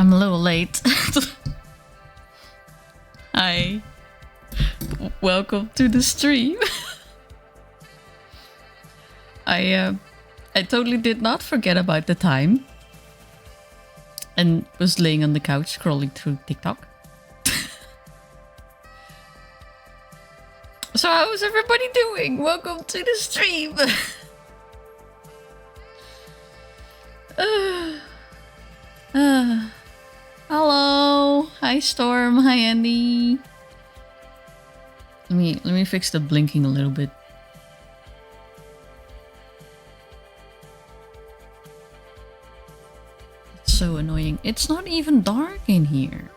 I'm a little late. Hi. Welcome to the stream. I totally did not forget about the time. And was laying on the couch scrolling through TikTok. So how's everybody doing? Welcome to the stream. Hello. Hi Storm. Hi Andy. Let me fix the blinking a little bit. It's so annoying. It's not even dark in here.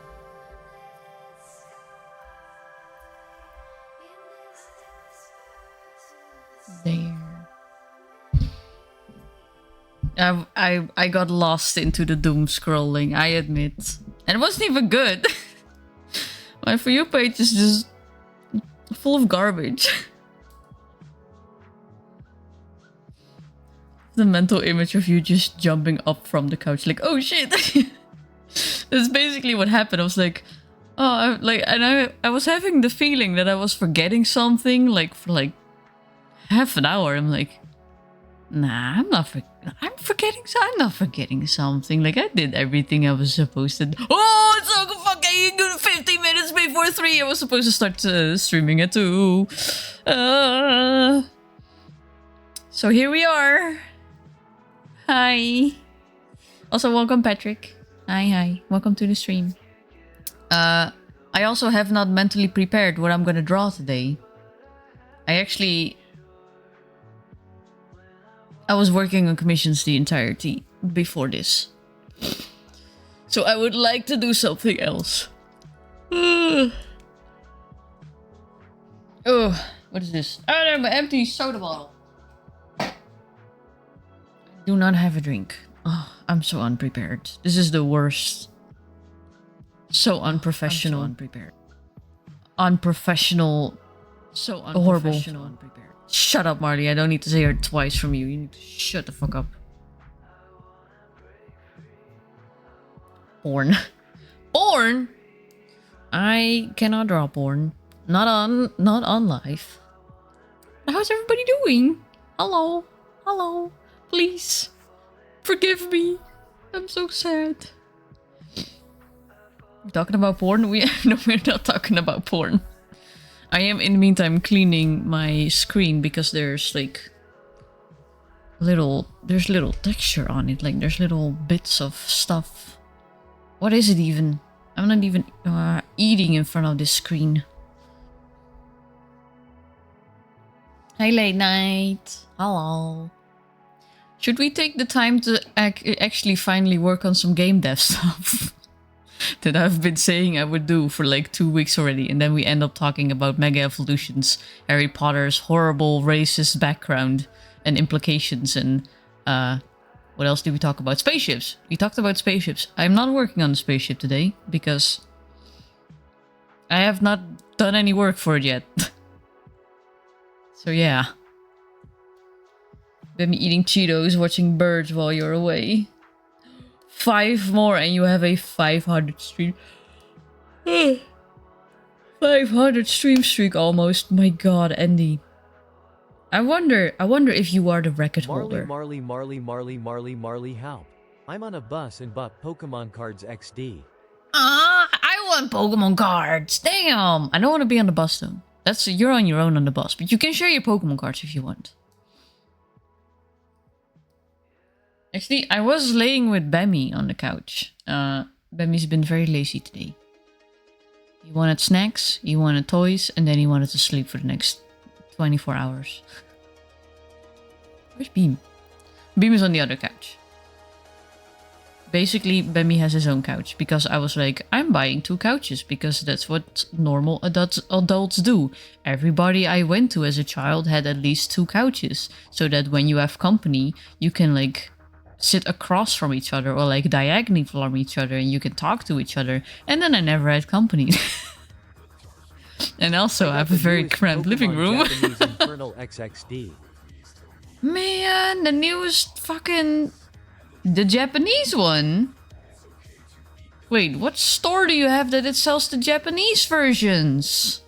There. I got lost into the doom scrolling, I admit. And it wasn't even good. My For You page is just full of garbage. The mental image of you just jumping up from the couch like, oh shit. That's basically what happened. I was like, oh, I was having the feeling that I was forgetting something like for like half an hour. I'm like, nah, I'm not forgetting something. Like I did everything I was supposed to do. Oh, it's so fucking 50 minutes before 3. I was supposed to start streaming at 2. So here we are. Hi. Also, welcome Patrick. Hi. Welcome to the stream. I also have not mentally prepared what I'm gonna draw today. I was working on commissions the entirety before this. So I would like to do something else. Oh, what is this? Oh, no, my empty soda bottle. I do not have a drink. Oh, I'm so unprepared. This is the worst. So unprofessional. Unprofessional. So unprofessional. Horrible. Unprepared. Shut up, Marley. I don't need to say it twice from you. You need to shut the fuck up. Porn. Porn? I cannot draw porn. Not on live. How's everybody doing? Hello. Please. Forgive me. I'm so sad. We're talking about porn? No, we're not talking about porn. I am in the meantime cleaning my screen because there's like little texture on it. Like there's little bits of stuff. What is it even? I'm not even eating in front of this screen. Hi, late night. Hello. Should we take the time to actually finally work on some game dev stuff? That I've been saying I would do for like 2 weeks already, and then we end up talking about Mega Evolutions, Harry Potter's horrible racist background and implications, and what else did we talk about? Spaceships! We talked about spaceships. I'm not working on the spaceship today, because I have not done any work for it yet. So yeah. Been eating Cheetos, watching birds while you're away. 5 more and you have a 500 stream. 500 stream streak almost. My god, Andy. I wonder if you are the record holder. Marley, help. I'm on a bus and bought Pokemon cards XD. I want Pokemon cards. Damn. I don't want to be on the bus though. You're on your own on the bus, but you can share your Pokemon cards if you want. Actually, I was laying with Bemmy on the couch. Bemmy's been very lazy today. He wanted snacks, he wanted toys, and then he wanted to sleep for the next 24 hours. Where's Beam? Beam is on the other couch. Basically, Bemmy has his own couch because I was like, I'm buying 2 couches because that's what normal adults do. Everybody I went to as a child had at least 2 couches so that when you have company, you can like sit across from each other or like diagonally from each other and you can talk to each other. And then I never had company. And also I have a very cramped living room. Man, the newest fucking... The Japanese one? Wait, what store do you have that it sells the Japanese versions?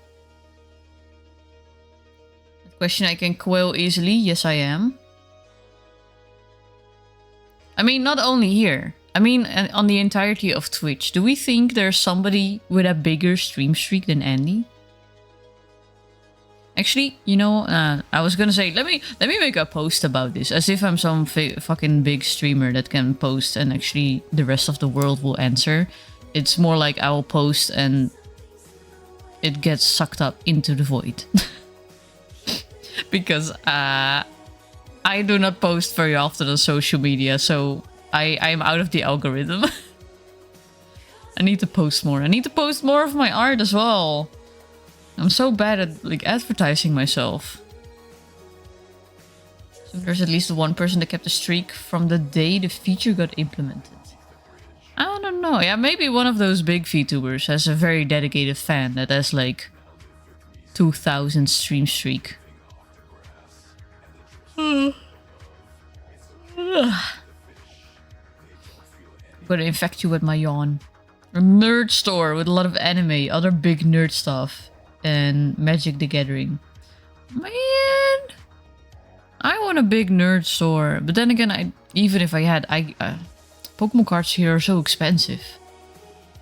Question I can quell easily. Yes, I am. I mean, not only here. I mean, on the entirety of Twitch. Do we think there's somebody with a bigger stream streak than Andy? Actually, you know, I was gonna say, let me make a post about this, as if I'm some fucking big streamer that can post and actually the rest of the world will answer. It's more like I will post and it gets sucked up into the void. Because I do not post very often on social media, so I'm out of the algorithm. I need to post more. I need to post more of my art as well. I'm so bad at like advertising myself. So there's at least one person that kept a streak from the day the feature got implemented. I don't know. Yeah, maybe one of those big VTubers has a very dedicated fan that has like 2,000 stream streak. I'm gonna infect you with my yawn. A nerd store with a lot of anime, other big nerd stuff. And Magic the Gathering. Man, I want a big nerd store. But then again, even if I had, Pokemon cards here are so expensive.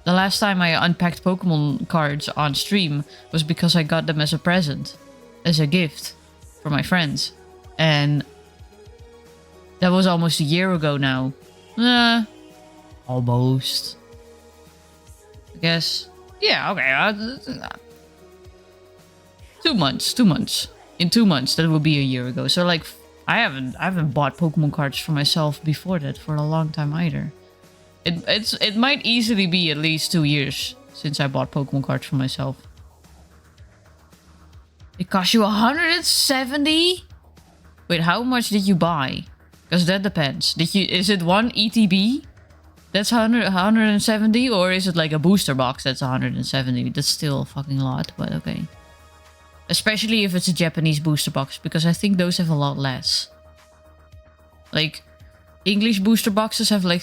The last time I unpacked Pokemon cards on stream was because I got them as a present, as a gift for my friends. And that was almost a year ago now. Almost. I guess. Yeah, okay. 2 months. In 2 months, that will be a year ago. So like, I haven't bought Pokemon cards for myself before that for a long time either. It might easily be at least 2 years since I bought Pokemon cards for myself. It cost you 170? Wait, how much did you buy? Because that depends. Is it one ETB? That's 170, or is it like a booster box that's 170? That's still a fucking lot, but okay. Especially if it's a Japanese booster box, because I think those have a lot less. Like, English booster boxes have like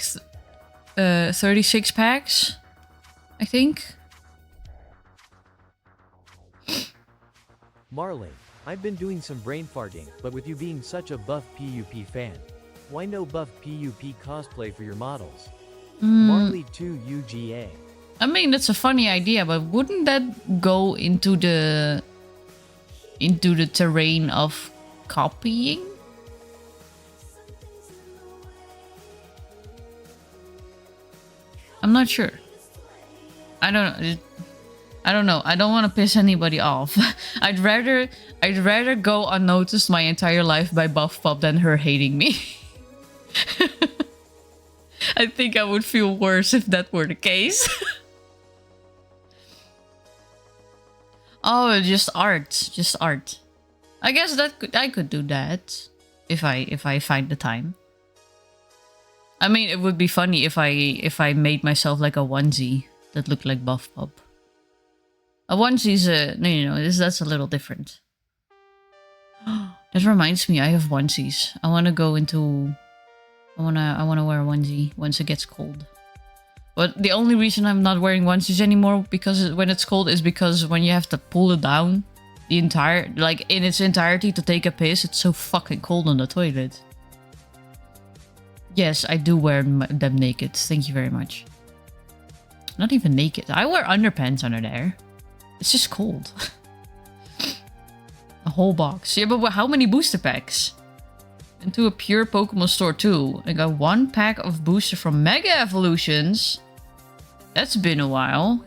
36 packs, I think. Marley, I've been doing some brain farting, but with you being such a buff PUP fan, why no buff PUP cosplay for your models? Marley 2 UGA. I mean, that's a funny idea, but wouldn't that go into the terrain of copying? I'm not sure. I don't know. I don't want to piss anybody off. I'd rather go unnoticed my entire life by Buff Pop than her hating me. I think I would feel worse if that were the case. Oh, just art. I guess I could do that if I find the time. I mean, it would be funny if I made myself like a onesie that looked like Buff Pop. A onesie's that's a little different. That reminds me, I have onesies. I want to wear a onesie once it gets cold. But the only reason I'm not wearing onesies anymore because when it's cold is because when you have to pull it down, the entire, like in its entirety to take a piss. It's so fucking cold on the toilet. Yes, I do wear them naked. Thank you very much. Not even naked. I wear underpants under there. It's just cold. A whole box. Yeah, but how many booster packs? Into a pure Pokemon store too. I got 1 pack of booster from Mega Evolutions. That's been a while.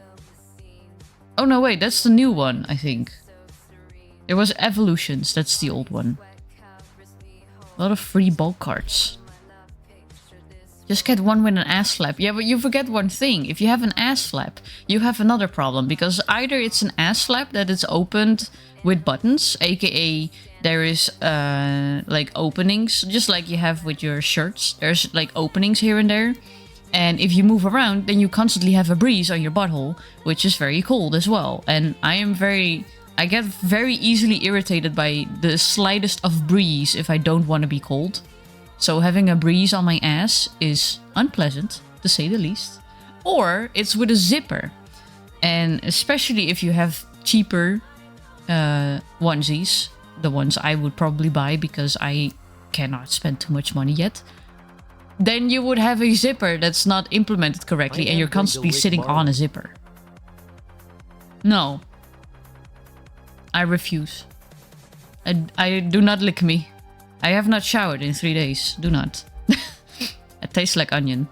Oh no, wait, that's the new one, I think. There was Evolutions, that's the old one. A lot of free bulk cards. Just get one with an ass flap. Yeah, but you forget one thing. If you have an ass flap, you have another problem. Because either it's an ass flap that is opened with buttons, aka there is like openings, just like you have with your shirts. There's like openings here and there. And if you move around, then you constantly have a breeze on your butthole, which is very cold as well. And I get very easily irritated by the slightest of breeze if I don't want to be cold. So having a breeze on my ass is unpleasant, to say the least. Or it's with a zipper. And especially if you have cheaper onesies, the ones I would probably buy because I cannot spend too much money yet, then you would have a zipper that's not implemented correctly and you're constantly sitting on a zipper. No. I refuse. I do not lick me. I have not showered in 3 days. Do not. It tastes like onion.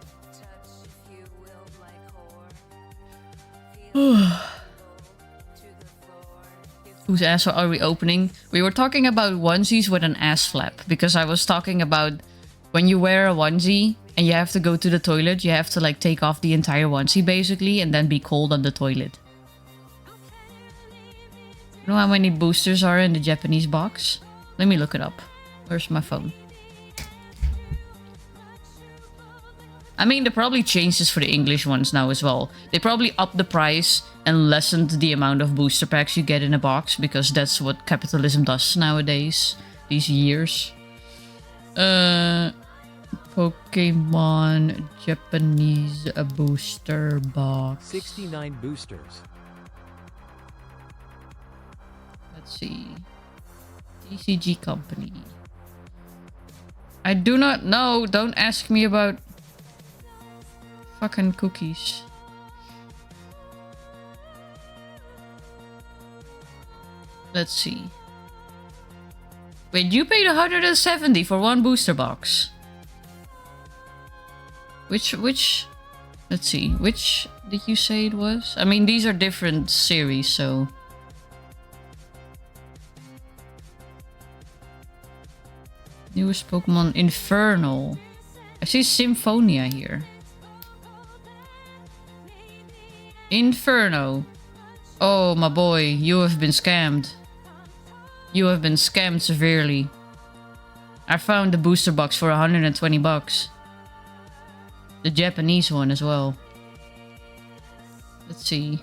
Whose asshole are we opening? We were talking about onesies with an ass flap. Because I was talking about when you wear a onesie and you have to go to the toilet, you have to like take off the entire onesie basically and then be cold on the toilet. You know how many boosters are in the Japanese box? Let me look it up. Where's my phone? I mean, they probably changed this for the English ones now as well. They probably upped the price and lessened the amount of booster packs you get in a box because that's what capitalism does nowadays. These years. Pokemon Japanese booster box. 69 boosters. Let's see. TCG Company. I do not know. Don't ask me about fucking cookies. Let's see. Wait, you paid 170 for 1 booster box. Which, let's see. Which did you say it was? I mean, these are different series, so... Newest Pokemon Infernal. I see Symphonia here. Inferno. Oh, my boy, you have been scammed. You have been scammed severely. I found the booster box for 120 bucks. The Japanese one as well. Let's see.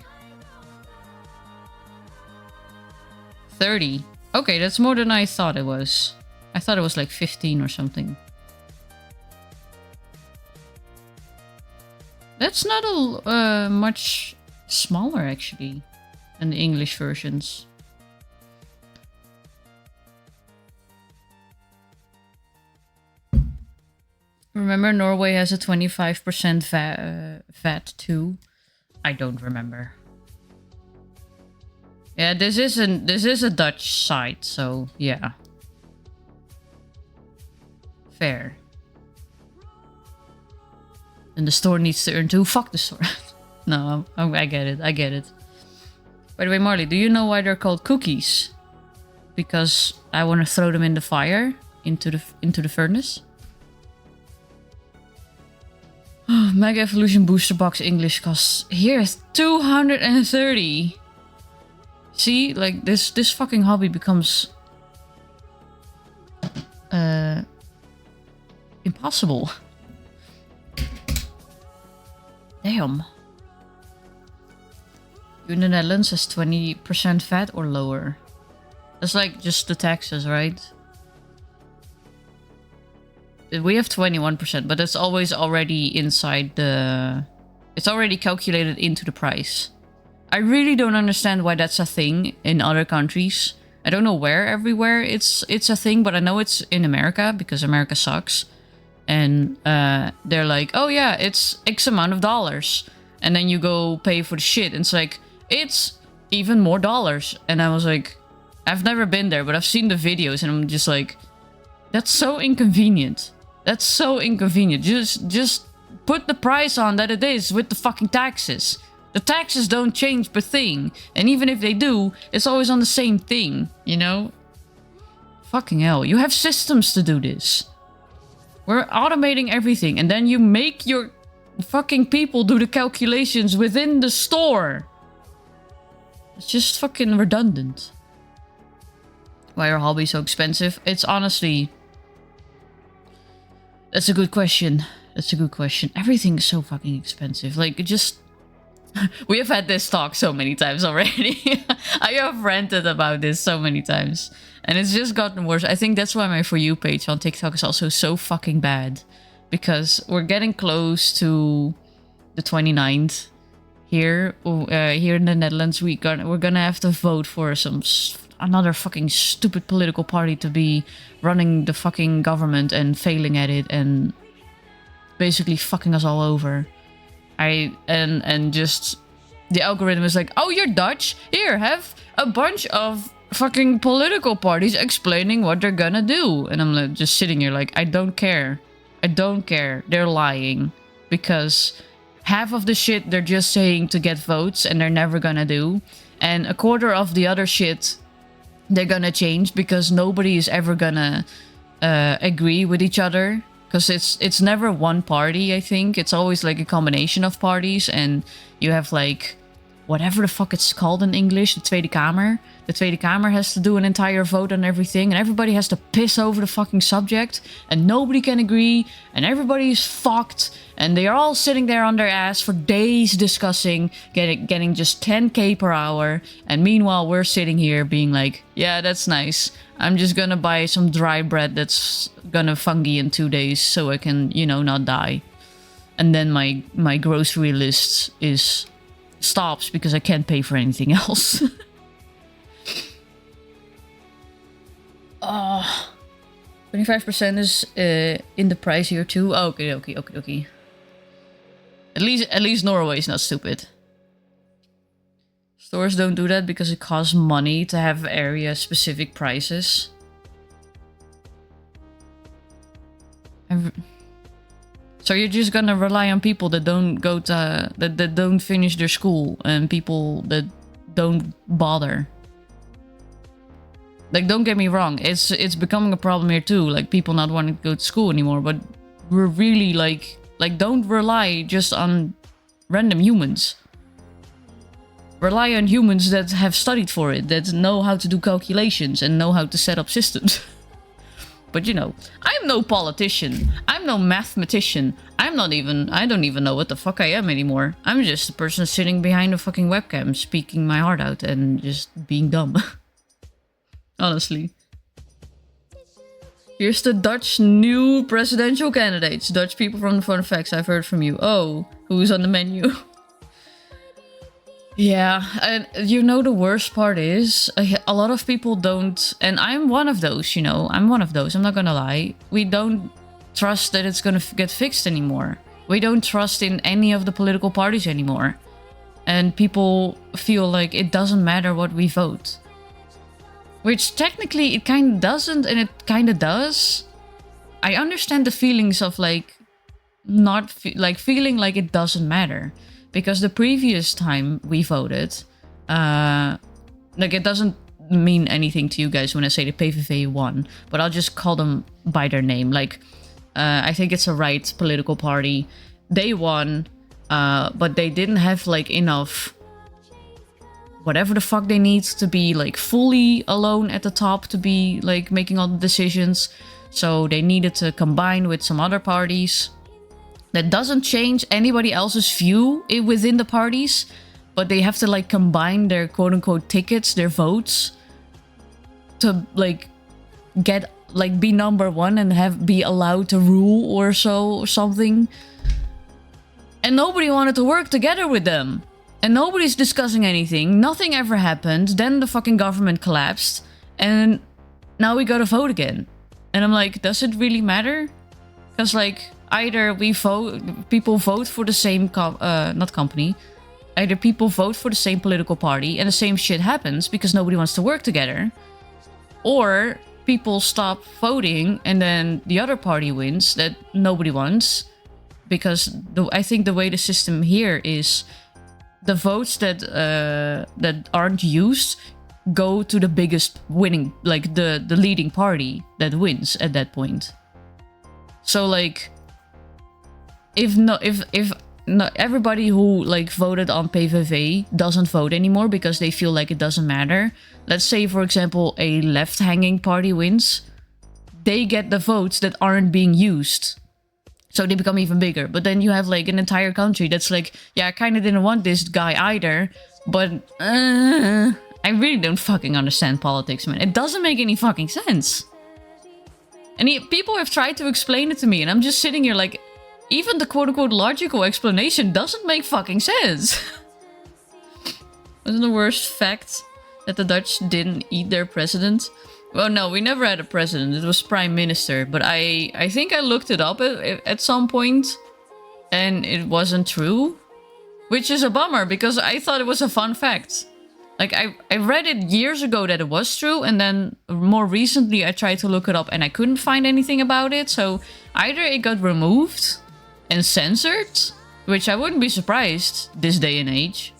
30. Okay, that's more than I thought it was. I thought it was like 15 or something. That's not a much smaller actually than the English versions. Remember, Norway has a 25% VAT too. I don't remember. Yeah, this is a Dutch site, so yeah. Fair. And the store needs to earn too. Fuck the store. No, I get it. I get it. By the way, Marley, do you know why they're called cookies? Because I want to throw them in the fire, into the furnace. Mega Evolution Booster Box English costs here 230. See, like this fucking hobby becomes impossible. Damn. You in the Netherlands has 20% VAT or lower. That's like just the taxes, right? We have 21%, but that's always already inside the... It's already calculated into the price. I really don't understand why that's a thing in other countries. I don't know where everywhere it's a thing, but I know it's in America because America sucks. And they're like, oh yeah, it's X amount of dollars. And then you go pay for the shit. And it's like, it's even more dollars. And I was like, I've never been there, but I've seen the videos and I'm just like, that's so inconvenient. That's so inconvenient. Just put the price on that it is with the fucking taxes. The taxes don't change per thing. And even if they do, it's always on the same thing, you know? Fucking hell. You have systems to do this. We're automating everything. And then you make your fucking people do the calculations within the store. It's just fucking redundant. Why are hobbies so expensive? It's honestly... That's a good question. That's a good question. Everything is so fucking expensive. Like, it just... We have had this talk so many times already. I have ranted about this so many times. And it's just gotten worse. I think that's why my For You page on TikTok is also so fucking bad. Because we're getting close to the 29th. Here in the Netherlands, we're gonna have to vote for another fucking stupid political party to be running the fucking government and failing at it and basically fucking us all over. And just the algorithm is like, oh, you're Dutch? Here, have a bunch of fucking political parties explaining what they're gonna do. And I'm like, just sitting here like, I don't care. I don't care. They're lying. Because half of the shit they're just saying to get votes and they're never gonna do. And a quarter of the other shit they're gonna change because nobody is ever gonna agree with each other. Because it's never one party, I think. It's always like a combination of parties. And you have like, whatever the fuck it's called in English, the Tweede Kamer. The Tweede Kamer has to do an entire vote on everything. And everybody has to piss over the fucking subject. And nobody can agree. And everybody is fucked. And they are all sitting there on their ass for days discussing, getting just 10k per hour. And meanwhile, we're sitting here being like, yeah, that's nice. I'm just gonna buy some dry bread that's gonna fungi in 2 days so I can, you know, not die. And then my grocery list stops because I can't pay for anything else. 25% is in the price here too. Oh, okay. At least Norway is not stupid. Stores don't do that because it costs money to have area-specific prices. So you're just gonna rely on people that don't go to that don't finish their school and people that don't bother. Like, don't get me wrong, it's becoming a problem here too. Like, people not wanting to go to school anymore. But we're really like don't rely just on random humans. Rely on humans that have studied for it, that know how to do calculations and know how to set up systems. But you know, I'm no politician. I'm no mathematician. I don't even know what the fuck I am anymore. I'm just a person sitting behind a fucking webcam, speaking my heart out and just being dumb. Honestly. Here's the Dutch new presidential candidates. Dutch people from the fun facts I've heard from you. Oh, who's on the menu? Yeah, and you know the worst part is, a lot of people don't, and I'm one of those, you know, I'm one of those, I'm not gonna lie. We don't trust that it's gonna get fixed anymore. We don't trust in any of the political parties anymore. And people feel like it doesn't matter what we vote. Which technically it kind of doesn't, and it kind of does. I understand the feelings of like, feeling like it doesn't matter. Because the previous time we voted, like, it doesn't mean anything to you guys when I say the PVV won, but I'll just call them by their name. Like, I think it's a right political party. They won, but they didn't have like enough, whatever the fuck they need to be like fully alone at the top to be like making all the decisions. So they needed to combine with some other parties. That doesn't change anybody else's view within the parties, but they have to like combine their quote-unquote tickets, their votes, to like get like be number one and be allowed to rule or something. And nobody wanted to work together with them. And nobody's discussing anything. Nothing ever happened. Then the fucking government collapsed. And now we gotta vote again. And I'm like, does it really matter? Because like, either people vote for the same, not company. Either people vote for the same political party and the same shit happens because nobody wants to work together. Or people stop voting and then the other party wins that nobody wants. Because I think the way the system here is, the votes that aren't used go to the biggest winning, like the leading party that wins at that point. So like, if not everybody who like voted on PVV doesn't vote anymore because they feel like it doesn't matter. Let's say, for example, a left-hanging party wins, they get the votes that aren't being used. So they become even bigger. But then you have like an entire country that's like, yeah, I kind of didn't want this guy either, but I really don't fucking understand politics, man. It doesn't make any fucking sense. And people have tried to explain it to me, and I'm just sitting here like, even the quote-unquote logical explanation doesn't make fucking sense. Wasn't the worst fact that the Dutch didn't eat their president? Well, no, we never had a president. It was prime minister. But I think I looked it up at some point, and it wasn't true. Which is a bummer, because I thought it was a fun fact. Like, I read it years ago that it was true, and then more recently I tried to look it up and I couldn't find anything about it. So either it got removed and censored, which I wouldn't be surprised this day and age.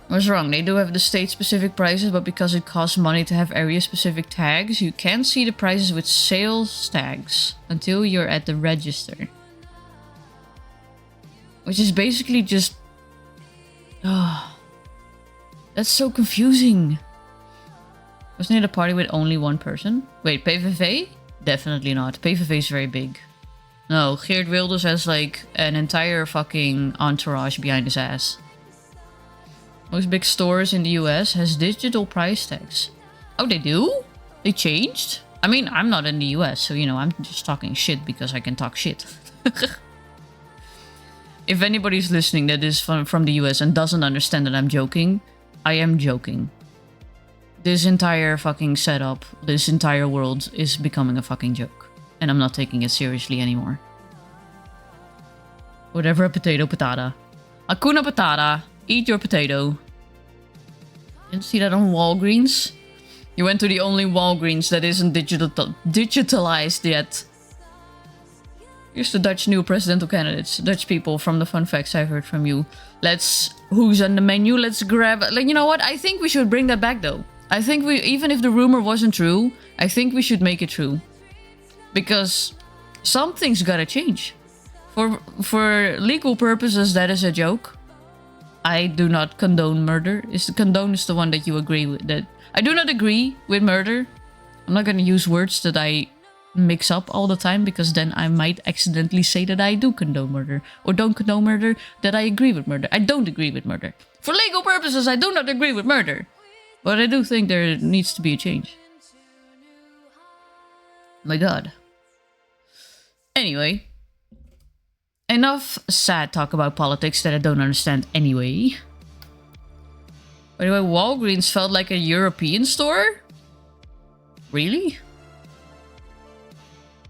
What's wrong? They do have the state-specific prices, but because it costs money to have area-specific tags, you can't see the prices with sales tags until you're at the register. Which is basically just... Oh, that's so confusing. Wasn't it a party with only one person? Wait, PVV? Definitely not. PVV is very big. No, Geert Wilders has like an entire fucking entourage behind his ass. Most big stores in the US has digital price tags. Oh, they do? They changed? I mean, I'm not in the US, so you know, I'm just talking shit because I can talk shit. If anybody's listening that is from the US and doesn't understand that I'm joking, I am joking. This entire fucking setup, this entire world is becoming a fucking joke. And I'm not taking it seriously anymore. Whatever, potato, patata. Hakuna patata. Eat your potato. Didn't see that on Walgreens? You went to the only Walgreens that isn't digitalized yet. Here's the Dutch new presidential candidates. Dutch people, from the fun facts I've heard from you. Who's on the menu? Let's grab... Like, you know what? I think we should bring that back though. I think even if the rumor wasn't true, I think we should make it true. Because something's gotta change. For legal purposes, that is a joke. I do not condone murder. Condone is the one that you agree with. That I do not agree with murder. I'm not gonna use words that I mix up all the time, because then I might accidentally say that I do condone murder. Or don't condone murder, that I agree with murder. I don't agree with murder. For legal purposes, I do not agree with murder. But I do think there needs to be a change. My god. Anyway. Enough sad talk about politics that I don't understand anyway. By the way, Walgreens felt like a European store? Really?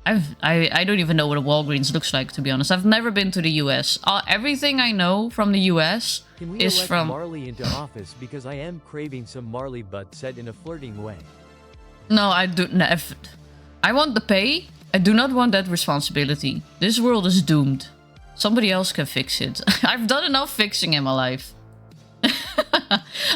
I don't even know what a Walgreens looks like, to be honest. I've never been to the US. Everything I know from the US is from... Marley into office, because I am craving some Marley, but said in a flirting way. No, I do... I want the pay. I do not want that responsibility. This world is doomed. Somebody else can fix it. I've done enough fixing in my life.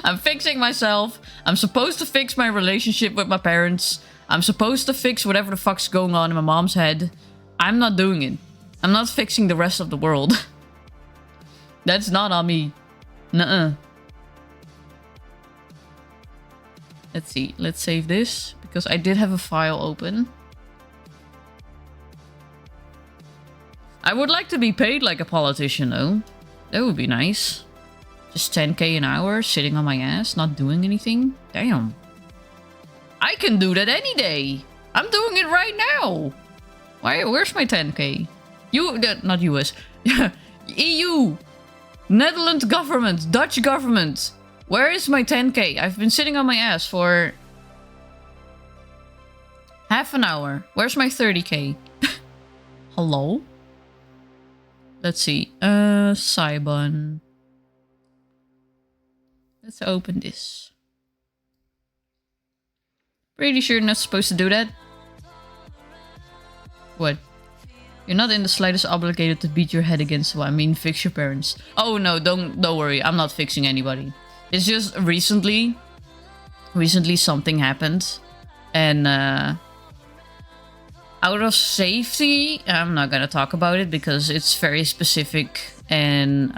I'm fixing myself. I'm supposed to fix my relationship with my parents. I'm supposed to fix whatever the fuck's going on in my mom's head. I'm not doing it. I'm not fixing the rest of the world. That's not on me. Nuh-uh. Let's see. Let's save this, because I did have a file open. I would like to be paid like a politician, though. That would be nice. Just 10k an hour, sitting on my ass, not doing anything. Damn. I can do that any day. I'm doing it right now. Where's my 10k? Not US. EU. Netherlands government, Dutch government. Where is my 10k? I've been sitting on my ass for half an hour. Where's my 30k? Hello? Let's see. Saibon. Let's open this. Pretty sure you're not supposed to do that. What? You're not in the slightest obligated to beat your head against the wall. I mean, fix your parents. Oh no, don't worry. I'm not fixing anybody. It's just recently something happened, and out of safety, I'm not gonna talk about it because it's very specific, and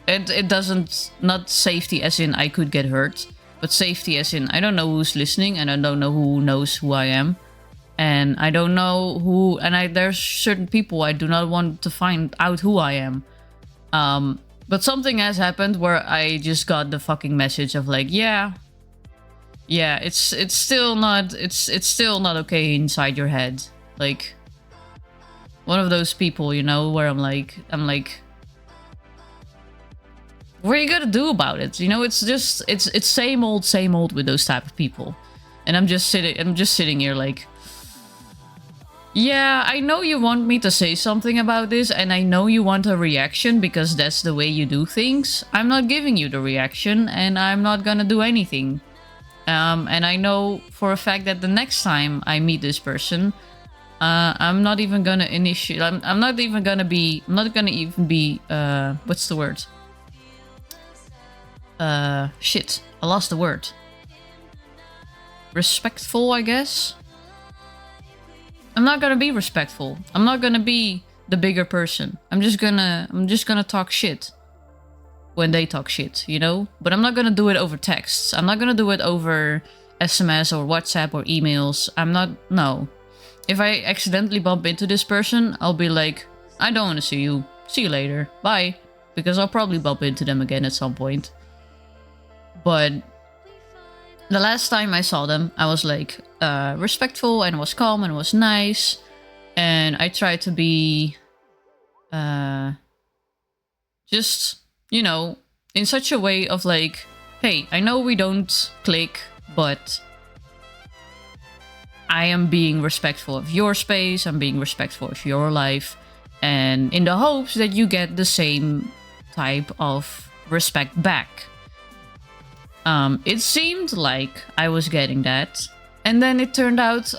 it doesn't, not safety as in I could get hurt, but safety as in I don't know who's listening, and I don't know who knows who I am. And I don't know who, and there's certain people I do not want to find out who I am. But something has happened where I just got the fucking message of like, yeah, it's still not okay inside your head. Like, one of those people, you know, where I'm like, what are you gonna do about it? You know, it's same old with those type of people. And I'm just sitting here like, yeah, I know you want me to say something about this, and I know you want a reaction because that's the way you do things. I'm not giving you the reaction, and I'm not gonna do anything. And I know for a fact that the next time I meet this person, I'm not even gonna initiate. I'm not gonna even be. What's the word? Shit, I lost the word. Respectful, I guess. I'm not gonna be respectful. I'm not gonna be the bigger person. I'm just gonna talk shit when they talk shit, you know? But I'm not gonna do it over texts. I'm not gonna do it over SMS or WhatsApp or emails. No. If I accidentally bump into this person, I'll be like, I don't want to see you. See you later. Bye. Because I'll probably bump into them again at some point. But the last time I saw them, I was like respectful and was calm and was nice. And I tried to be just, you know, in such a way of like, hey, I know we don't click, but I am being respectful of your space. I'm being respectful of your life. And in the hopes that you get the same type of respect back. It seemed like I was getting that. And then it turned out,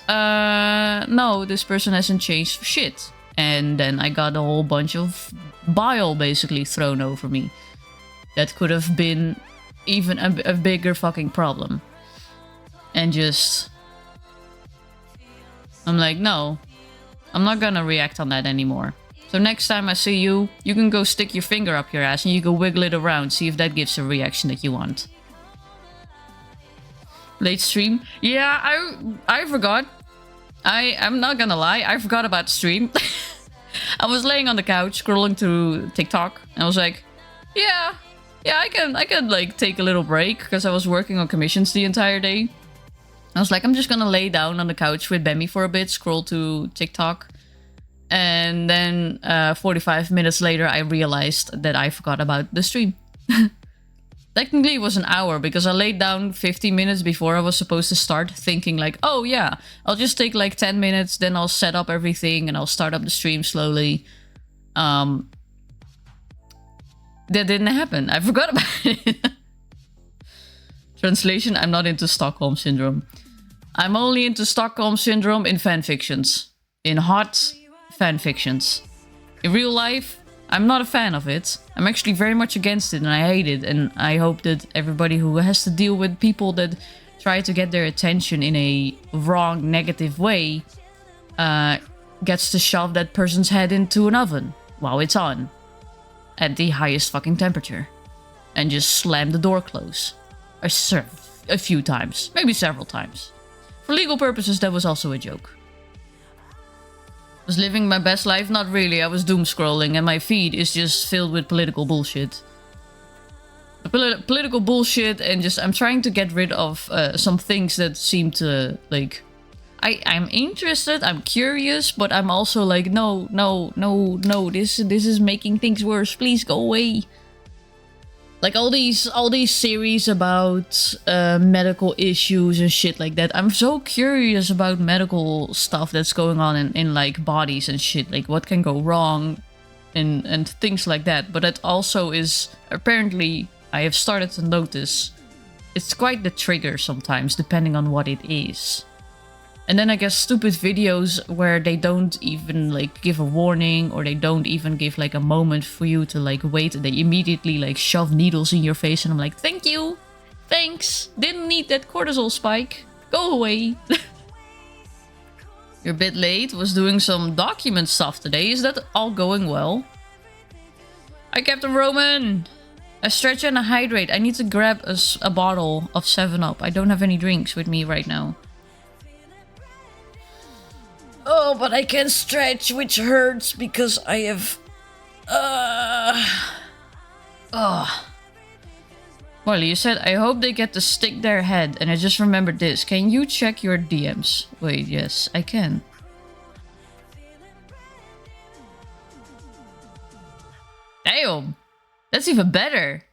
no, this person hasn't changed for shit. And then I got a whole bunch of bile basically thrown over me. That could have been even a bigger fucking problem. And just... I'm like, no, I'm not gonna react on that anymore. So next time I see you, you can go stick your finger up your ass and you go wiggle it around, see if that gives a reaction that you want. Late stream? Yeah, I forgot. I'm not gonna lie, I forgot about the stream. I was laying on the couch scrolling through TikTok and I was like, yeah, I can like take a little break because I was working on commissions the entire day. I was like, I'm just gonna lay down on the couch with Bemmy for a bit, scroll to TikTok. And then 45 minutes later, I realized that I forgot about the stream. Technically, it was an hour because I laid down 15 minutes before I was supposed to start, thinking like, oh yeah, I'll just take like 10 minutes, then I'll set up everything and I'll start up the stream slowly. That didn't happen. I forgot about it. Translation, I'm not into Stockholm Syndrome. I'm only into Stockholm Syndrome in fanfictions. In hot fanfictions. In real life, I'm not a fan of it. I'm actually very much against it and I hate it. And I hope that everybody who has to deal with people that try to get their attention in a wrong, negative way gets to shove that person's head into an oven while it's on. At the highest fucking temperature. And just slam the door close. A few times. Maybe several times. For legal purposes, that was also a joke. Was living my best life? Not really. I was doom scrolling and my feed is just filled with political bullshit. Political bullshit and just... I'm trying to get rid of some things that seem to, like... I'm interested, I'm curious, but I'm also like, no, this is making things worse. Please go away. Like all these series about medical issues and shit like that. I'm so curious about medical stuff that's going on in like bodies and shit. Like what can go wrong and things like that. But it also is apparently, I have started to notice, it's quite the trigger sometimes, depending on what it is. And then I guess stupid videos where they don't even like give a warning, or they don't even give like a moment for you to like wait. They immediately like shove needles in your face and I'm like, thank you, thanks, didn't need that cortisol spike, go away. You're a bit late, was doing some document stuff today. Is that all going well? Hi Captain Roman! A stretch and a hydrate. I need to grab a bottle of 7-Up. I don't have any drinks with me right now. Oh, but I can stretch, which hurts because I have... Well, you said, I hope they get to stick their head, and I just remembered this. Can you check your DMs? Wait, yes, I can. Damn! That's even better!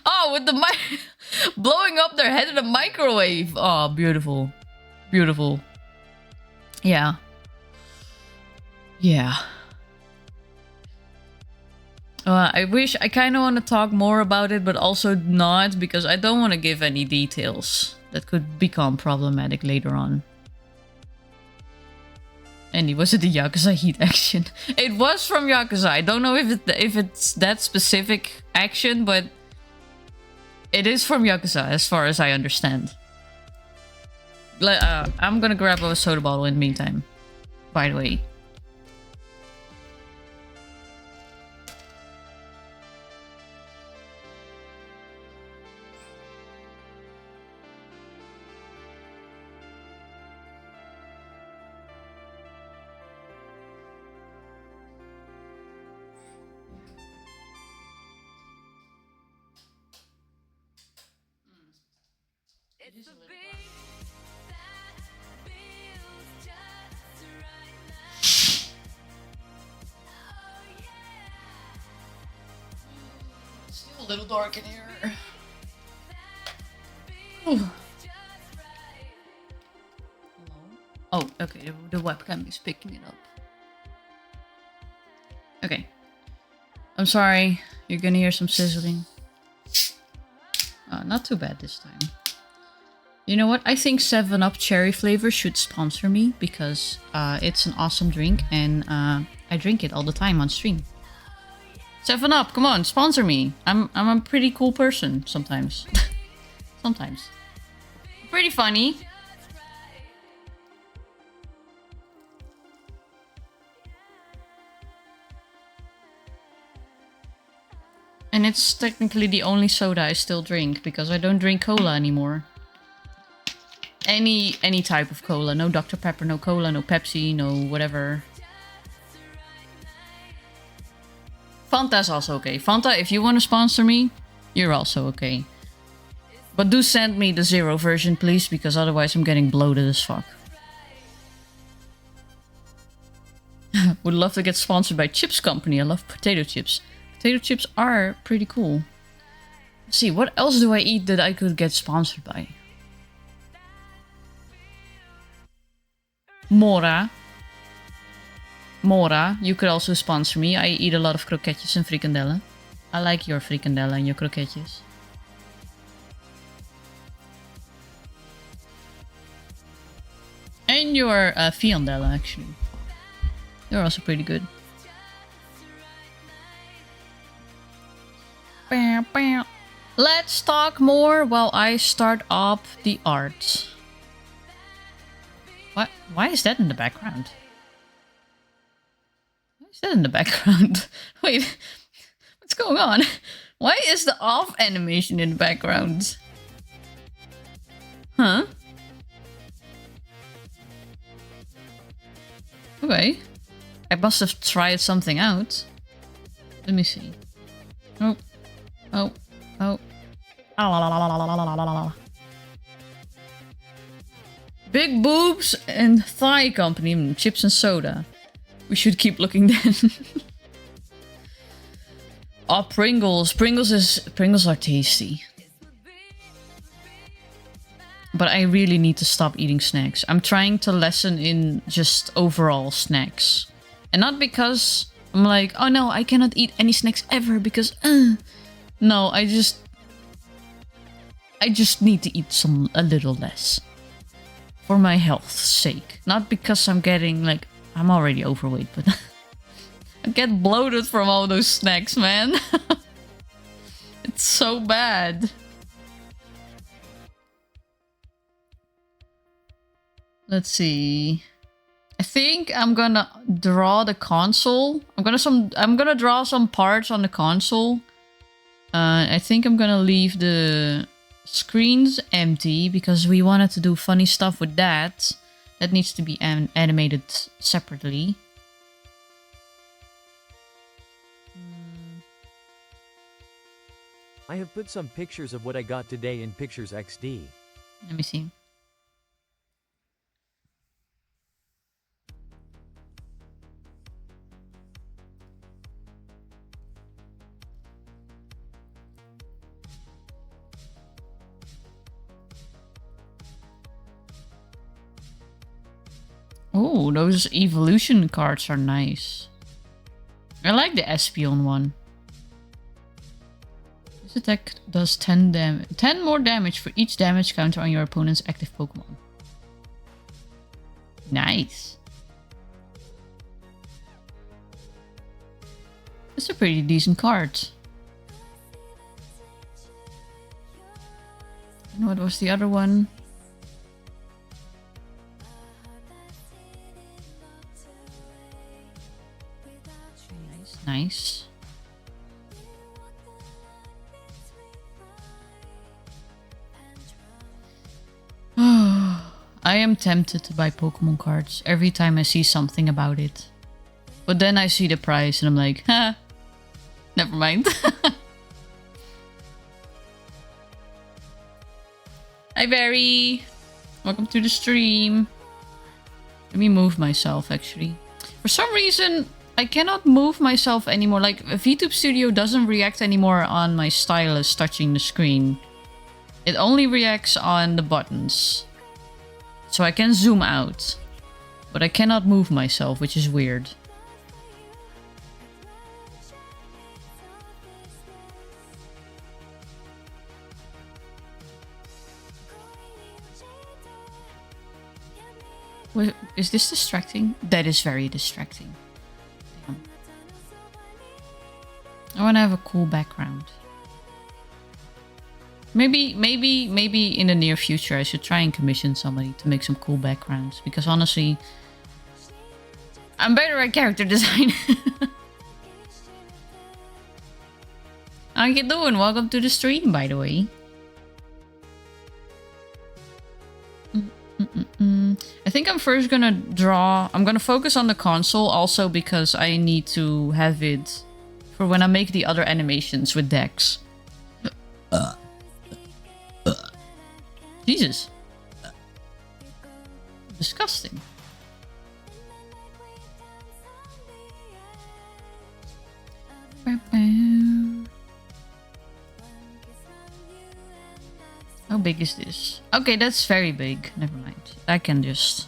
Oh, with the mic... blowing up their head in a microwave! Oh, beautiful. Beautiful. Yeah. Yeah. I wish I kind of want to talk more about it, but also not, because I don't want to give any details that could become problematic later on. And was it the Yakuza Heat action? It was from Yakuza. I don't know if it's that specific action, but it is from Yakuza as far as I understand. I'm gonna grab a soda bottle in the meantime, by the way. A little dark in here. Oh, okay, the webcam is picking it up. Okay. I'm sorry, you're gonna hear some sizzling. Not too bad this time. You know what? I think 7-Up cherry flavor should sponsor me, because it's an awesome drink and I drink it all the time on stream. 7-Up, come on, sponsor me. I'm a pretty cool person sometimes. Sometimes. Pretty funny. And it's technically the only soda I still drink, because I don't drink cola anymore. Any type of cola. No Dr. Pepper, no cola, no Pepsi, no whatever. Fanta's also okay. Fanta, if you want to sponsor me, you're also okay. But do send me the zero version, please, because otherwise I'm getting bloated as fuck. Would love to get sponsored by Chips Company. I love potato chips. Potato chips are pretty cool. Let's see, what else do I eat that I could get sponsored by? Mora. Mora, you could also sponsor me. I eat a lot of kroketjes and frikandellen. I like your frikandellen and your kroketjes. And your fiandellen, actually. They're also pretty good. Let's talk more while I start up the art. What? Why is that in the background? Why is that in the background? Wait, what's going on? Why is the off animation in the background? Huh? Okay. I must have tried something out. Let me see. Oh. Oh. Oh. Big boobs and thigh company. Chips and soda. We should keep looking then. Oh, Pringles. Pringles are tasty. But I really need to stop eating snacks. I'm trying to lessen in just overall snacks. And not because I'm like, oh no, I cannot eat any snacks ever because no, I just need to eat a little less. For my health's sake. Not because I'm getting like, I'm already overweight, but I get bloated from all those snacks, man. It's so bad. Let's see. I think I'm gonna draw the console. I'm gonna draw some parts on the console. I think I'm gonna leave the screens empty because we wanted to do funny stuff with that. That needs to be animated separately. I have put some pictures of what I got today in Pictures XD. Let me see. Oh, those evolution cards are nice. I like the Espeon one. This attack does 10 more damage for each damage counter on your opponent's active Pokemon. Nice. That's a pretty decent card. And what was the other one? Nice. I am tempted to buy Pokemon cards every time I see something about it. But then I see the price and I'm like, ha, never mind. Hi Barry! Welcome to the stream. Let me move myself actually. For some reason, I cannot move myself anymore. Like, VTube Studio doesn't react anymore on my stylus touching the screen. It only reacts on the buttons. So I can zoom out. But I cannot move myself, which is weird. Wait, is this distracting? That is very distracting. Damn. I want to have a cool background. Maybe in the near future I should try and commission somebody to make some cool backgrounds. Because honestly, I'm better at character design. How you doing? Welcome to the stream, by the way. I think I'm first gonna draw. I'm gonna focus on the console also because I need to have it for when I make the other animations with Dex. Jesus. Disgusting. How big is this? Okay, that's very big. Never mind. I can just...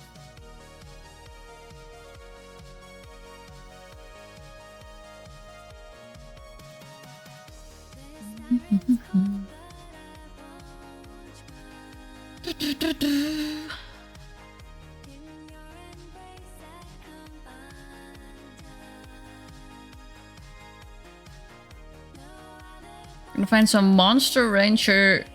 Gonna find some Monster Rancher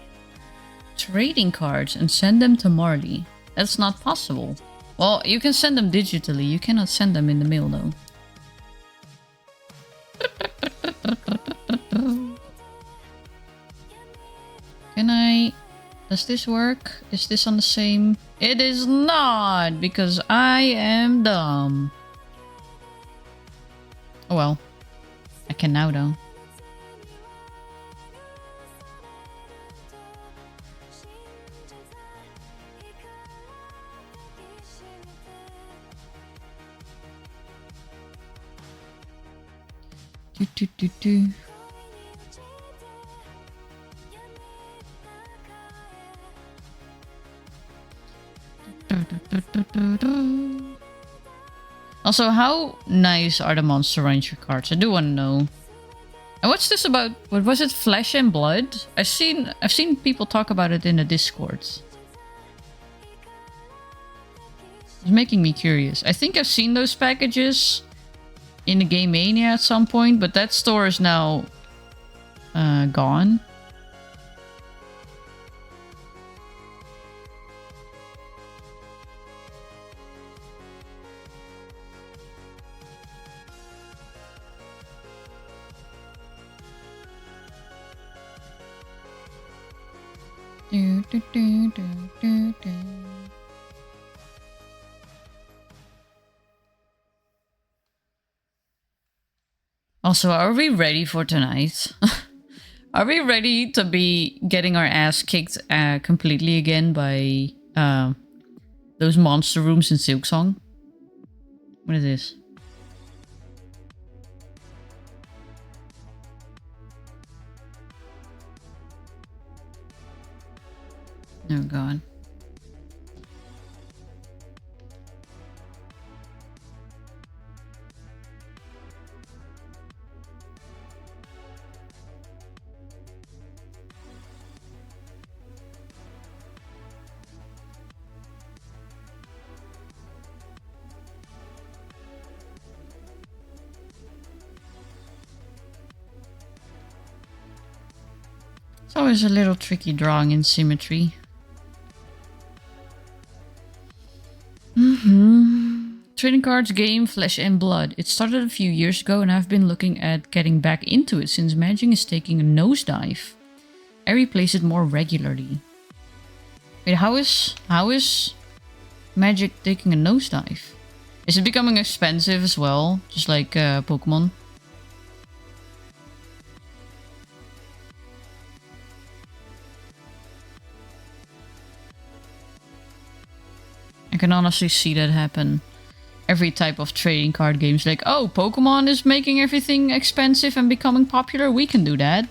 trading cards and send them to Marley. That's not possible. Well, you can send them digitally. You cannot send them in the mail though. Can I... Does this work? Is this on the same... It is not! Because I am dumb. Oh well. I can now though. Do, do, do, do. Also, how nice are the Monster Rancher cards? I do want to know. And what's this about? What was it? Flesh and Blood? I've seen people talk about it in the Discords. It's making me curious. I think I've seen those packages in the Game Mania at some point, but that store is now gone. Do, do, do, do, do, do. Also, are we ready for tonight? Are we ready to be getting our ass kicked completely again by those monster rooms in Silksong? What is this? Oh god. It's always a little tricky drawing in symmetry. Trading cards game Flesh and Blood. It started a few years ago and I've been looking at getting back into it since Magic is taking a nosedive. I replace it more regularly. Wait, how is Magic taking a nosedive? Is it becoming expensive as well? Just like Pokemon? I can honestly see that happen. Every type of trading card games, like, oh, Pokemon is making everything expensive and becoming popular, we can do that.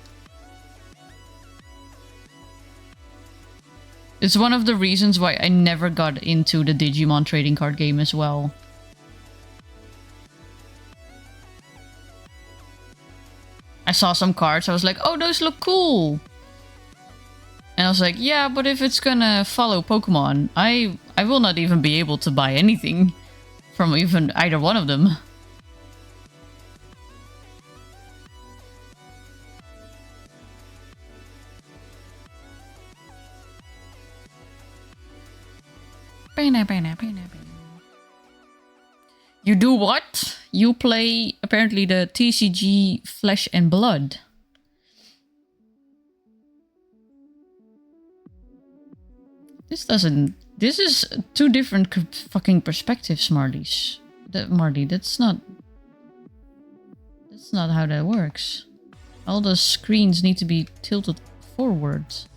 It's one of the reasons why I never got into the Digimon trading card game as well. I saw some cards, I was like, oh, those look cool. And I was like, yeah, but if it's gonna follow Pokemon, I will not even be able to buy anything from even either one of them. You do what? You play apparently the TCG Flesh and Blood. This is two different fucking perspectives, Marlies. Marley, that's not how that works. All the screens need to be tilted forwards.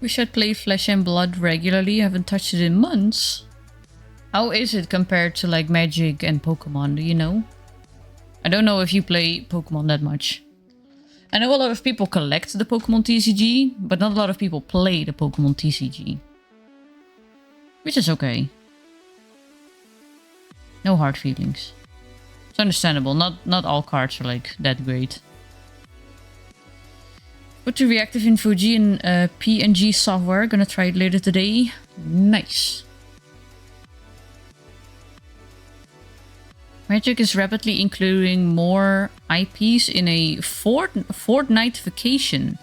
Wish I'd play Flesh and Blood regularly. Haven't touched it in months. How is it compared to like Magic and Pokemon? Do you know? I don't know if you play Pokemon that much. I know a lot of people collect the Pokemon TCG, but not a lot of people play the Pokemon TCG. Which is okay. No hard feelings. It's understandable. Not all cards are like that great. Put to reactive in Fuji and PNG software. Gonna try it later today. Nice. Magic is rapidly including more IPs in a fortnightfication.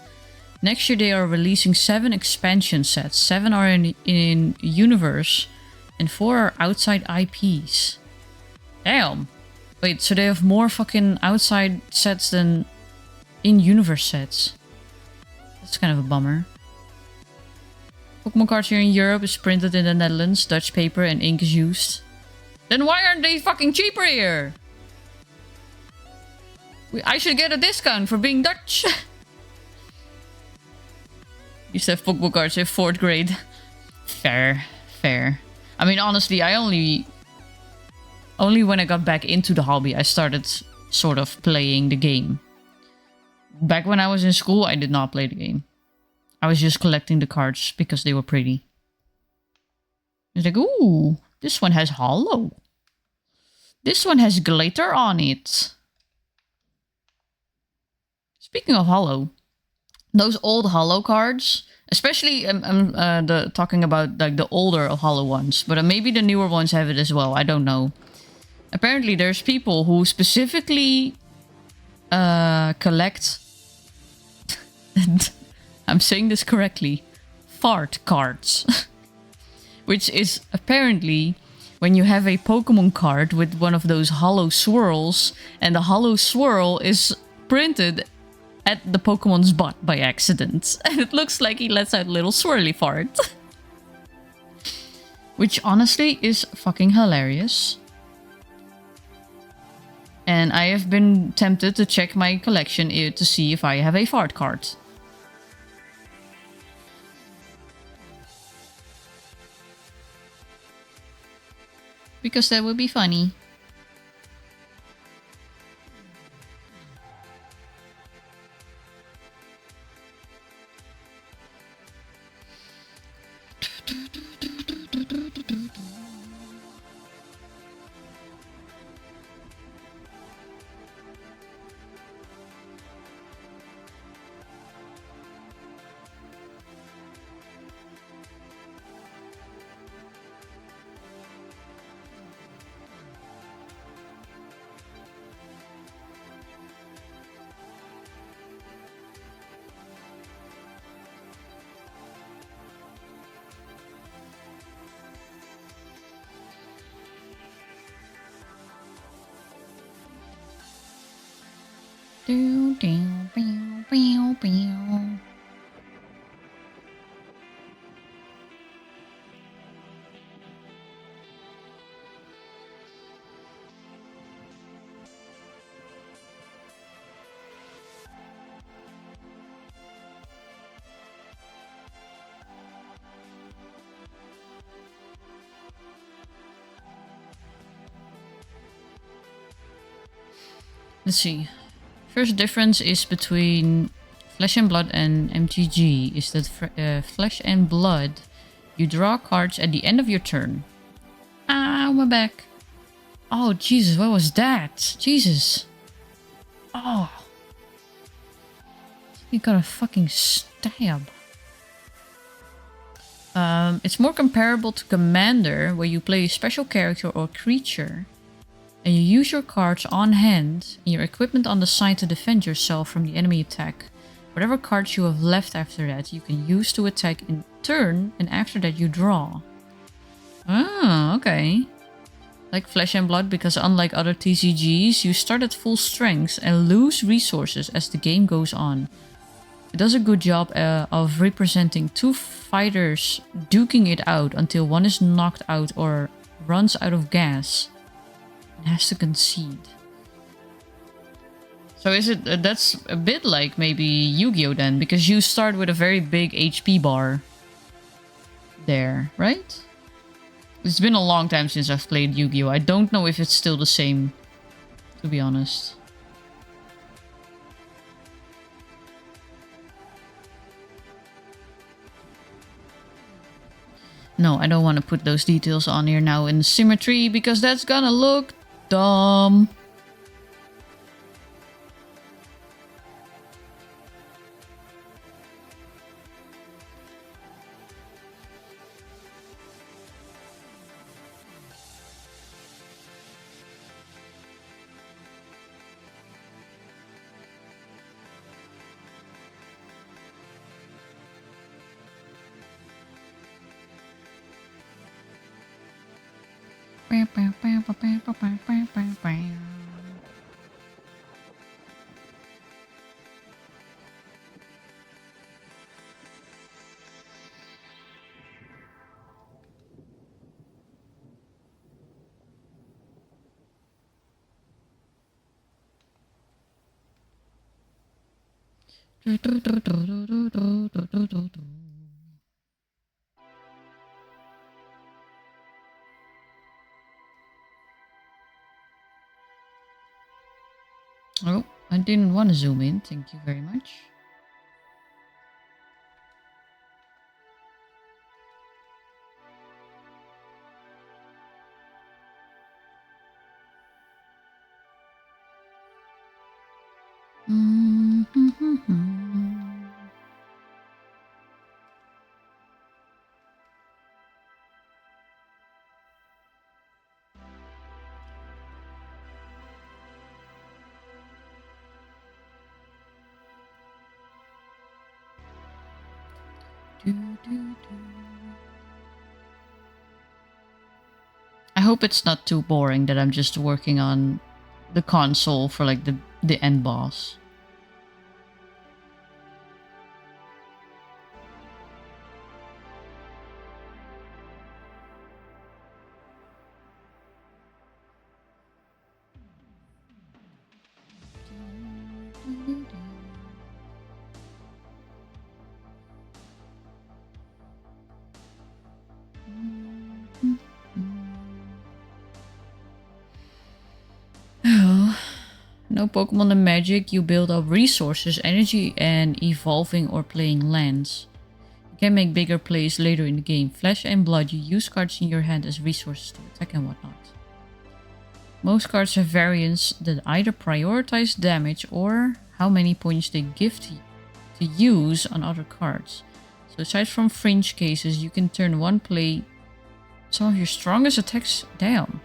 Next year they are releasing 7 expansion sets. 7 are in universe and 4 are outside IPs. Damn. Wait, so they have more fucking outside sets than in-universe sets. That's kind of a bummer. Pokemon cards here in Europe is printed in the Netherlands. Dutch paper and ink is used. Then why aren't they fucking cheaper here? I should get a discount for being Dutch. Used to have Pokemon cards in 4th grade. Fair. I mean, honestly, I only when I got back into the hobby, I started sort of playing the game. Back when I was in school, I did not play the game. I was just collecting the cards because they were pretty. It's like, ooh, this one has hollow. This one has glitter on it. Speaking of hollow, those old hollow cards, especially I'm talking about like the older hollow ones, but maybe the newer ones have it as well. I don't know. Apparently, there's people who specifically collect. I'm saying this correctly. Fart cards. Which is apparently when you have a Pokemon card with one of those hollow swirls, and the hollow swirl is printed at the Pokemon's butt by accident. And it looks like he lets out a little swirly fart. Which honestly is fucking hilarious. And I have been tempted to check my collection to see if I have a fart card. Because that would be funny. Let's see. First difference is between Flesh and Blood and MTG is that Flesh and Blood, you draw cards at the end of your turn. Ow, my back. Oh, Jesus, what was that? Jesus. Oh. You got a fucking stab. It's more comparable to Commander, where you play a special character or creature, and you use your cards on hand and your equipment on the side to defend yourself from the enemy attack. Whatever cards you have left after that, you can use to attack in turn, and after that you draw. Oh, okay. Like Flesh and Blood, because unlike other TCGs, you start at full strength and lose resources as the game goes on. It does a good job of representing two fighters duking it out until one is knocked out or runs out of gas and has to concede. So is it that's a bit like maybe Yu-Gi-Oh then, because you start with a very big HP bar there, right? It's been a long time since I've played Yu-Gi-Oh! I don't know if it's still the same, to be honest. No, I don't want to put those details on here now in symmetry, because that's gonna look dumb. Oh, I didn't want to zoom in. Thank you very much. I hope it's not too boring that I'm just working on the console for like the end boss. No Pokemon and Magic, you build up resources, energy, and evolving or playing lands. You can make bigger plays later in the game. Flesh and Blood, you use cards in your hand as resources to attack and whatnot. Most cards have variants that either prioritize damage or how many points they give to use on other cards. So aside from fringe cases, you can turn one play some of your strongest attacks down.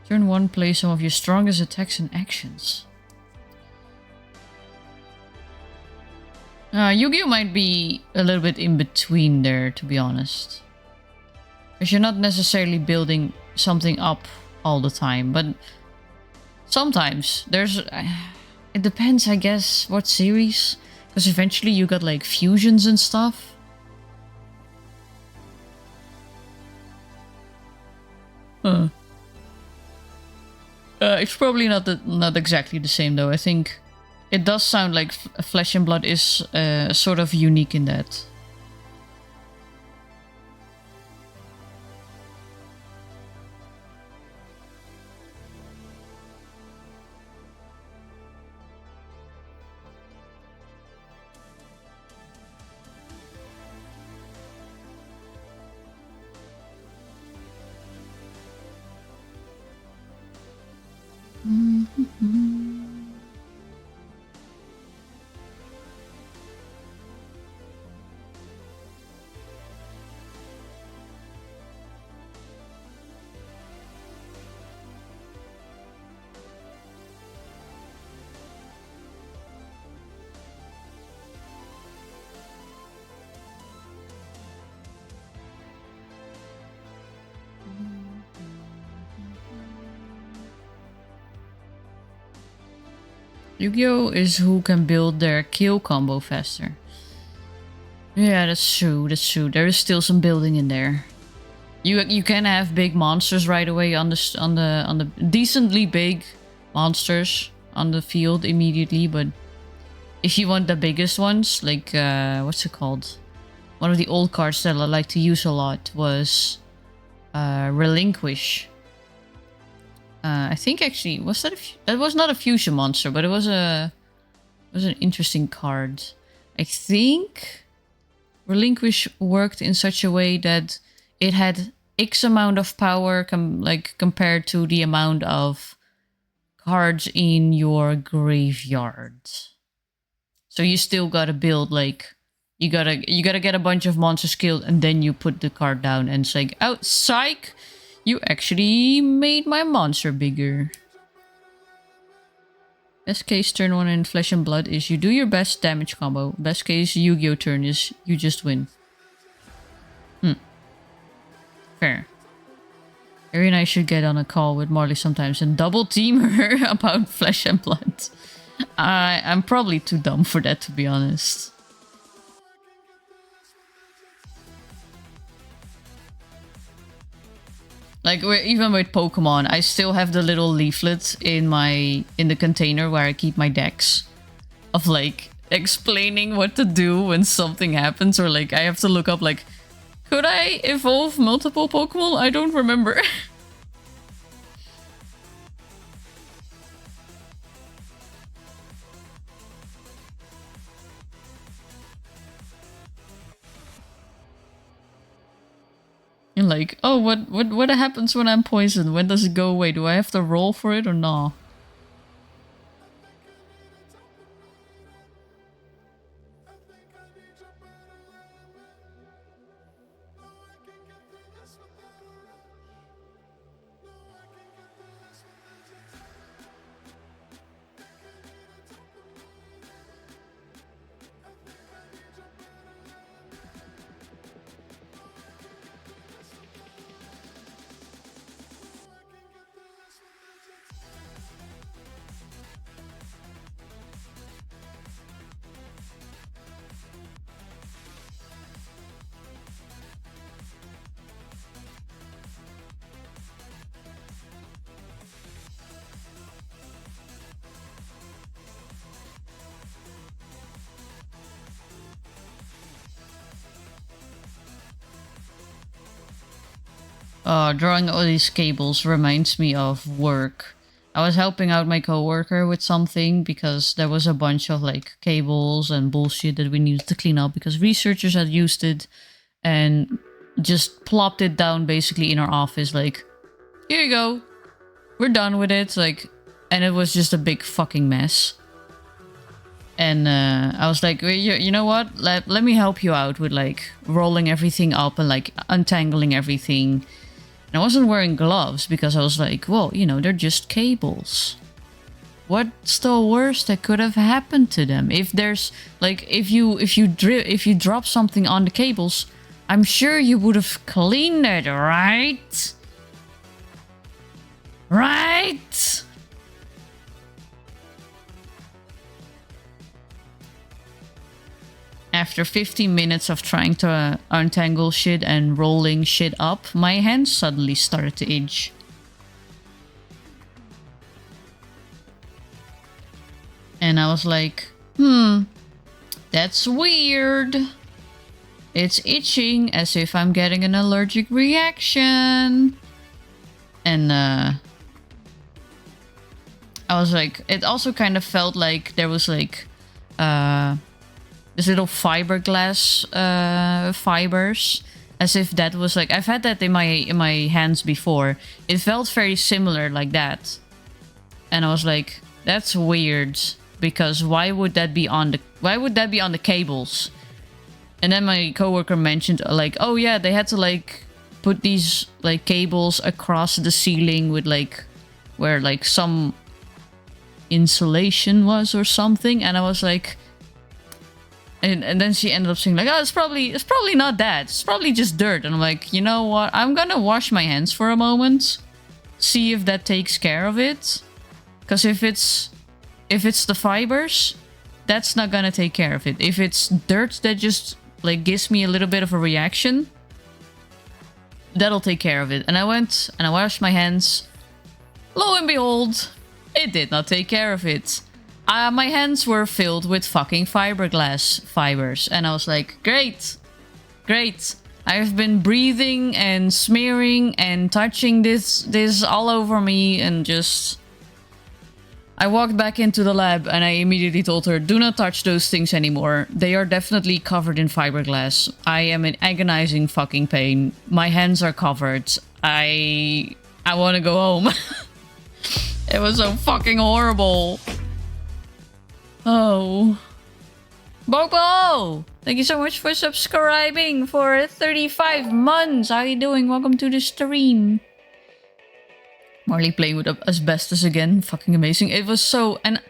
Turn one, play some of your strongest attacks and actions. Yu-Gi-Oh might be a little bit in between there, to be honest. Because you're not necessarily building something up all the time, but sometimes there's... it depends, I guess, what series. Because eventually you got like fusions and stuff. It's probably not exactly the same though. I think it does sound like Flesh and Blood is sort of unique in that. Yu-Gi-Oh is who can build their kill combo faster. Yeah, that's true. That's true. There is still some building in there. You can have big monsters right away on the decently big monsters on the field immediately, but if you want the biggest ones, like what's it called? One of the old cards that I like to use a lot was Relinquish. I think actually that was not a fusion monster, but it was an interesting card. I think Relinquish worked in such a way that it had X amount of power compared to the amount of cards in your graveyard. So you still gotta build like you gotta get a bunch of monsters killed and then you put the card down and it's like, oh psych! You actually made my monster bigger. Best case turn 1 in Flesh and Blood is you do your best damage combo. Best case Yu-Gi-Oh turn is you just win. Fair. Harry and I should get on a call with Marley sometimes and double team her about Flesh and Blood. I'm probably too dumb for that, to be honest. Like even with Pokemon, I still have the little leaflet in the container where I keep my decks of like explaining what to do when something happens, or like I have to look up like, could I evolve multiple Pokemon? I don't remember. You're like, oh, what happens when I'm poisoned? When does it go away? Do I have to roll for it or not? Drawing all these cables reminds me of work. I was helping out my coworker with something because there was a bunch of like cables and bullshit that we needed to clean up because researchers had used it and just plopped it down basically in our office like, here you go, we're done with it. Like, and it was just a big fucking mess. And I was like, you know what? Let me help you out with like rolling everything up and like untangling everything. And I wasn't wearing gloves because I was like, well, you know, they're just cables. What's the worst that could have happened to them? If there's like, if you drop something on the cables, I'm sure you would have cleaned it, right? Right? After 15 minutes of trying to untangle shit and rolling shit up, my hands suddenly started to itch. And I was like, that's weird. It's itching as if I'm getting an allergic reaction. And I was like, it also kind of felt like there was like this little fiberglass fibers, as if that was like, I've had that in my hands before. It felt very similar like that, and I was like, that's weird because why would that be on the cables? And then my coworker mentioned like, oh yeah, they had to like put these like cables across the ceiling with like where like some insulation was or something, and I was like. And then she ended up saying like, oh, it's probably not that. It's probably just dirt. And I'm like, you know what? I'm gonna wash my hands for a moment. See if that takes care of it. Because if it's the fibers, that's not gonna take care of it. If it's dirt that just like gives me a little bit of a reaction, that'll take care of it. And I went and I washed my hands. Lo and behold, it did not take care of it. My hands were filled with fucking fiberglass fibers. And I was like, great. Great. I've been breathing and smearing and touching this all over me and just... I walked back into the lab and I immediately told her, do not touch those things anymore. They are definitely covered in fiberglass. I am in agonizing fucking pain. My hands are covered. I want to go home. It was so fucking horrible. Oh. Bobo! Thank you so much for subscribing for 35 months. How you doing? Welcome to the stream. Marley playing with asbestos again. Fucking amazing. It was so... And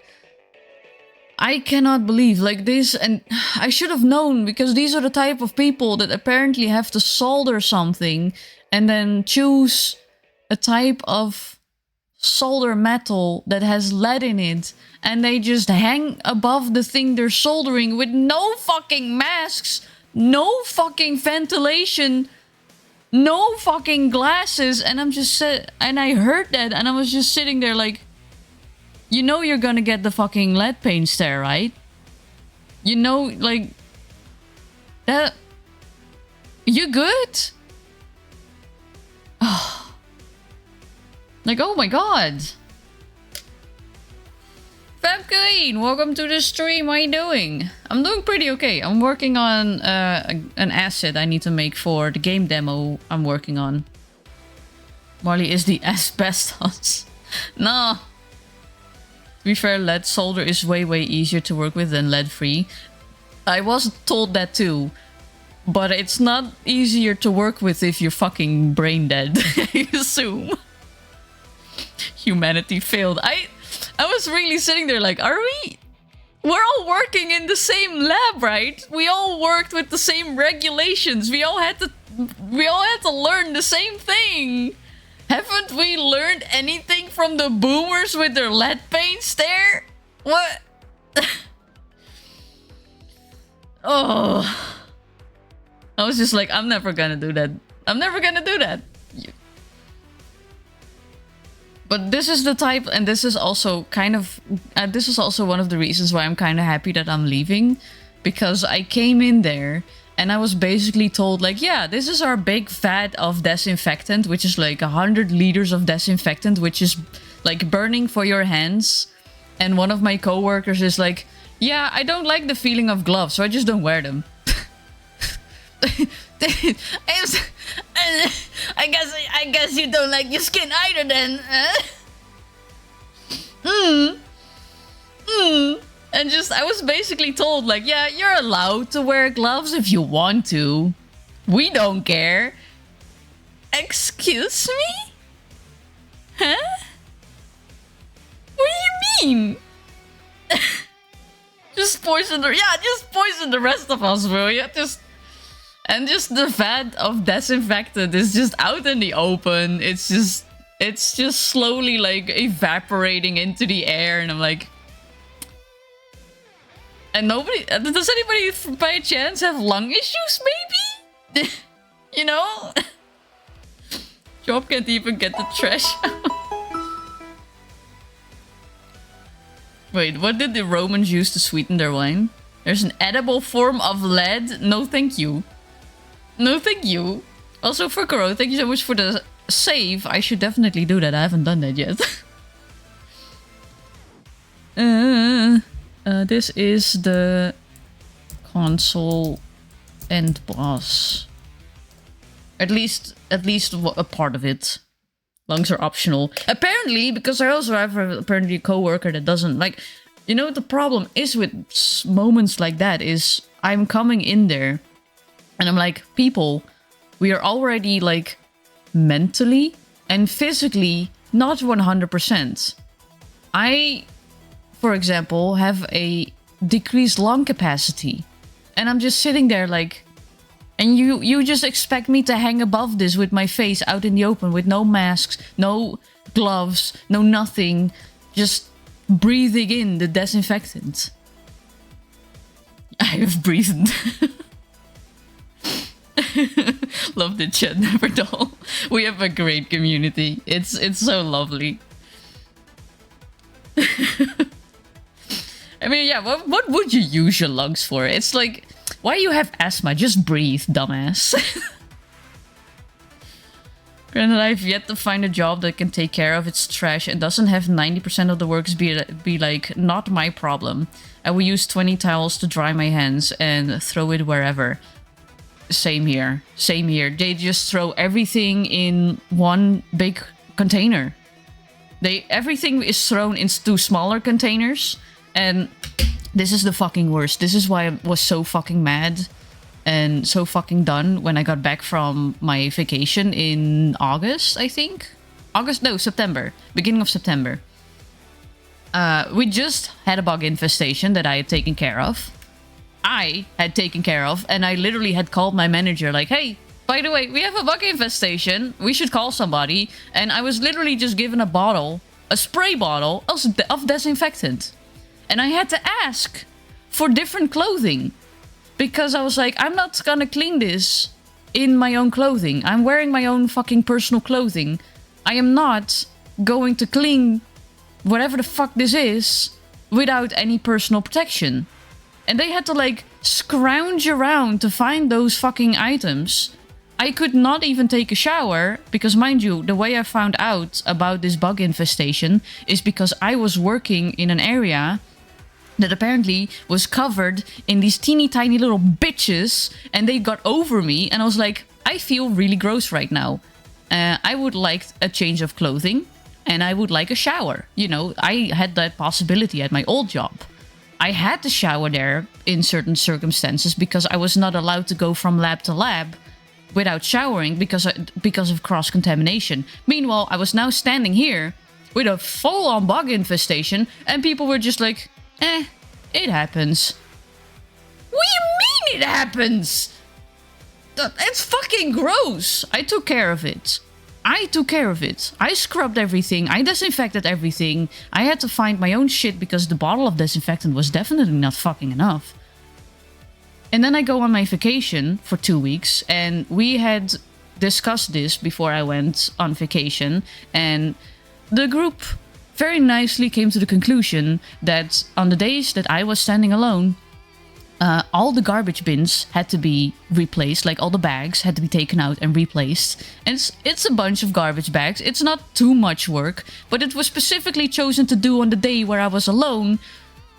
I cannot believe like this. And I should have known because these are the type of people that apparently have to solder something and then choose a type of solder metal that has lead in it, and they just hang above the thing they're soldering with no fucking masks, no fucking ventilation, no fucking glasses. And I'm just and I heard that and I was just sitting there like, you know you're gonna get the fucking lead paint stare, right? You know, like that. You good? Oh. Like, oh my god. Fab Queen, welcome to the stream. How you doing? I'm doing pretty okay. I'm working on an asset I need to make for the game demo I'm working on. Marley is the asbestos. No. To be fair, lead solder is way easier to work with than lead free. I was told that too. But it's not easier to work with if you're fucking brain dead, I assume. Humanity failed. I was really sitting there like, are we? We're all working in the same lab, right? We all worked with the same regulations. We all had to learn the same thing. Haven't we learned anything from the boomers with their lead paints there? What? Oh. I was just like, I'm never gonna do that. I'm never gonna do that. But this is the type, and this is also kind of, this is also one of the reasons why I'm kind of happy that I'm leaving. Because I came in there and I was basically told like, yeah, this is our big vat of disinfectant, which is like 100 liters of disinfectant, which is like burning for your hands. And one of my coworkers is like, yeah, I don't like the feeling of gloves, so I just don't wear them. I guess you don't like your skin either then. And just, I was basically told like, yeah, you're allowed to wear gloves if you want to. We don't care. Excuse me? Huh? What do you mean? Just poison the rest of us, will you? And just the vat of disinfectant is just out in the open. It's just slowly like evaporating into the air, and I'm like, and nobody, does anybody by chance have lung issues maybe? You know? Job can't even get the trash out. Wait, what did the Romans use to sweeten their wine? There's an edible form of lead? No thank you. No, thank you. Also, Furkaro, thank you so much for the save. I should definitely do that. I haven't done that yet. This is the console end boss. At least a part of it. Lungs are optional. Apparently, because I also have apparently a coworker that doesn't like. You know, the problem is with moments like that is I'm coming in there. And I'm like, people, we are already like mentally and physically not 100%. I, for example, have a decreased lung capacity. And I'm just sitting there like, and you just expect me to hang above this with my face out in the open with no masks, no gloves, no nothing. Just breathing in the disinfectant. I have breathed. Love the chat, never dull. We have a great community. It's so lovely. I mean, yeah, what would you use your lungs for? It's like, why do you have asthma? Just breathe, dumbass. Granted, I've yet to find a job that can take care of its trash and doesn't have 90% of the works be like, not my problem. I will use 20 towels to dry my hands and throw it wherever. Same here. Same here. They just throw everything in one big container. Everything is thrown into smaller containers. And this is the fucking worst. This is why I was so fucking mad and so fucking done when I got back from my vacation in August, I think. September. Beginning of September. We just had a bug infestation that I had taken care of. And I literally had called my manager like, hey, by the way, we have a bug infestation. We should call somebody. And I was literally just given a spray bottle of disinfectant. And I had to ask for different clothing. Because I was like, I'm not gonna clean this in my own clothing. I'm wearing my own fucking personal clothing. I am not going to clean whatever the fuck this is without any personal protection. And they had to like scrounge around to find those fucking items. I could not even take a shower because, mind you, the way I found out about this bug infestation is because I was working in an area that apparently was covered in these teeny tiny little bitches, and they got over me, and I was like, I feel really gross right now. I would like a change of clothing, and I would like a shower. You know, I had that possibility at my old job. I had to shower there in certain circumstances because I was not allowed to go from lab to lab without showering because of cross-contamination. Meanwhile, I was now standing here with a full-on bug infestation, and people were just like, it happens. What do you mean it happens? It's fucking gross. I took care of it. I scrubbed everything. I disinfected everything. I had to find my own shit because the bottle of disinfectant was definitely not fucking enough. And then I go on my vacation for 2 weeks, and we had discussed this before I went on vacation, and the group very nicely came to the conclusion that on the days that I was standing alone, all the garbage bins had to be replaced, like all the bags had to be taken out and replaced. And it's a bunch of garbage bags. It's not too much work, but it was specifically chosen to do on the day where I was alone,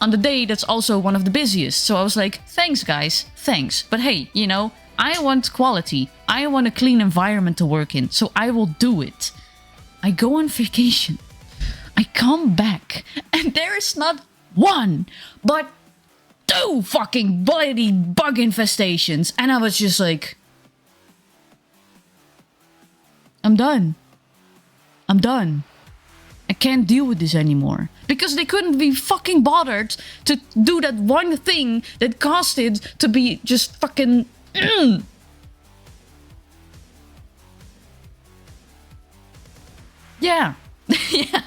on the day that's also one of the busiest. So I was like, thanks guys, thanks. But hey, you know, I want quality. I want a clean environment to work in, so I will do it. I go on vacation. I come back, and there is not one, but 2 fucking bloody bug infestations. And I was just like, I'm done. I can't deal with this anymore. Because they couldn't be fucking bothered to do that one thing that caused it to be just fucking... Yeah. Yeah.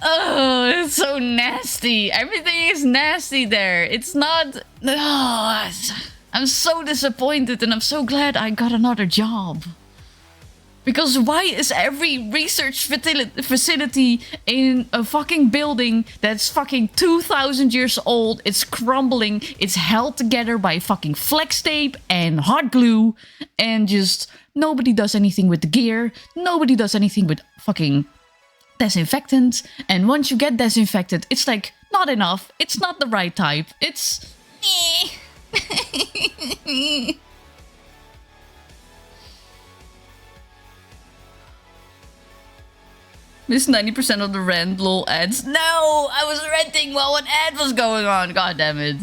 Oh, it's so nasty. Everything is nasty there. It's not... Oh, I'm so disappointed, and I'm so glad I got another job. Because why is every research facility in a fucking building that's fucking 2,000 years old, it's crumbling, it's held together by fucking flex tape and hot glue, and just nobody does anything with the gear, nobody does anything with fucking disinfectant, and once you get disinfected, it's like not enough, it's not the right type, it's... Missed 90% of the rent, lol ads. No! I was renting while an ad was going on, god damn it.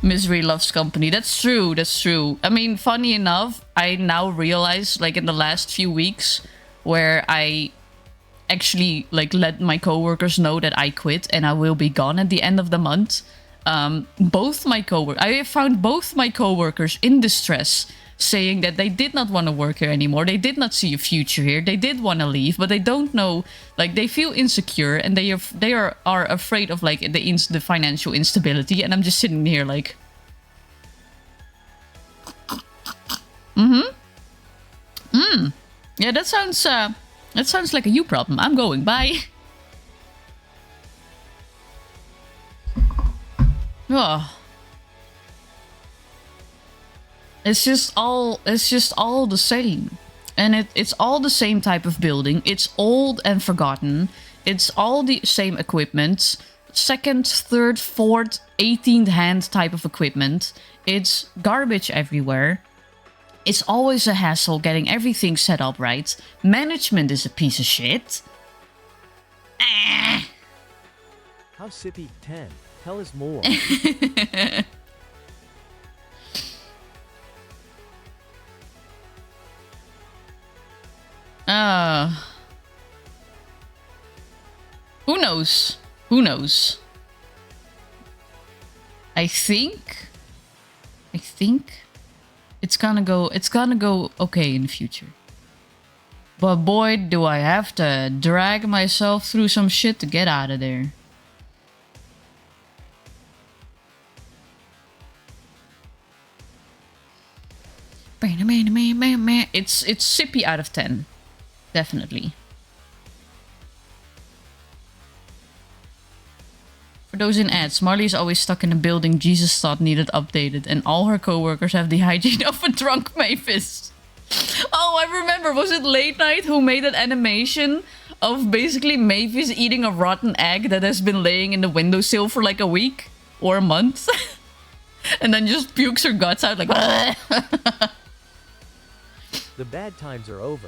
Misery loves company. That's true, that's true. I mean, funny enough, I now realize, like in the last few weeks, where I actually like let my coworkers know that I quit and I will be gone at the end of the month. I have found both my coworkers in distress, saying that they did not want to work here anymore. They did not see a future here. They did want to leave, but they don't know. Like, they feel insecure, and they are afraid of like the financial instability. And I'm just sitting here like, yeah, that sounds like a you problem. I'm going. Bye. Oh. It's just all the same. And it's all the same type of building. It's old and forgotten. It's all the same equipment. Second, third, fourth, 18th hand type of equipment. It's garbage everywhere. It's always a hassle getting everything set up right. Management is a piece of shit. How sippy 10. Tell us more. Who knows? Who knows? I think it's gonna go okay in the future. But boy, do I have to drag myself through some shit to get out of there. It's sippy out of 10. Definitely. For those in ads, Marley is always stuck in a building Jesus thought needed updated, and all her co-workers have the hygiene of a drunk Mavis. Oh, I remember. Was it Late Night who made an animation of basically Mavis eating a rotten egg that has been laying in the windowsill for like a week or a month? And then just pukes her guts out like... The bad times are over.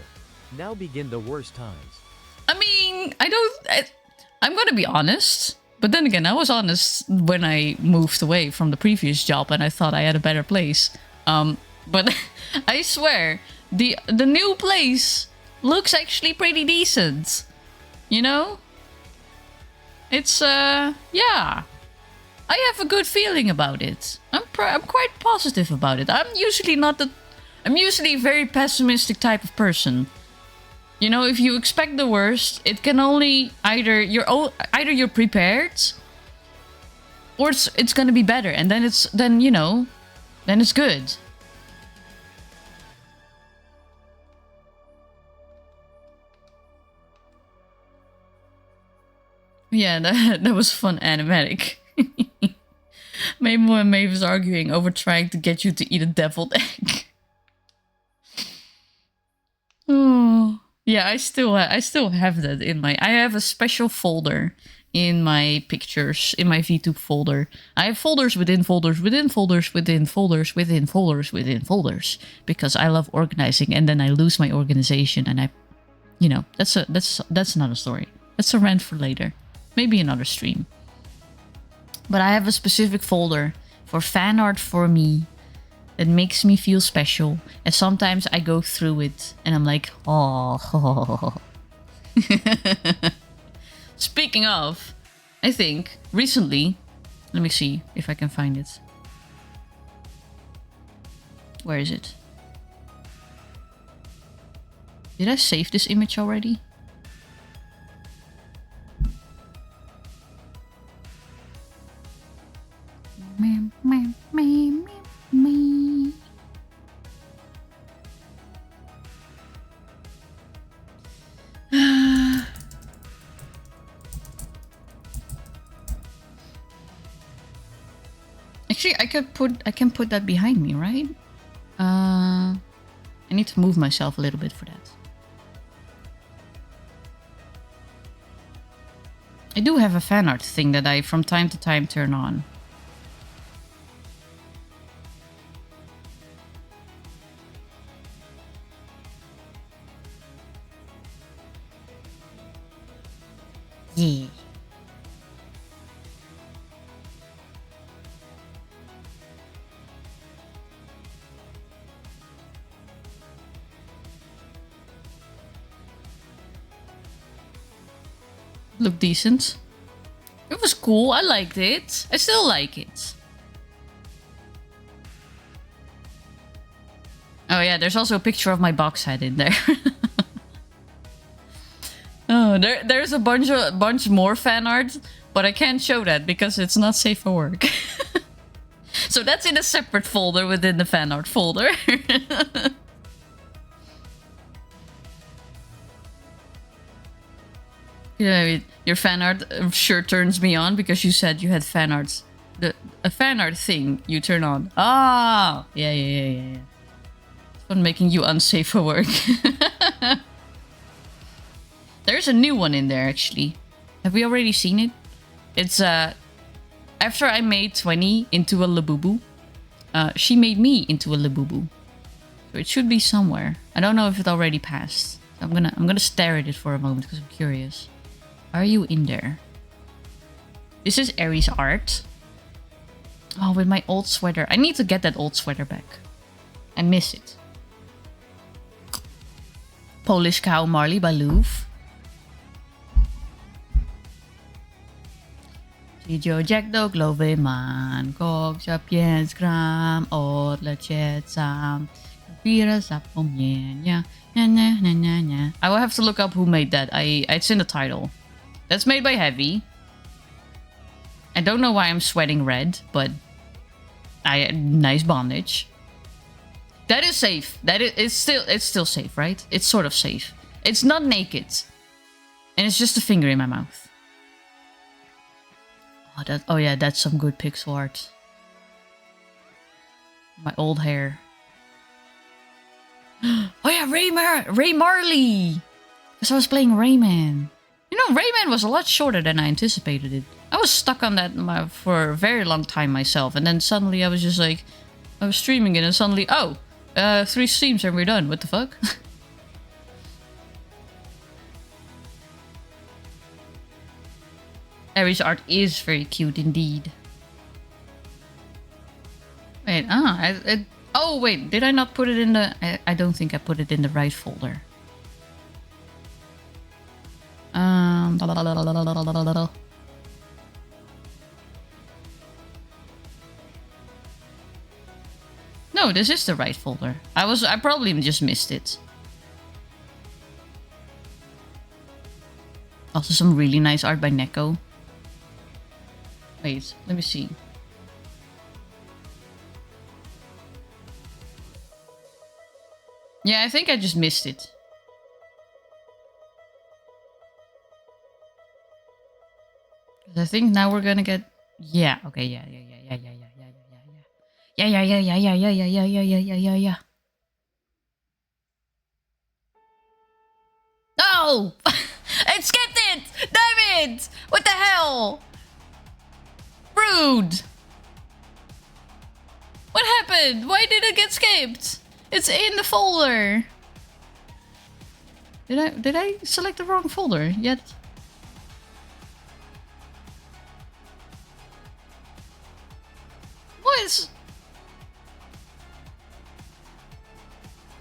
Now begin the worst times. I mean, I'm gonna be honest. But then again, I was honest when I moved away from the previous job and I thought I had a better place. But I swear, the new place looks actually pretty decent. You know? It's, yeah. I have a good feeling about it. I'm quite positive about it. I'm usually a very pessimistic type of person. You know, if you expect the worst, it can only either you're prepared or it's gonna be better, and then it's good. Yeah, that was fun animatic. Mabel and Mavis arguing over trying to get you to eat a deviled egg. Oh. Yeah, I still have that in my... I have a special folder in my pictures, in my VTube folder. I have folders within folders, within folders, within folders, within folders, within folders. Because I love organizing, and then I lose my organization, and I... You know, that's another story. That's a rant for later. Maybe another stream. But I have a specific folder for fan art for me that makes me feel special. And sometimes I go through it and I'm like, oh. Speaking of, I think recently, let me see if I can find it. Where is it? Did I save this image already? Actually, I can put that behind me, right? I need to move myself a little bit for that. I do have a fan art thing that I from time to time turn on. Yeah. Looked decent. It was cool. I liked it. I still like it. Oh yeah, there's also a picture of my box head in there. Oh, there's a bunch more fan art, but I can't show that because it's not safe for work. So that's in a separate folder within the fan art folder. Yeah, your fan art sure turns me on because you said you had fan arts. A fan art thing you turn on. Ah, yeah. It's fun making you unsafe for work. There's a new one in there actually. Have we already seen it? It's after I made 20 into a Labubu, she made me into a Labubu. So it should be somewhere. I don't know if it already passed. I'm gonna stare at it for a moment because I'm curious. Are you in there? This is Aries art. Oh, with my old sweater. I need to get that old sweater back. I miss it. Polish Cow Marley by Louvre. Joe Jack do glowy man, kokcia 5 gram, odlecieć sam, chwila zapomnienia, nia. I will have to look up who made that. It's in the title. That's made by Heavy. I don't know why I'm sweating red, but nice bondage. That is safe. It's still safe, right? It's sort of safe. It's not naked. And it's just a finger in my mouth. Oh yeah, that's some good pixel art. My old hair. Oh yeah, Ray Marley! Because I was playing Rayman. You know, Rayman was a lot shorter than I anticipated it. I was stuck on that for a very long time myself. And then suddenly I was just like... I was streaming it and suddenly... Oh! 3 streams and we're done. What the fuck? Aries art is very cute indeed. Wait, oh wait, did I not put it in the... I don't think I put it in the right folder. No, this is the right folder. I probably just missed it. Also some really nice art by Neko. Wait, let me see. Yeah, I think I just missed it. I think now we're gonna get... Yeah, okay, yeah. No! I skipped it! Damn it! What the hell? Rude! What happened? Why did it get skipped? It's in the folder. Did I select the wrong folder yet? What?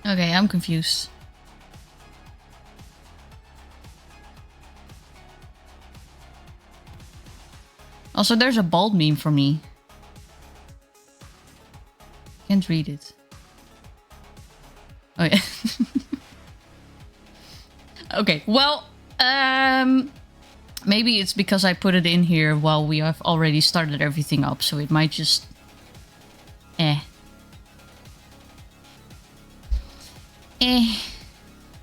Okay, I'm confused. Also, there's a bald meme for me. Can't read it. Oh yeah. Okay, well, maybe it's because I put it in here while we have already started everything up, so it might just...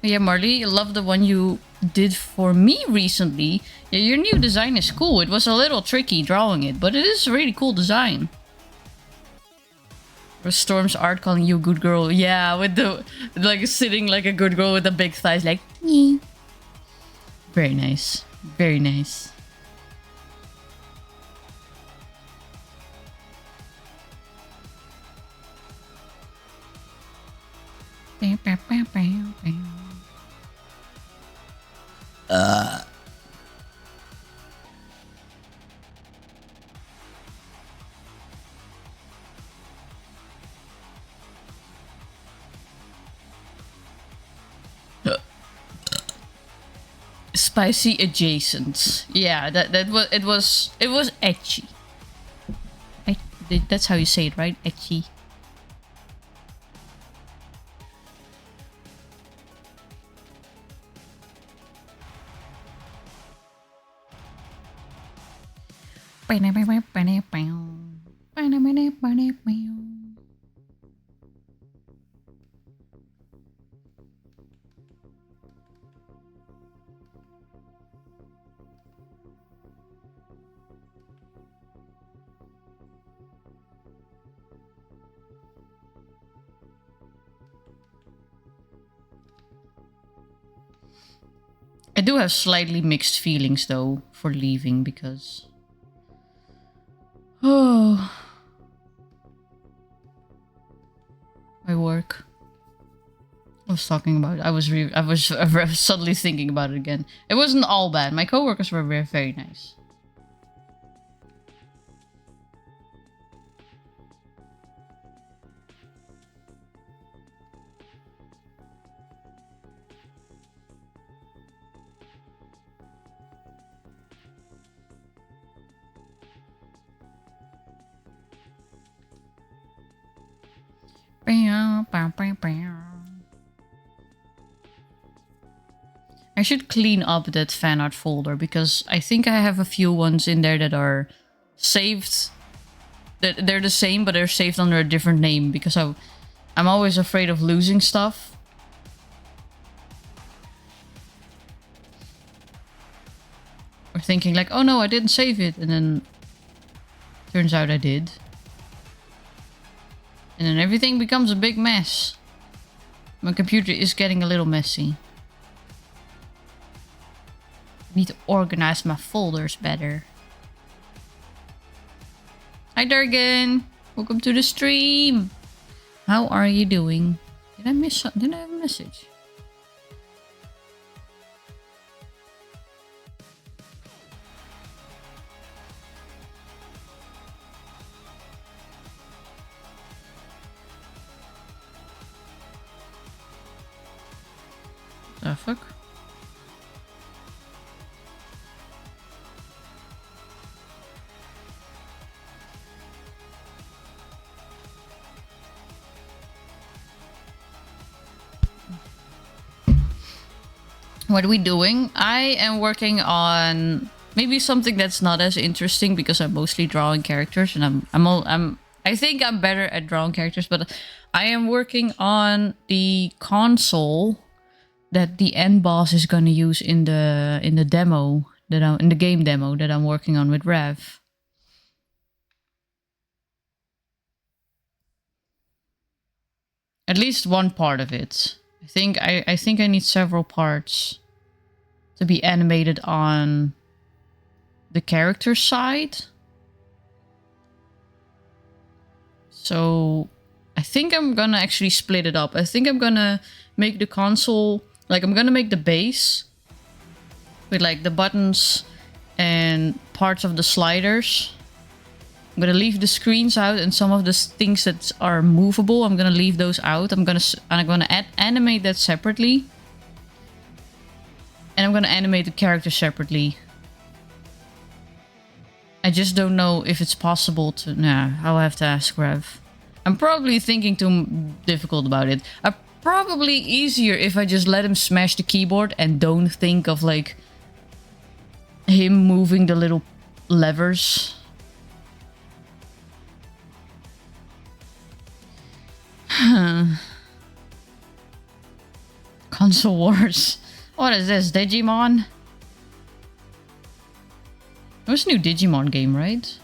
Yeah, Marley, I love the one you did for me recently. Yeah, your new design is cool. It was a little tricky drawing it, but it is a really cool design. Or Storm's art calling you a good girl. Yeah, with the... like, sitting like a good girl with the big thighs, like... Nyeh. Very nice. Very nice. Spicy adjacent. Yeah, it was etchy. That's how you say it, right? Etchy. I do have slightly mixed feelings though for leaving because... Oh... my work. I was talking about it. I was suddenly thinking about it again. It wasn't all bad. My coworkers were very, very nice. I should clean up that fan art folder because I think I have a few ones in there that are saved. They're the same, but they're saved under a different name because I'm always afraid of losing stuff. Or thinking like, oh no, I didn't save it, and then Turns out I did. And then everything becomes a big mess. My computer is getting a little messy. I need to organize my folders better. Hi Durgan! Welcome to the stream! How are you doing? Did I miss something? Did I have a message? The fuck? What are we doing? I am working on maybe something that's not as interesting because I'm mostly drawing characters, and I think I'm better at drawing characters, but I am working on the console that the end boss is going to use in the demo that in the game demo that I'm working on with Rev. At least one part of it. I think I need several parts to be animated on the character side. So I think I'm gonna actually split it up. I think I'm gonna make the console, like I'm gonna make the base with like the buttons and parts of the sliders. I'm gonna leave the screens out, and some of the things that are movable, I'm gonna leave those out. I'm gonna animate that separately. And I'm gonna animate the character separately. I just don't know if it's possible to... Nah, I'll have to ask Rev. I'm probably thinking too difficult about it. Probably easier if I just let him smash the keyboard and don't think of like him moving the little levers. Console Wars. What is this? Digimon? There's a new Digimon game, right?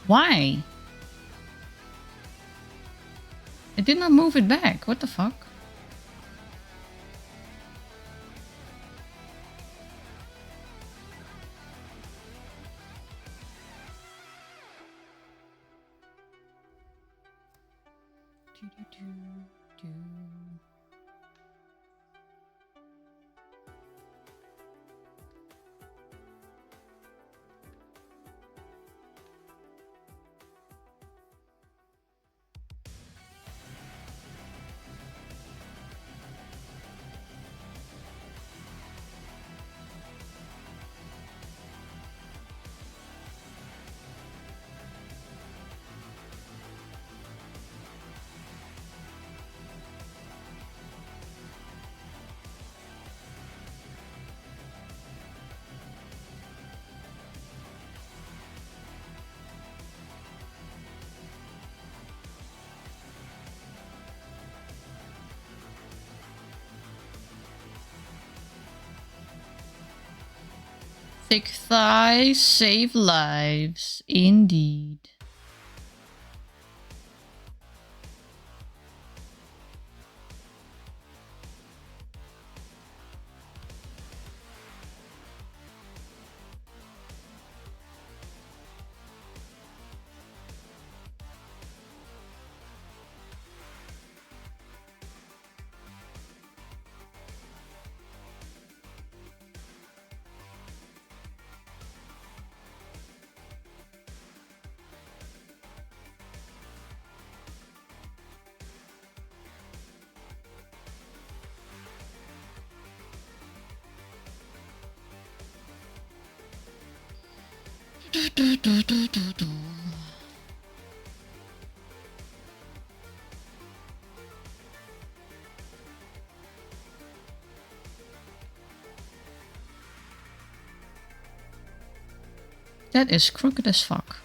Why? I did not move it back. What the fuck? Thick thighs save lives, indeed. That is crooked as fuck.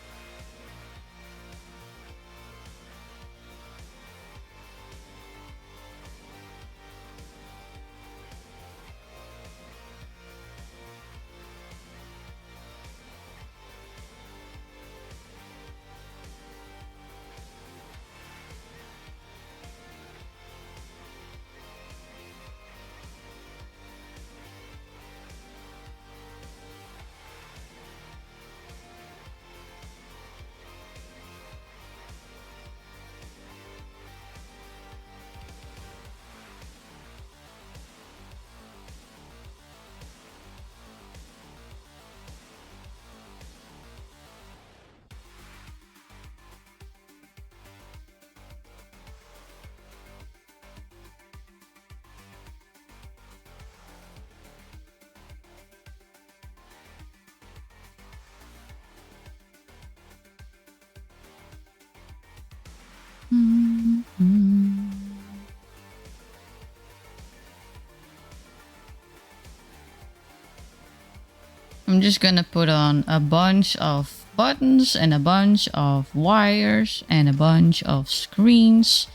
I'm just gonna put on a bunch of buttons and a bunch of wires and a bunch of screens.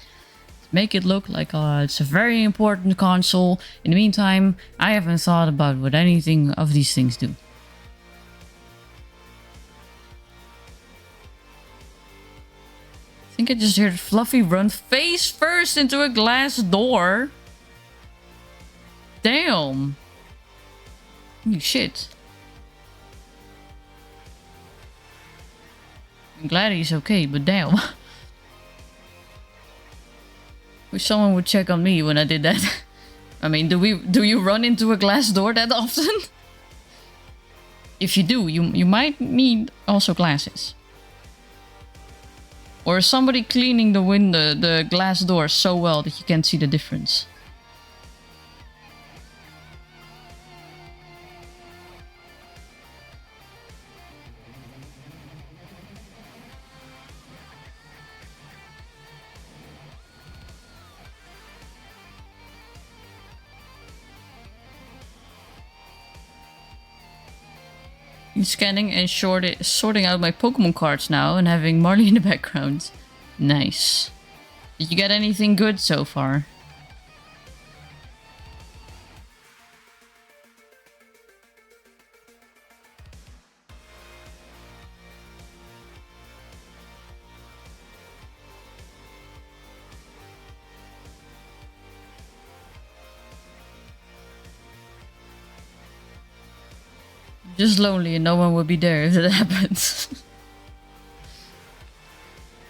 Make it look like it's a very important console. In the meantime, I haven't thought about what anything of these things do. I think I just heard Fluffy run face first into a glass door. Damn. Holy shit. I'm glad he's okay, but damn. Wish someone would check on me when I did that. I mean, do you run into a glass door that often? If you do, you might need also glasses. Or is somebody cleaning the glass door so well that you can't see the difference? Scanning and sorting out my Pokemon cards now and having Marley in the background. Nice. Did you get anything good so far? Just lonely and no one would be there if that happens.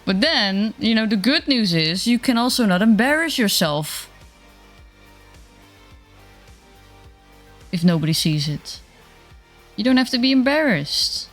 But then, you know, the good news is you can also not embarrass yourself. If nobody sees it. You don't have to be embarrassed.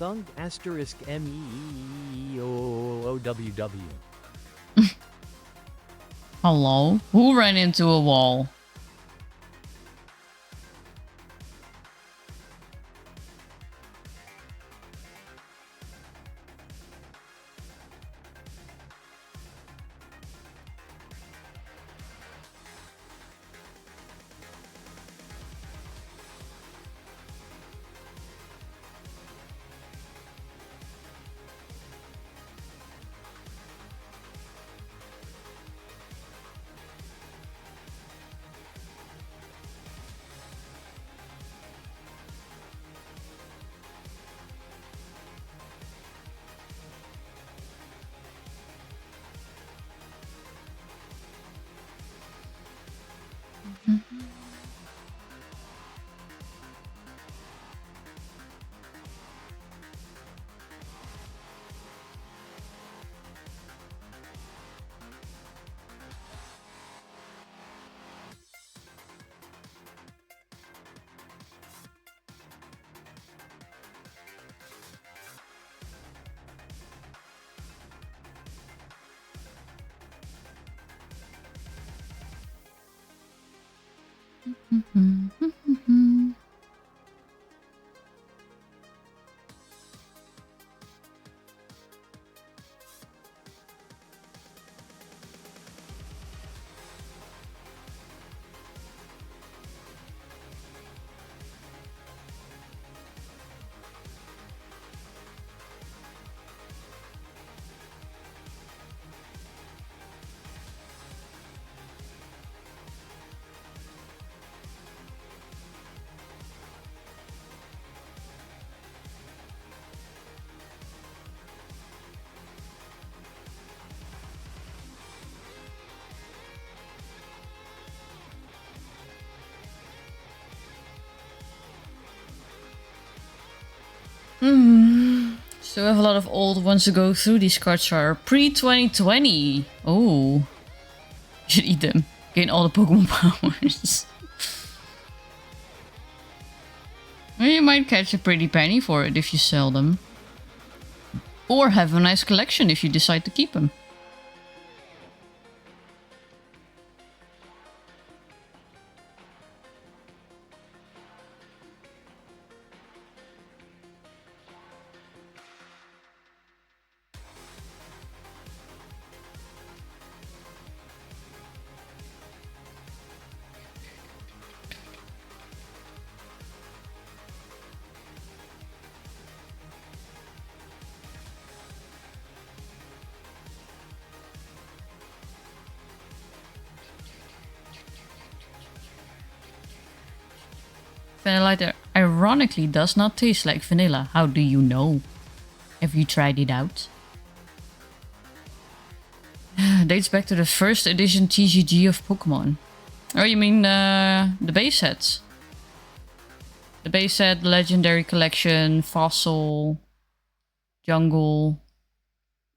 Thung asterisk MEEOOWW. Hello? Who ran into a wall? So we have a lot of old ones to go through. These cards are pre-2020. Oh. You should eat them. Gain all the Pokemon powers. Well, you might catch a pretty penny for it if you sell them. Or have a nice collection if you decide to keep them. Vanillite ironically does not taste like vanilla. How do you know? Have you tried it out? Dates back to the first edition TCG of Pokemon. Oh, you mean the base sets? The base set, Legendary Collection, Fossil, Jungle,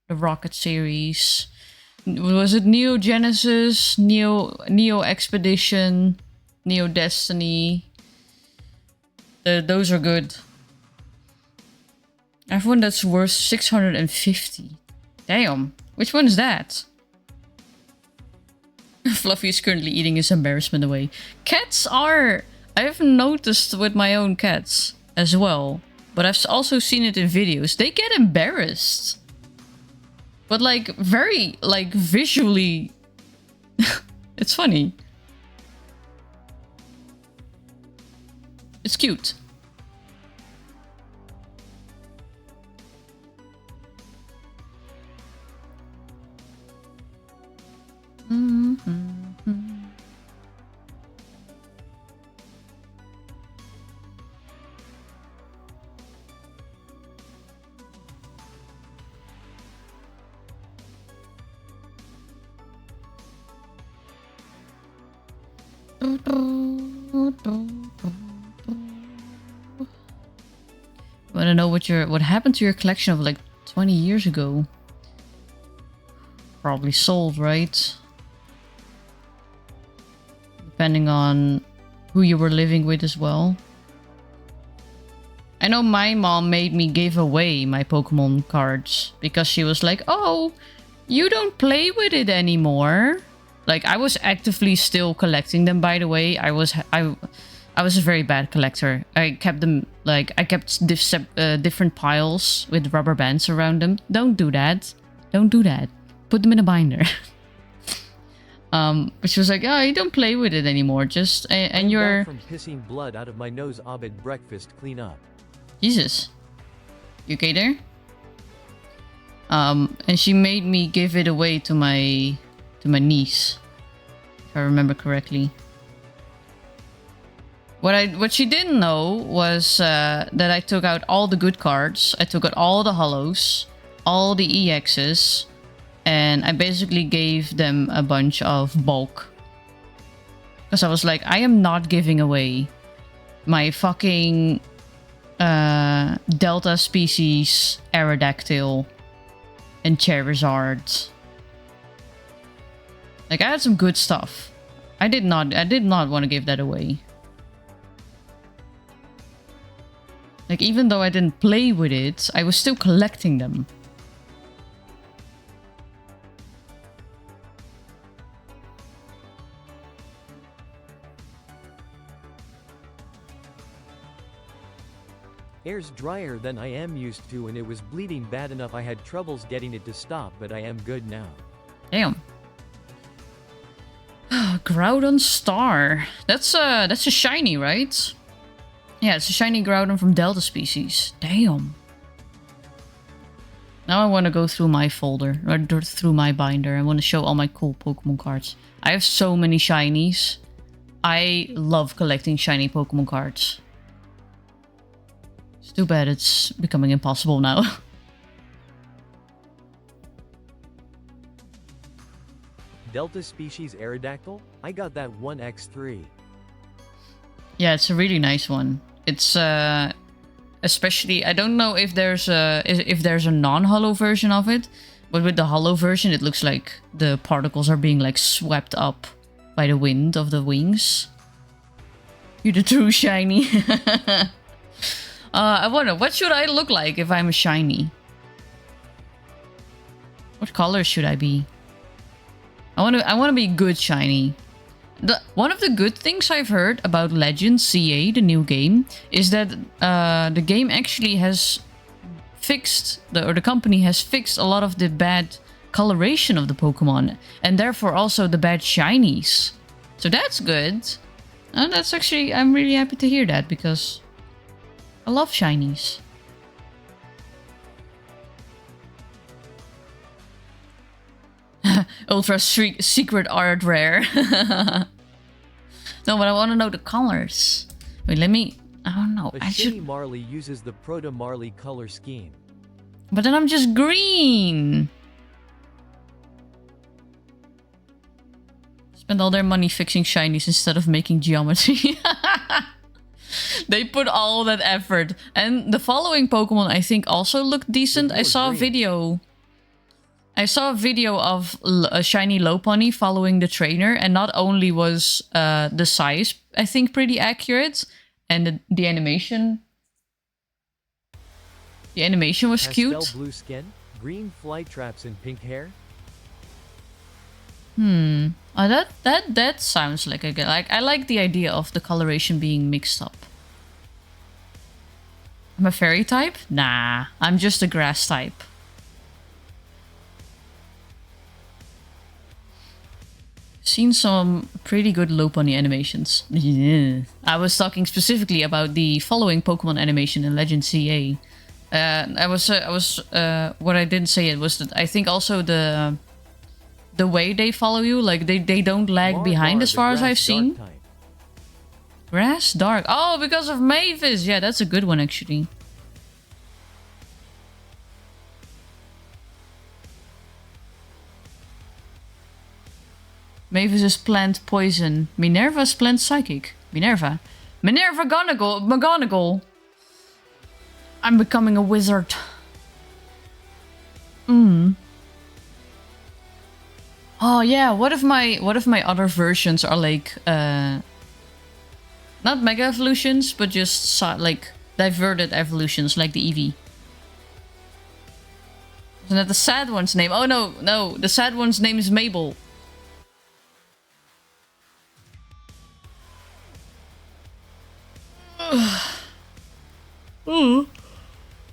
the Rocket series. Was it Neo Genesis, Neo Expedition, Neo Destiny? Those are good. I have one that's worth 650. Damn. Which one is that? Fluffy is currently eating his embarrassment away. Cats are... I have noticed with my own cats as well. But I've also seen it in videos. They get embarrassed. But like, very, like, visually... It's funny. It's cute. I want to know what happened to your collection of like 20 years ago. Probably sold, right? Depending on who you were living with as well. I know my mom made me give away my Pokemon cards because she was like, oh, you don't play with it anymore. Like, I was actively still collecting them, by the way. I was a very bad collector. I kept them, like, I kept different piles with rubber bands around them. Don't do that. Don't do that. Put them in a binder. But she was like, oh, you don't play with it anymore. Just, and you're... from pissing blood out of my nose, Abed breakfast clean up. Jesus. You okay there? And she made me give it away to my niece, if I remember correctly. What she didn't know was that I took out all the good cards. I took out all the holos, all the EXs, and I basically gave them a bunch of bulk. Because I was like, I am not giving away my fucking Delta species Aerodactyl and Charizard. Like, I had some good stuff. I did not want to give that away. Like, even though I didn't play with it, I was still collecting them. Air's drier than I am used to and it was bleeding bad enough I had troubles getting it to stop, but I am good now. Damn. Groudon Star. That's a shiny, right? Yeah, it's a shiny Groudon from Delta species. Damn. Now I want to go through my folder, or through my binder. I want to show all my cool Pokemon cards. I have so many shinies. I love collecting shiny Pokemon cards. It's too bad it's becoming impossible now. Delta species Aerodactyl? I got that 1x3. Yeah, it's a really nice one. It's especially, I don't know if there's a non-holo version of it, but with the holo version it looks like the particles are being like swept up by the wind of the wings. You're the true shiny. I wonder, what should I look like if I'm a shiny? What color should I be? I want to be good shiny. One of the good things I've heard about Legends CA, the new game, is that the game actually has fixed, the company has fixed a lot of the bad coloration of the Pokemon, and therefore also the bad shinies. So that's good. And that's actually, I'm really happy to hear that, because I love shinies. Ultra secret art rare. No, but I want to know the colors. Wait, let me... I don't know. A shiny Marley uses the Proto Marley color scheme. But then I'm just green. Spend all their money fixing shinies instead of making geometry. They put all that effort. And the following Pokemon I think also looked decent. I saw a video of a shiny Lopunny following the trainer, and not only was the size, I think, pretty accurate, and the animation was cute. Pastel blue skin, green fly traps, and pink hair. Oh, that sounds like a good. Like, I like the idea of the coloration being mixed up. I'm a fairy type? Nah, I'm just a grass type. Seen some pretty good Lopunny animations. Yeah. I was talking specifically about the following Pokemon animation in Legend CA. What I didn't say it was that I think also the way they follow you, like they don't lag behind as far as I've seen. Grass Dark. Oh, because of Mavis. Yeah, that's a good one actually. Mavis is plant poison. Minerva's plant psychic. Minerva McGonagall. I'm becoming a wizard. Oh yeah, what if my other versions are like not mega evolutions, but just like diverted evolutions like the Eevee. Isn't that the sad one's name? Oh no, no, the sad one's name is Mabel.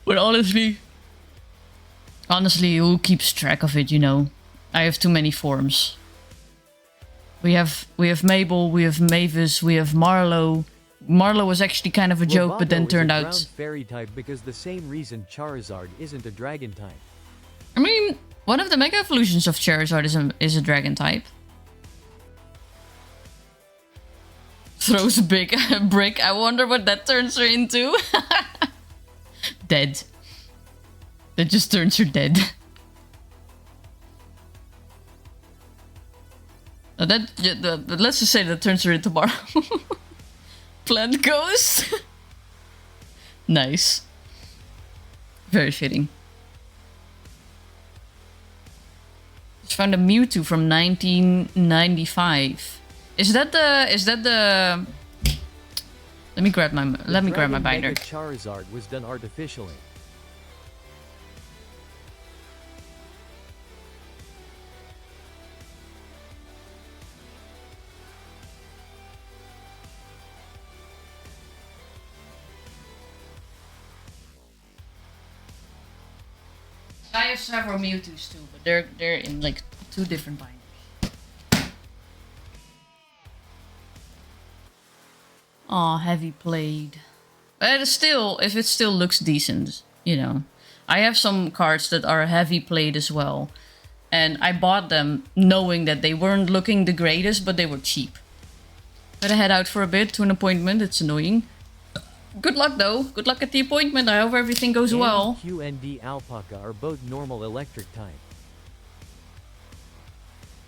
But honestly, who keeps track of it, you know? I have too many forms. We have Mabel, we have Mavis, we have Marlowe. Marlowe was actually kind of a joke, but then turned out... Ground fairy type because the same reason Charizard isn't a dragon type. I mean, one of the Mega Evolutions of Charizard is a dragon type. Throws a big brick. I wonder what that turns her into. Dead. That just turns her dead. Let's just say that turns her into Marlowe. Plant ghost. Nice. Very fitting. Just found a Mewtwo from 1995. Is that the? Let me grab my binder. Mega Charizard was done artificially. I have several Mewtwo's too, but they're in like 2 different binders. Aw, heavy played. But still, if it still looks decent, you know. I have some cards that are heavy played as well. And I bought them knowing that they weren't looking the greatest, but they were cheap. Gotta head out for a bit to an appointment, it's annoying. Good luck though. Good luck at the appointment. I hope everything goes well. Q and D Alpaca are both normal electric type.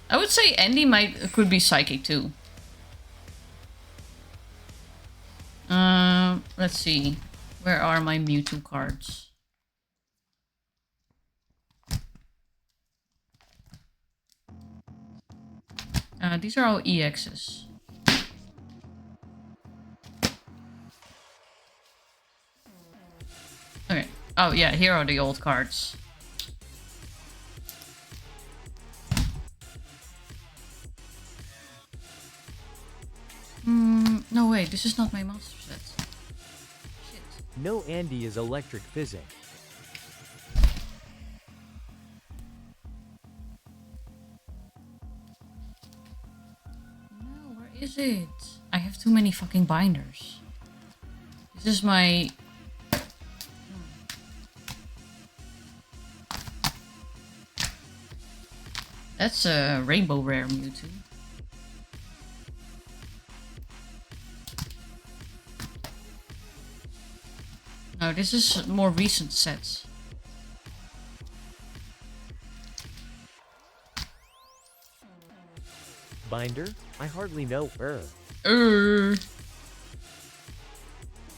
I would say Andy could be psychic too. Let's see. Where are my Mewtwo cards? These are all EXs. Okay. Oh yeah, here are the old cards. No way, this is not my monster set. Shit. No, Andy is electric physic. No, where is it? I have too many fucking binders. This is my... That's a rainbow rare Mewtwo. No, this is more recent sets. Binder? I hardly know. Oh,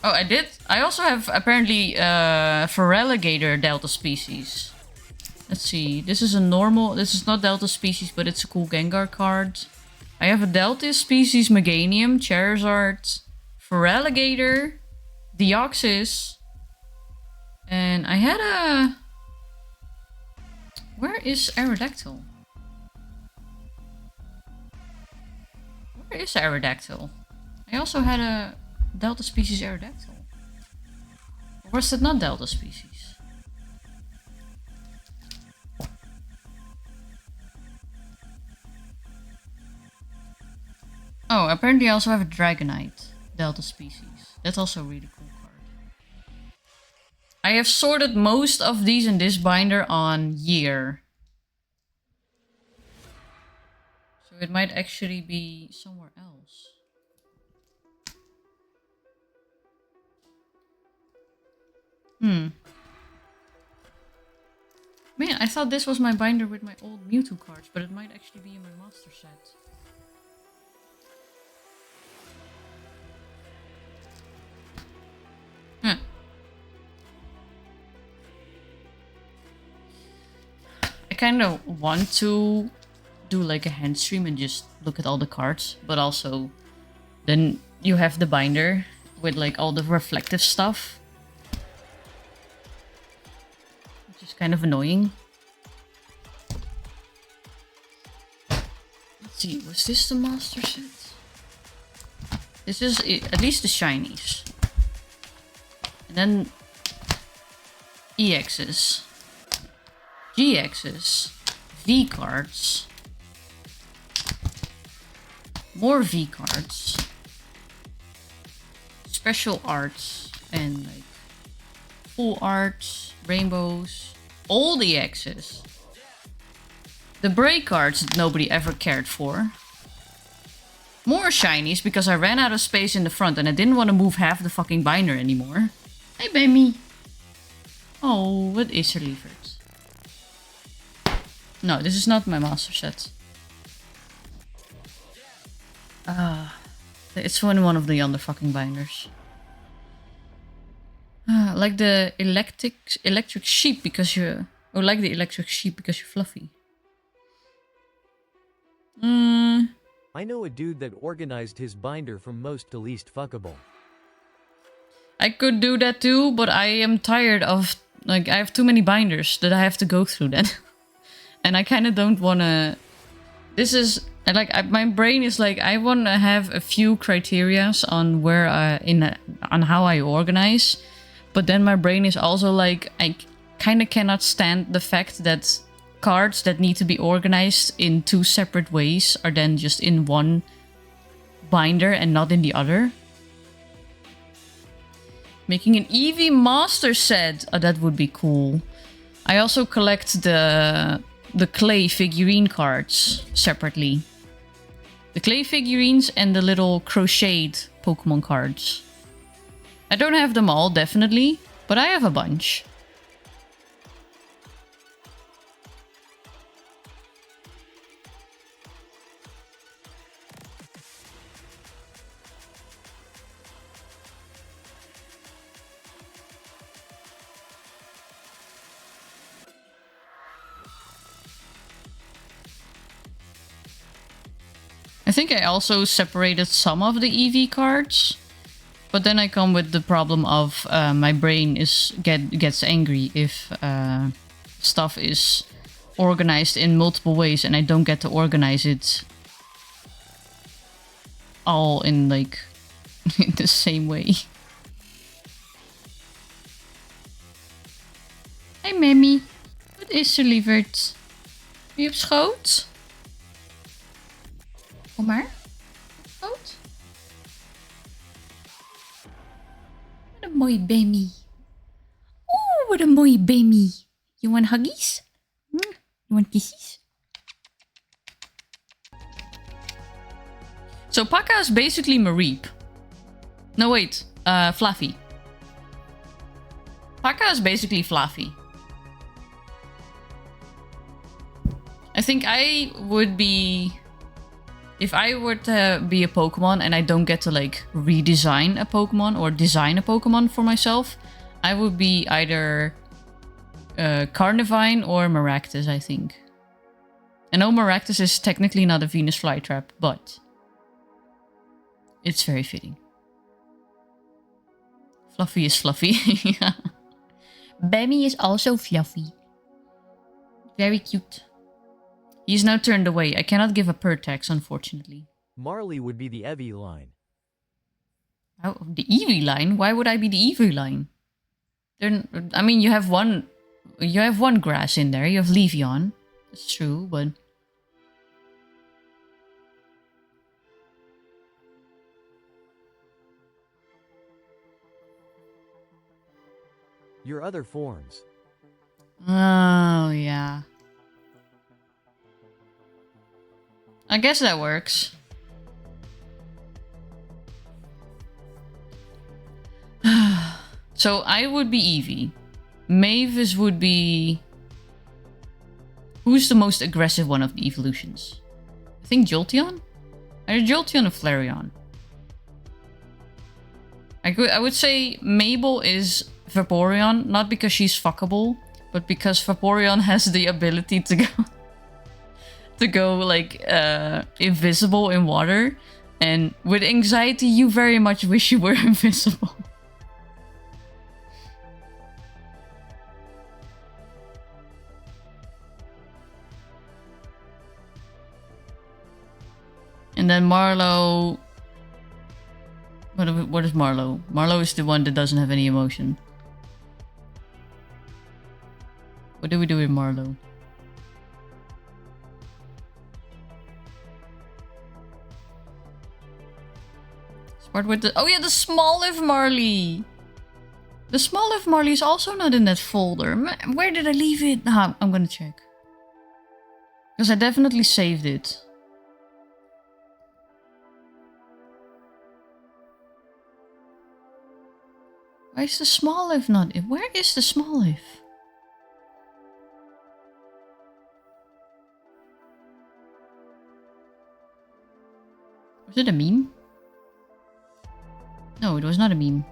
I did. I also have apparently Feraligatr Delta species. Let's see. This is a normal. This is not Delta species, but it's a cool Gengar card. I have a Delta species Meganium, Charizard, Feraligatr, Deoxys, and I had a. Where is Aerodactyl? Where is Aerodactyl? I also had a Delta species Aerodactyl. Or was that not Delta species? Oh, apparently I also have a Dragonite Delta species. That's also a really cool card. I have sorted most of these in this binder on year. So it might actually be somewhere else. Man, I thought this was my binder with my old Mewtwo cards, but it might actually be in my master set. I kind of want to do like a hand stream and just look at all the cards, but also then you have the binder with like all the reflective stuff, kind of annoying. Let's see, was this the master set? This is at least the shinies. And then EXs, GXs, V cards, more V cards, special arts, and like full arts, rainbows, all the EXs. The break cards that nobody ever cared for. More shinies because I ran out of space in the front and I didn't want to move half the fucking binder anymore. Hey, baby. Oh, what is er lieverd? No, this is not my master set. It's one of the other fucking binders. Like the electric sheep because you're... Oh, like the electric sheep because you're fluffy. I know a dude that organized his binder from most to least fuckable. I could do that too, but I am tired of... Like, I have too many binders that I have to go through then. And I kind of don't want to... This is... my brain is like, I want to have a few criterias on where on how I organize. But then my brain is also like, I kind of cannot stand the fact that cards that need to be organized in two separate ways are then just in one binder and not in the other. Making an Eevee Master set. Oh, that would be cool. I also collect the clay figurine cards separately. The clay figurines and the little crocheted Pokemon cards. I don't have them all, definitely, but I have a bunch. I think I also separated some of the EV cards, but then I come with the problem of my brain gets angry if stuff is organized in multiple ways and I don't get to organize it all in like in the same way. Hey Mammy, wat is er lieverd? Ben je op schoot? Kom maar. Goed. Wat een mooie baby. Oeh, wat een mooie baby. You want huggies? You want kisses? So Paka is basically Mareep. No, wait. Fluffy. Paka is basically Fluffy. I think I would be... If I were to be a Pokemon and I don't get to like redesign a Pokemon or design a Pokemon for myself, I would be either Carnivine or Maractus, I think. I know Maractus is technically not a Venus flytrap, but it's very fitting. Fluffy is fluffy. Bammy is also fluffy. Very cute. He's now turned away. I cannot give a Pertex, unfortunately. Marley would be the Eevee line. Oh, the Eevee line? Why would I be the Eevee line? I mean, you have one grass in there. You have Leafeon. That's true, but... Your other forms. Oh, yeah. I guess that works. So I would be Eevee. Mavis would be... Who's the most aggressive one of the evolutions? I think Jolteon? Either Jolteon or Flareon. I would say Mabel is Vaporeon, not because she's fuckable, but because Vaporeon has the ability to go like invisible in water, and with anxiety you very much wish you were invisible. And then Marlowe... What is Marlowe? Marlowe is the one that doesn't have any emotion. What do we do with Marlowe? Start with the... Oh yeah, the small Liv Marley! The small Liv Marley is also not in that folder. Where did I leave it? I'm gonna check. Because I definitely saved it. Why is the small Liv not in? Where is the small Liv? Was it a meme? No, it was not a meme.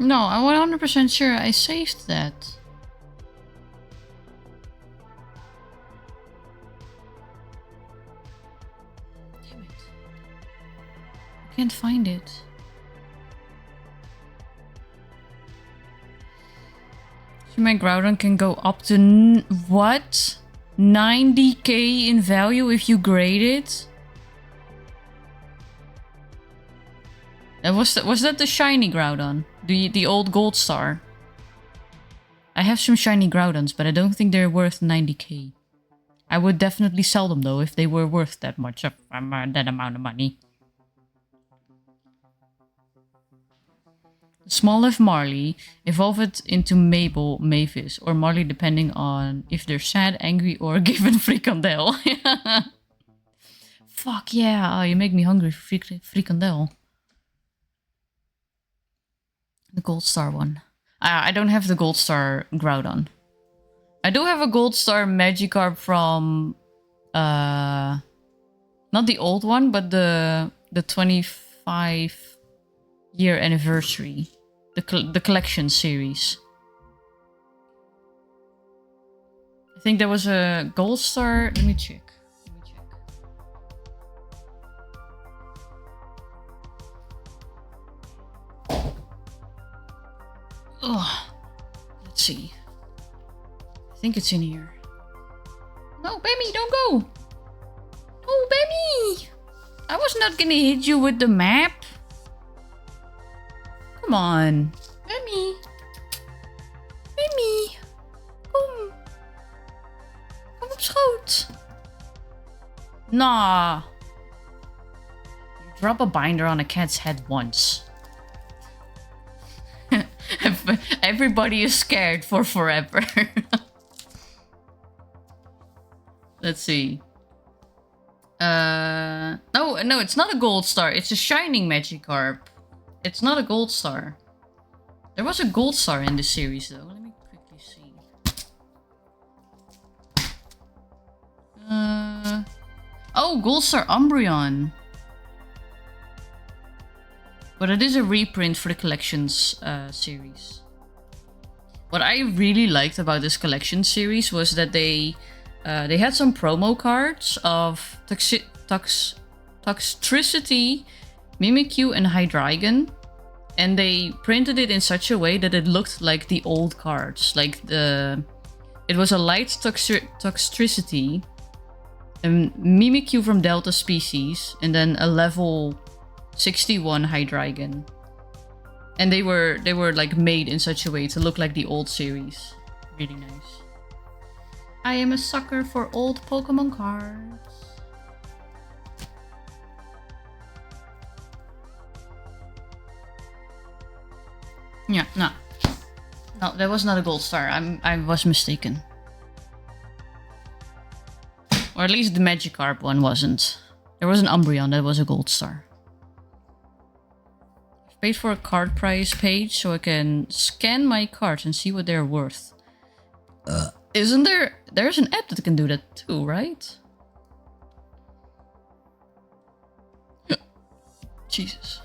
No, I'm 100% sure I saved that. Damn it. I can't find it. So my Groudon can go up to what? 90k in value if you grade it? Was that the shiny Groudon? The old gold star? I have some shiny Groudons, but I don't think they're worth 90k. I would definitely sell them though if they were worth that much that amount of money. Small Liv Marley, evolve it into Mabel, Mavis, or Marley depending on if they're sad, angry, or given frikandel. Fuck yeah, oh, you make me hungry for frikandel. The gold star one. I don't have the gold star Groudon. I do have a gold star Magikarp from not the old one, but the 25-year anniversary, the collection series. I think there was a gold star. Let me check. Oh, let's see. I think it's in here. No, Bammy, don't go! Oh, Bammy! I was not gonna hit you with the map. Come on. Bammy. Bammy. Kom. Kom op schoot. Nah. You drop a binder on a cat's head once. Everybody is scared for forever. Let's see. No, it's not a gold star. It's a shining Magikarp. It's not a gold star. There was a gold star in this series though. Let me quickly see. Oh, gold star Umbreon. But it is a reprint for the collections series. What I really liked about this collection series was that they had some promo cards of Toxtricity, Mimikyu, and Hydreigon. And they printed it in such a way that it looked like the old cards. Like it was a light Toxtricity, a Mimikyu from Delta Species, and then a level 61 Hydreigon. And they were like made in such a way to look like the old series. Really nice. I am a sucker for old Pokemon cards. Yeah, no, that was not a gold star. I was mistaken. Or at least the Magikarp one wasn't. There was an Umbreon that was a gold star. I've paid for a card price page so I can scan my cards and see what they're worth. Isn't there... There's an app that can do that too, right? Jesus.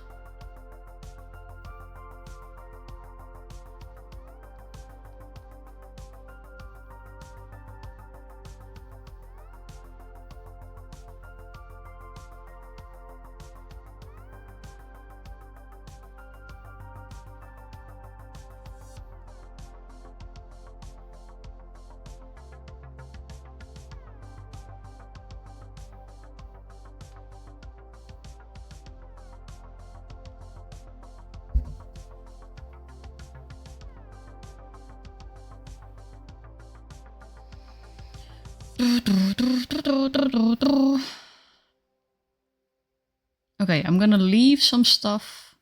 Okay, I'm gonna leave some stuff.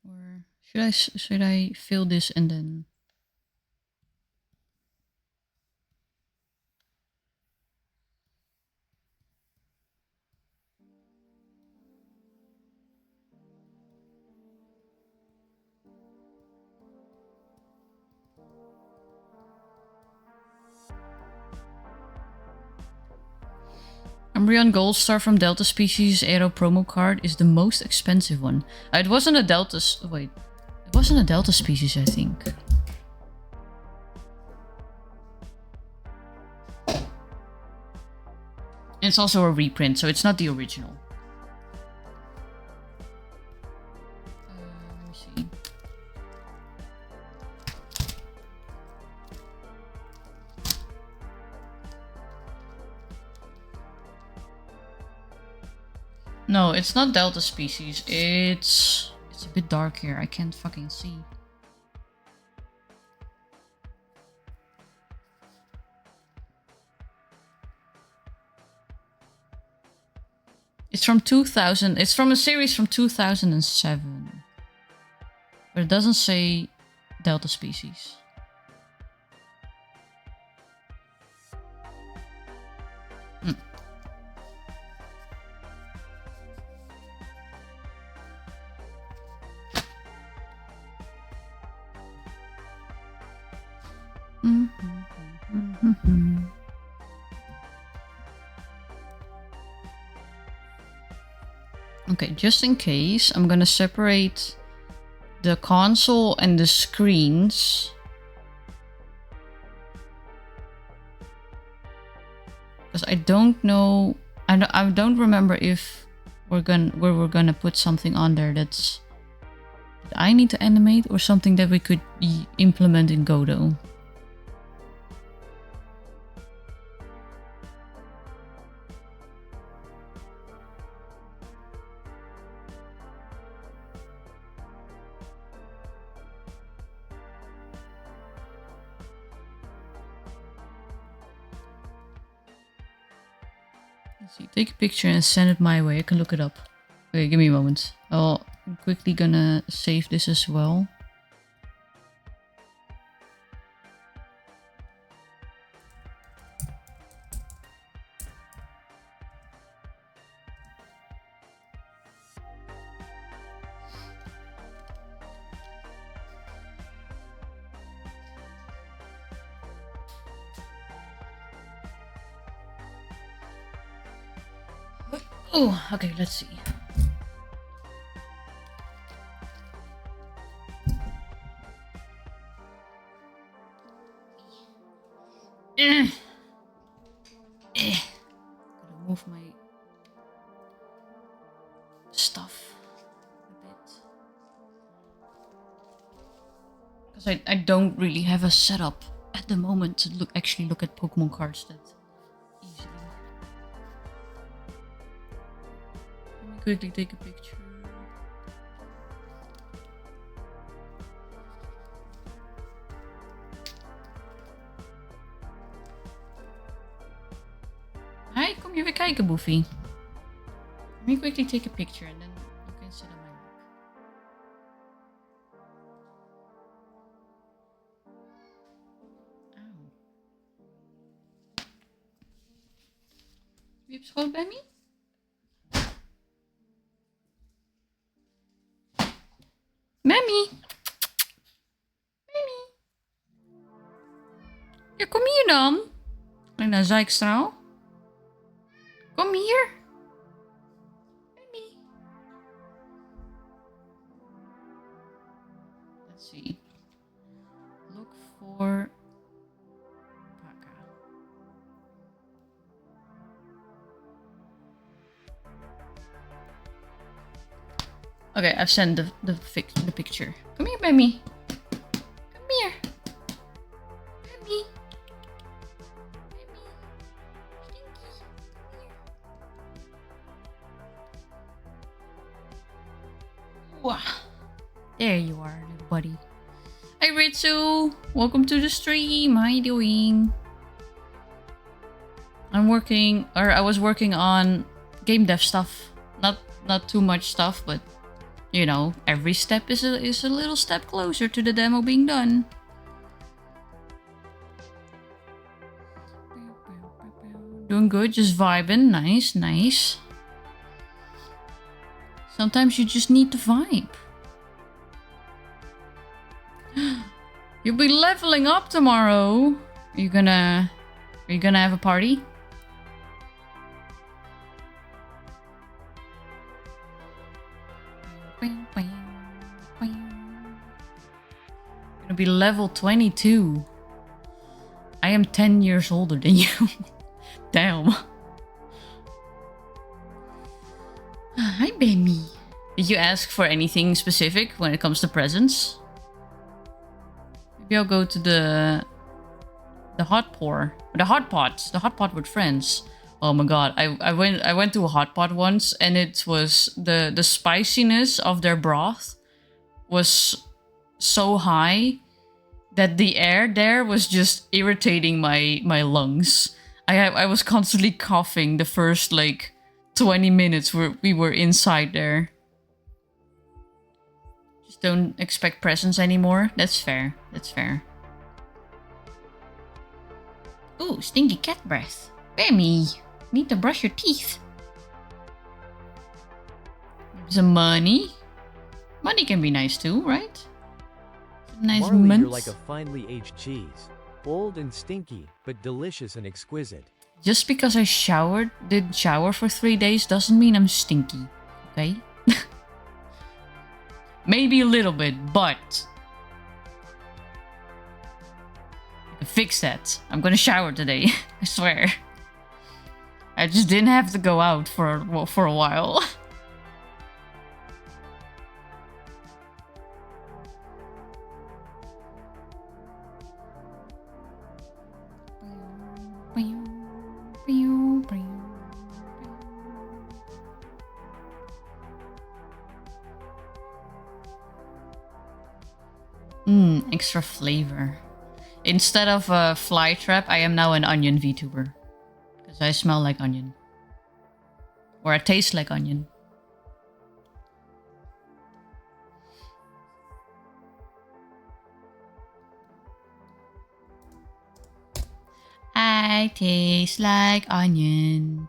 Or should I fill this and then... Umbreon Gold Star from Delta Species Aero promo card is the most expensive one. It wasn't a Delta... Wait. It wasn't a Delta Species, I think. And it's also a reprint, so it's not the original. Let me see. No, it's not Delta Species. It's a bit dark here. I can't fucking see. It's from 2000. It's from a series from 2007. But it doesn't say Delta Species. Okay, just in case, I'm gonna separate the console and the screens. Because I don't know, I don't remember if we're gonna put something on there that I need to animate or something that we could implement in Godot. Let's see, take a picture and send it my way. I can look it up. Okay, give me a moment. I'm quickly gonna save this as well. Oh, okay, let's see. Gotta move my stuff a bit. Because I don't really have a setup at the moment to actually look at Pokemon cards that easily. Let me quickly take a picture. Hi, kom je weer kijken, Boefie? Let me quickly take a picture and then you can sit on my lap. Auw. Wie op schoot bij me? Mammy! Mammy! Ja, kom hier dan. Kleine zeikstraal. Kom hier. Baby. Let's see. Look for Paka. Okay, I've sent the picture. Come here, baby. Come here. Baby. Baby. Stinky. Wow. There you are, little buddy. Hi Ritsu! Welcome to the stream. How you doing? I was working on game dev stuff. Not too much stuff, but you know, every step is a little step closer to the demo being done. Doing good, just vibing. Nice, nice. Sometimes you just need to vibe. You'll be leveling up tomorrow. Are you gonna have a party? Gonna be level 22. I am 10 years older than you. Damn. Hi, baby. Did you ask for anything specific when it comes to presents? Maybe I'll go to the hot pot with friends. Oh my god, I went to a hot pot once, and it was the spiciness of their broth was so high that the air there was just irritating my lungs. I was constantly coughing the first like 20 minutes we were inside there. Just don't expect presents anymore. That's fair. That's fair. Ooh, stinky cat breath. Bammy, need to brush your teeth. Some money. Money can be nice too, right? Nice Marley, mint. you're like a finely aged cheese. Old and stinky, but delicious and exquisite. Just because I didn't shower for 3 days doesn't mean I'm stinky, okay? Maybe a little bit, but I can fix that. I'm gonna shower today, I swear. I just didn't have to go out for a while. Extra flavor. Instead of a fly trap, I am now an onion VTuber. Because I smell like onion. Or I taste like onion. I taste like onion.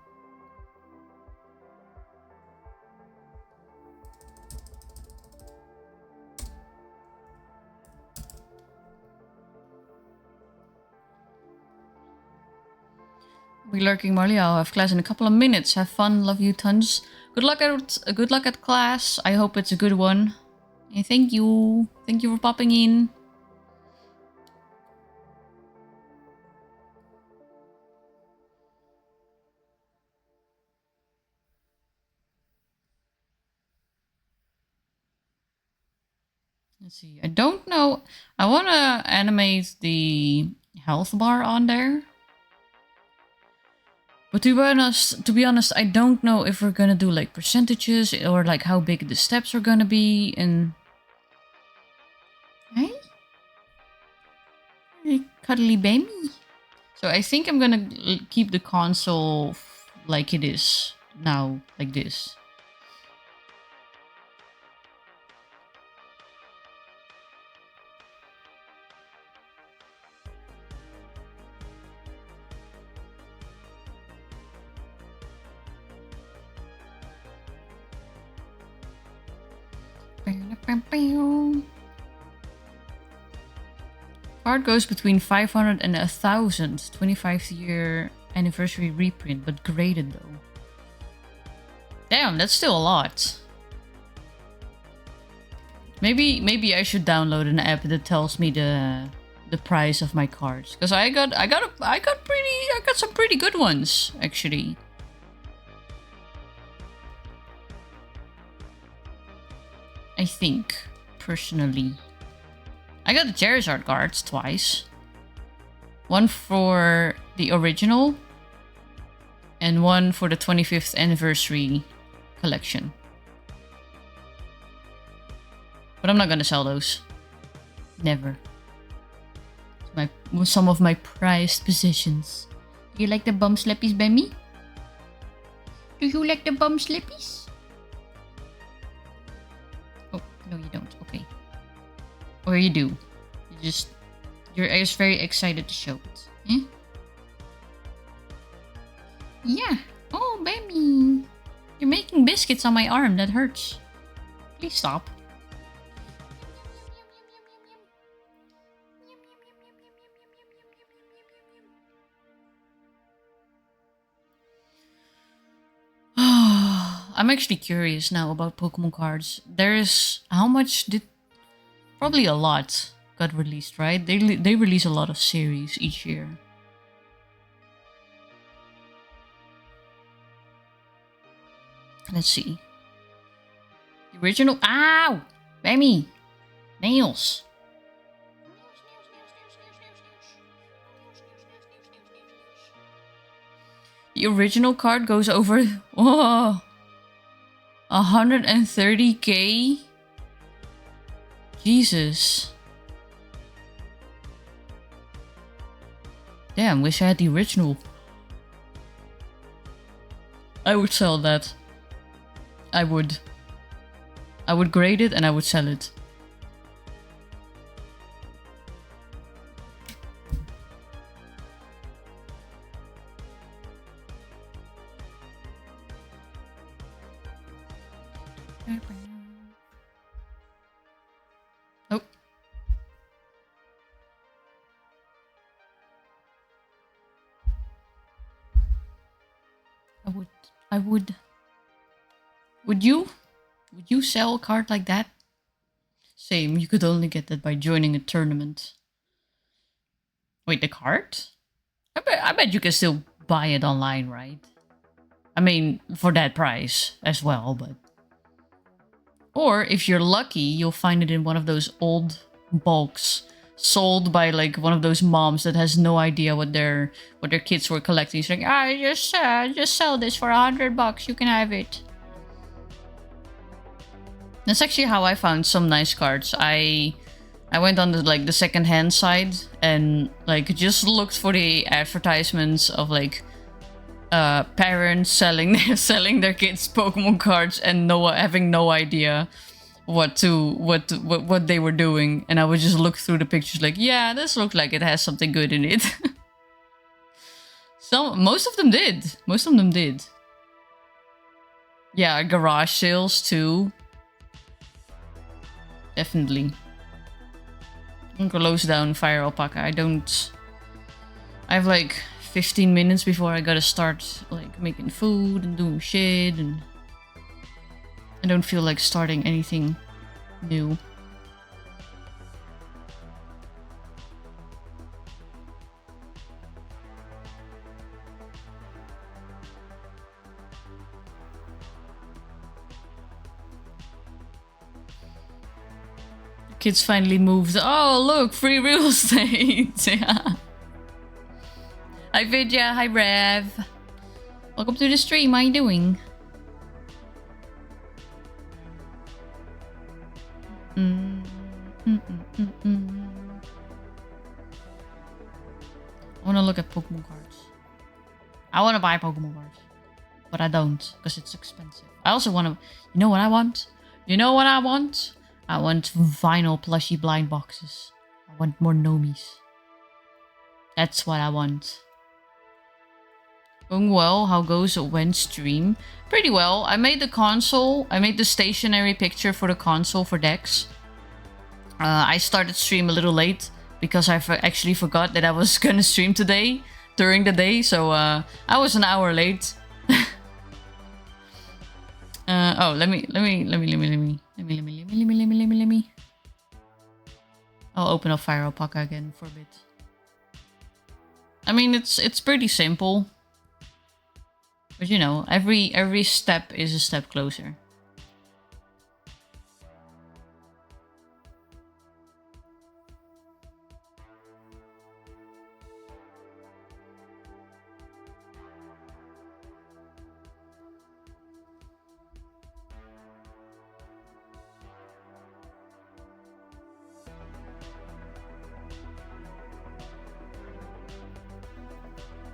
Be lurking, Marley. I'll have class in a couple of minutes. Have fun. Love you tons. Good luck at class. I hope it's a good one. And thank you. Thank you for popping in. Let's see. I don't know. I want to animate the health bar on there. But to be honest, I don't know if we're gonna do like percentages or like how big the steps are gonna be. And hey, cuddly baby. So I think I'm gonna keep the console like it is now, like this. Card goes between 500 and 1,000. 25th year anniversary reprint, but graded though. Damn, that's still a lot. Maybe I should download an app that tells me the price of my cards, because I got some pretty good ones actually. I think personally, I got the Charizard cards twice. One for the original, and one for the 25th anniversary collection. But I'm not gonna sell those. Never. Some of my prized possessions. Do you like the bum slappies, Bemmy? Do you like the bum slappies? Oh, no you don't. Okay. Or you do. You're just very excited to show it. Eh? Yeah. Oh, Bemmy. You're making biscuits on my arm. That hurts. Please stop. I'm actually curious now about Pokemon cards. There's how much did probably a lot got released, right? They release a lot of series each year. Let's see. The original. Ow! Bammy! Nails! The original card goes over. Oh! 130k? Jesus. Damn, wish I had the original. I would sell that. I would grade it and I would sell it. Oh. I would. Would you? Would you sell a card like that? Same, you could only get that by joining a tournament. Wait, the card? I bet you can still buy it online, right? I mean, for that price as well, but... Or, if you're lucky, you'll find it in one of those old bulks sold by like one of those moms that has no idea what their kids were collecting. She's like, just sell this for $100. You can have it. That's actually how I found some nice cards. I went on the second-hand side and like just looked for the advertisements of like parents selling their kids Pokemon cards and having no idea what they were doing, and I would just look through the pictures like, yeah, this looks like it has something good in it. Most of them did. Yeah, garage sales too. Definitely. Close down Fire Alpaca. I have like 15 minutes before I gotta start like making food and doing shit, and I don't feel like starting anything new. Kids finally moved. Oh, look, free real estate. Yeah. Hi Vidya, hi Rev. Welcome to the stream, how you doing? I wanna look at Pokemon cards. I wanna buy Pokemon cards. But I don't, because it's expensive. I also wanna... You know what I want? I want vinyl plushy blind boxes. I want more Nomis. That's what I want. Going well. How goes when stream? Pretty well. I made the console. I made the stationary picture for the console for Dex. I started stream a little late because I actually forgot that I was gonna stream today during the day, so I was an hour late. Oh, let me. I'll open up Fire Alpaca again for a bit. I mean, it's pretty simple, but you know, every step is a step closer.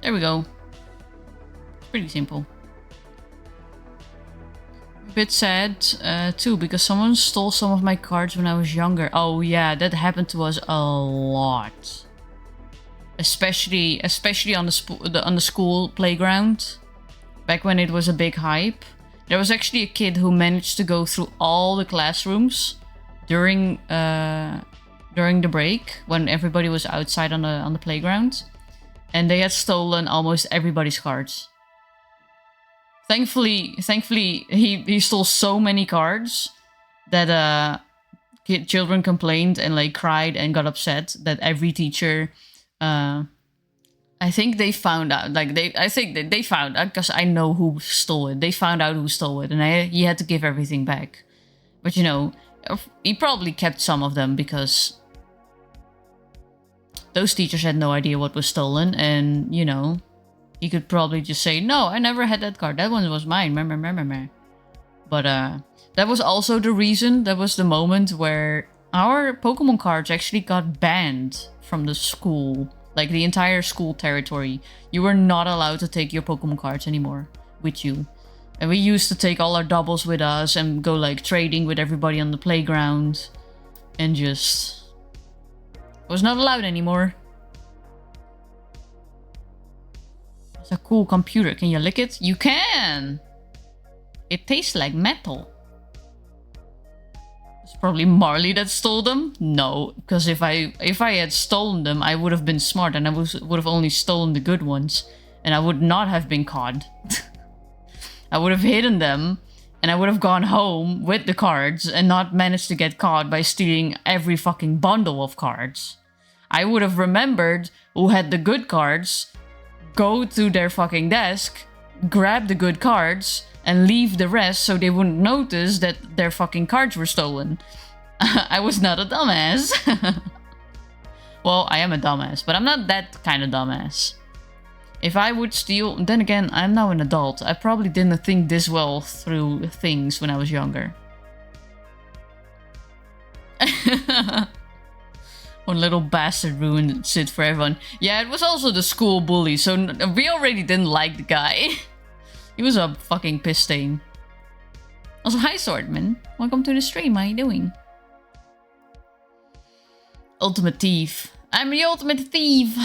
There we go. Pretty simple. A bit sad too, because someone stole some of my cards when I was younger. Oh yeah, that happened to us a lot. Especially on the school playground. Back when it was a big hype. There was actually a kid who managed to go through all the classrooms during the break when everybody was outside on the playground. And they had stolen almost everybody's cards. Thankfully, he stole so many cards that children complained and like cried and got upset that every teacher, I think they found out. I think they found out because I know who stole it. They found out who stole it, and he had to give everything back. But you know, he probably kept some of them because those teachers had no idea what was stolen, and you know, he could probably just say, "No, I never had that card. That one was mine." But that was also the reason. That was the moment where our Pokemon cards actually got banned from the school, like the entire school territory. You were not allowed to take your Pokemon cards anymore with you. And we used to take all our doubles with us and go like trading with everybody on the playground, and just was not allowed anymore. It's a cool computer. Can you lick it? You can! It tastes like metal. It's probably Marley that stole them. No, because if I had stolen them, I would have been smart and I would have only stolen the good ones. And I would not have been caught. I would have hidden them and I would have gone home with the cards and not managed to get caught by stealing every fucking bundle of cards. I would have remembered who had the good cards, go to their fucking desk, grab the good cards, and leave the rest so they wouldn't notice that their fucking cards were stolen. I was not a dumbass. Well, I am a dumbass, but I'm not that kind of dumbass. If I would steal... Then again, I'm now an adult. I probably didn't think this well through things when I was younger. One little bastard ruined shit for everyone. Yeah, it was also the school bully, so we already didn't like the guy. He was a fucking piss stain. Also, hi Swordman. Welcome to the stream, how you doing? Ultimate thief. I'm the ultimate thief!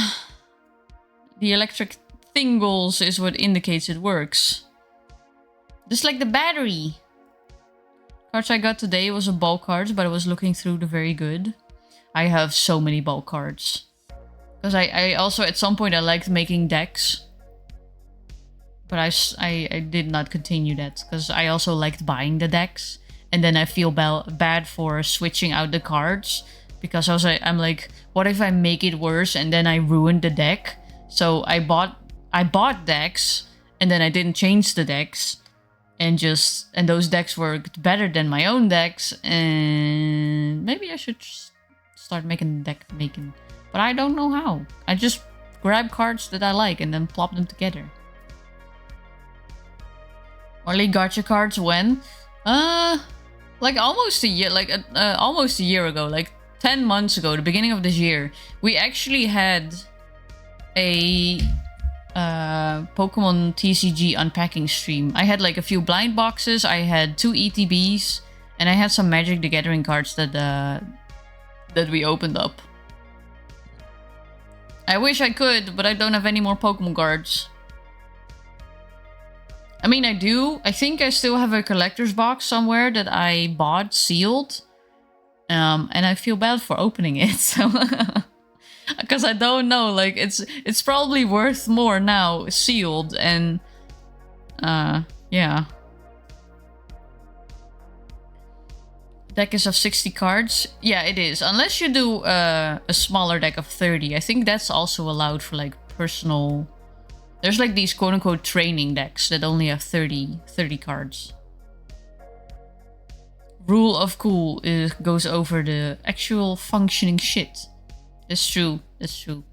The electric tingles is what indicates it works. Just like the battery. Cards I got today was a bulk cards, but I was looking through the very good. I have so many bulk cards. Because I also, at some point, I liked making decks. But I did not continue that. Because I also liked buying the decks. And then I feel bad for switching out the cards. Because I'm like, what if I make it worse and then I ruin the deck? So I bought decks. And then I didn't change the decks. And those decks worked better than my own decks. And maybe I should start making deck making, but I don't know how. I just grab cards that I like and then plop them together. Only gacha cards when? Like almost a year, almost a year ago, like 10 months ago, the beginning of this year, we actually had a Pokemon TCG unpacking stream. I had like a few blind boxes, I had 2 ETBs, and I had some Magic the Gathering cards that we opened up. I wish I could, but I don't have any more Pokemon cards. I mean, I do. I think I still have a collector's box somewhere that I bought sealed. And I feel bad for opening it, so... Because I don't know, like it's probably worth more now, sealed, and yeah. Deck is of 60 cards. Yeah, it is. Unless you do a smaller deck of 30. I think that's also allowed for like personal. There's like these quote-unquote training decks that only have 30 cards. Rule of cool goes over the actual functioning shit. That's true. That's true.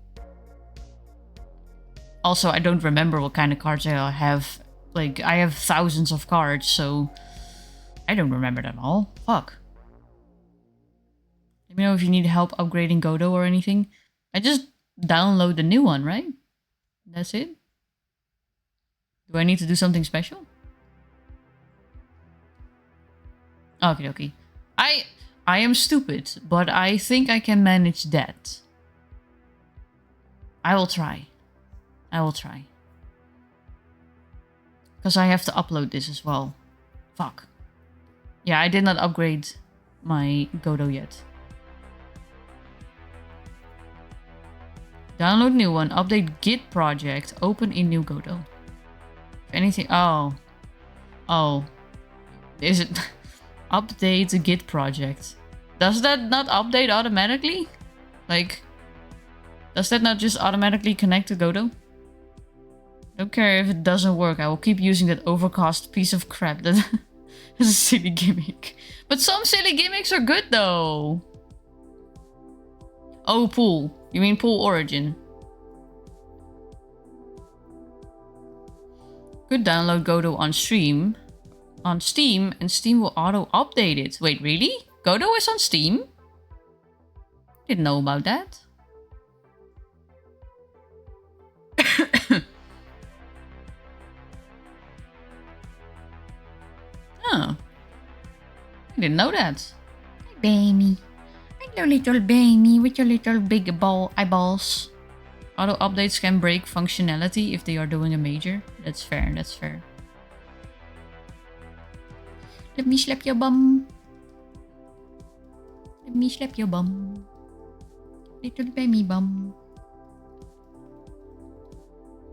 Also, I don't remember what kind of cards I have. Like, I have thousands of cards, so I don't remember them all. Fuck. Let me know if you need help upgrading Godo or anything. I just download the new one, right? That's it? Do I need to do something special? Okay, okay. I am stupid, but I think I can manage that. I will try. I will try. Because I have to upload this as well. Fuck. Yeah, I did not upgrade my Godo yet. Download new one. Update Git project. Open in new Godo. If anything... Oh. Oh. Is it... Update the Git project. Does that not update automatically? Like... Does that not just automatically connect to Godo? Don't care if it doesn't work. I will keep using that overcast piece of crap. That is a silly gimmick. But some silly gimmicks are good though. Oh, pool. You mean pool origin? Could download Godo on stream. On Steam, and Steam will auto-update it. Wait, really? Godo is on Steam? Didn't know about that. Oh. I didn't know that. Hi, baby. Hello, little baby with your little big eyeballs. Auto updates can break functionality if they are doing a major. That's fair, that's fair. Let me slap your bum. Let me slap your bum. Little baby bum.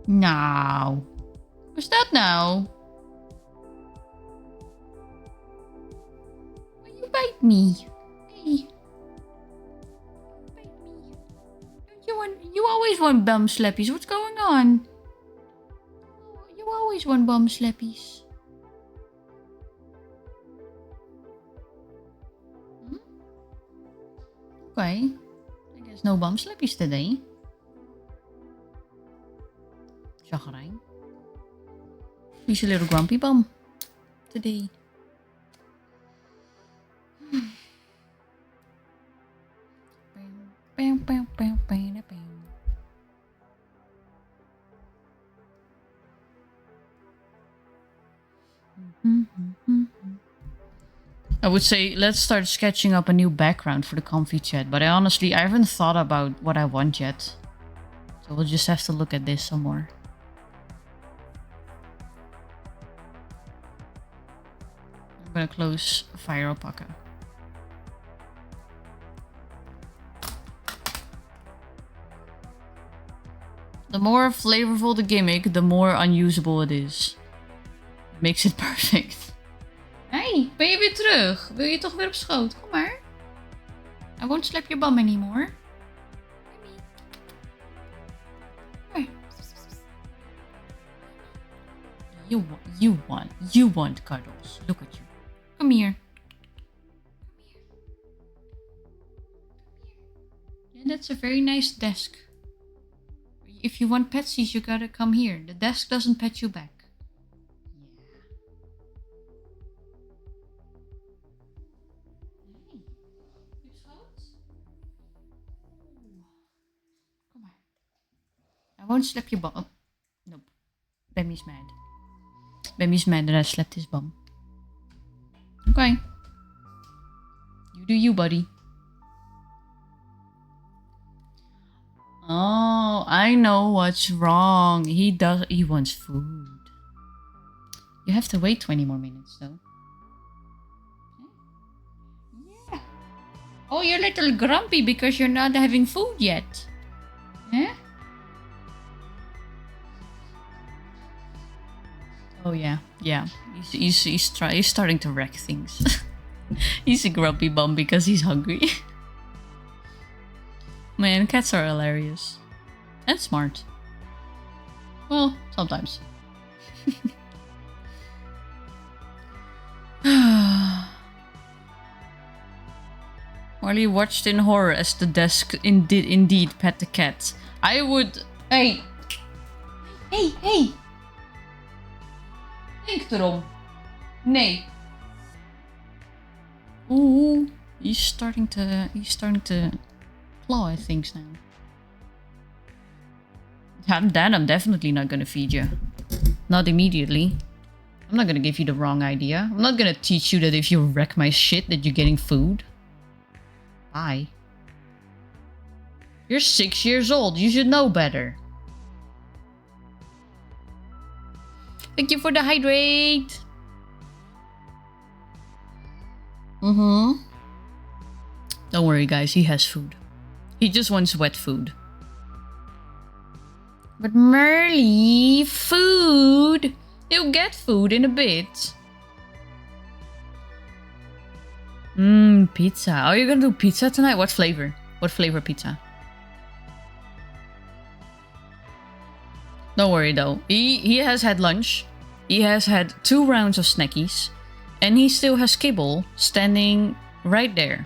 Now. What's that now? You bite me. Hey. Bite me. You always want bum slappies. What's going on? You always want bum slappies. Okay. I guess no bum slappies today. Chagrijn. He's a little grumpy bum today. I would say let's start sketching up a new background for the comfy chat, but I haven't thought about what I want yet. So we'll just have to look at this some more. I'm gonna close Fire Alpaca. The more flavorful the gimmick, the more unusable it is. Makes it perfect. Hey, ben je weer terug? Wil je toch weer op schoot? Kom maar. I won't slap your bum anymore. Come You want cuddles. Look at you. Come here. Yeah, that's a very nice desk. If you want petsies, you gotta come here. The desk doesn't pet you back. I won't slap your bum. Oh, nope. Bemmy's mad. Bemmy's mad that I slapped his bum. Okay. You do you, buddy. Oh, I know what's wrong. He wants food. You have to wait 20 more minutes, though. Yeah. Oh, you're a little grumpy because you're not having food yet. Huh? Oh yeah, yeah. He's starting to wreck things. He's a grumpy bum because he's hungry. Man, cats are hilarious. And smart. Well, sometimes. Marley watched in horror as the desk indeed pet the cat. I would... Hey! Hey, hey! Denk erom. Nee. Ooh, he's starting to claw at things now. I'm definitely not gonna feed you. Not immediately. I'm not gonna give you the wrong idea. I'm not gonna teach you that if you wreck my shit that you're getting food. Bye. You're 6 years old. You should know better. Thank you for the hydrate. Don't worry, guys. He has food. He just wants wet food. But Merly, food. He'll get food in a bit. Pizza. Are you gonna do pizza tonight? What flavor? What flavor pizza? Don't worry though. He has had lunch. He has had 2 rounds of snackies. And he still has kibble standing right there.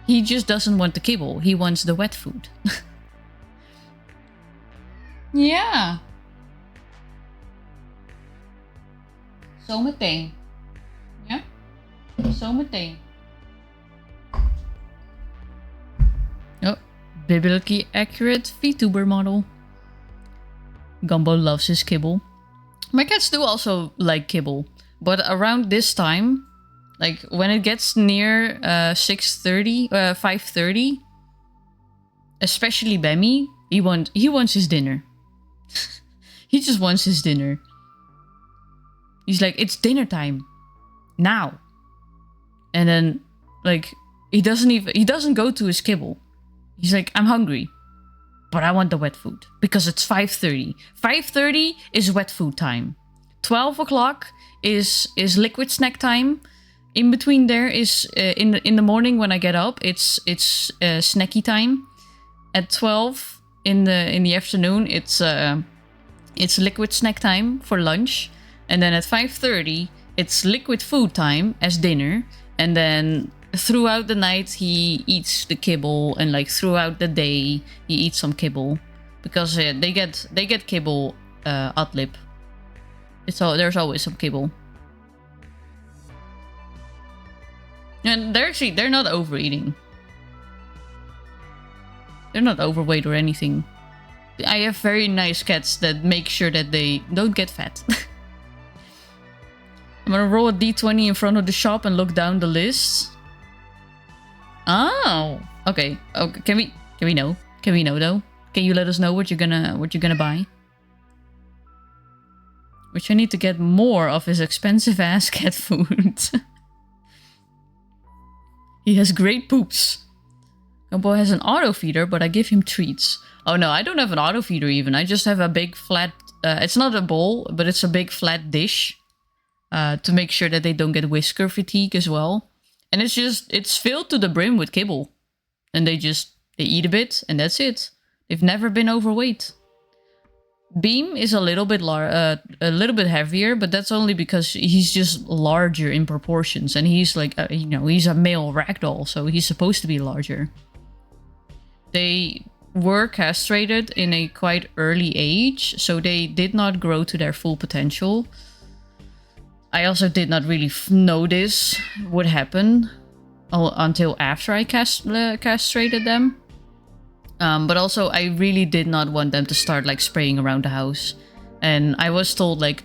He just doesn't want the kibble. He wants the wet food. Ja. Zometeen. Ja? Zometeen. Oh, biblically accurate Vtuber model. Gumbo loves his kibble. My cats do also like kibble. But around this time, like when it gets near 6:30, 5:30, especially Bemmy, he wants his dinner. He just wants his dinner. He's like, it's dinner time. Now. And then, like, he doesn't go to his kibble. He's like, I'm hungry. But I want the wet food. Because it's 5:30. 5:30 is wet food time. 12 o'clock is liquid snack time. In between there is, in the morning when I get up, it's snacky time. At 12 in the afternoon, it's liquid snack time for lunch. And then at 5:30, it's liquid food time as dinner. And then throughout the night, he eats the kibble. And like throughout the day, he eats some kibble. Because they get kibble ad lib. There's always some kibble. And they're not overeating. They're not overweight or anything. I have very nice cats that make sure that they don't get fat. I'm gonna roll a d20 in front of the shop and look down the list. Oh, okay. Okay. Can we know? Can we know though? Can you let us know what you're gonna buy? Which I need to get more of his expensive ass cat food. He has great poops. Gumbo has an auto feeder, but I give him treats. Oh no, I don't have an auto feeder even. I just have a big flat... it's not a bowl, but it's a big flat dish. To make sure that they don't get whisker fatigue as well. And it's filled to the brim with kibble. And they eat a bit and that's it. They've never been overweight. Beam is a little bit heavier, but that's only because he's just larger in proportions. And he's like, he's a male ragdoll, so he's supposed to be larger. They were castrated in a quite early age, so they did not grow to their full potential. I also did not really know this would happen until after I castrated them. But also, I really did not want them to start like spraying around the house. And I was told like,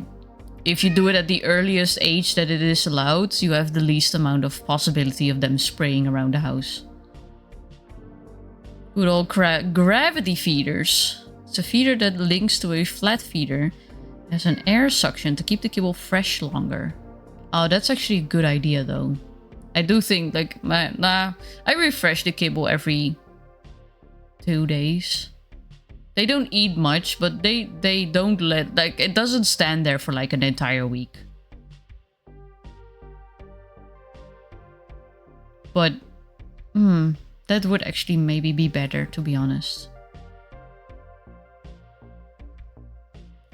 if you do it at the earliest age that it is allowed, you have the least amount of possibility of them spraying around the house. Good old gravity feeders. It's a feeder that links to a flat feeder. It has an air suction to keep the kibble fresh longer. Oh, that's actually a good idea though. I do think like, I refresh the kibble every 2 days. They don't eat much, but they don't let, like, it doesn't stand there for like an entire week. But, that would actually maybe be better, to be honest.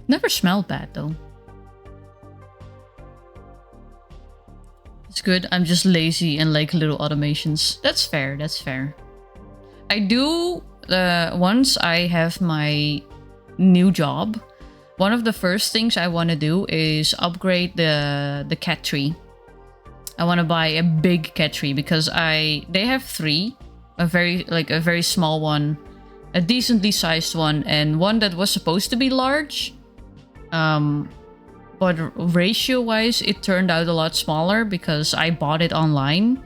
Never smelled bad, though. It's good. I'm just lazy and like little automations. That's fair. That's fair. I do, once I have my new job, one of the first things I want to do is upgrade the cat tree. I want to buy a big cat tree because they have 3, a very small one, a decently sized one, and one that was supposed to be large. But ratio-wise, it turned out a lot smaller because I bought it online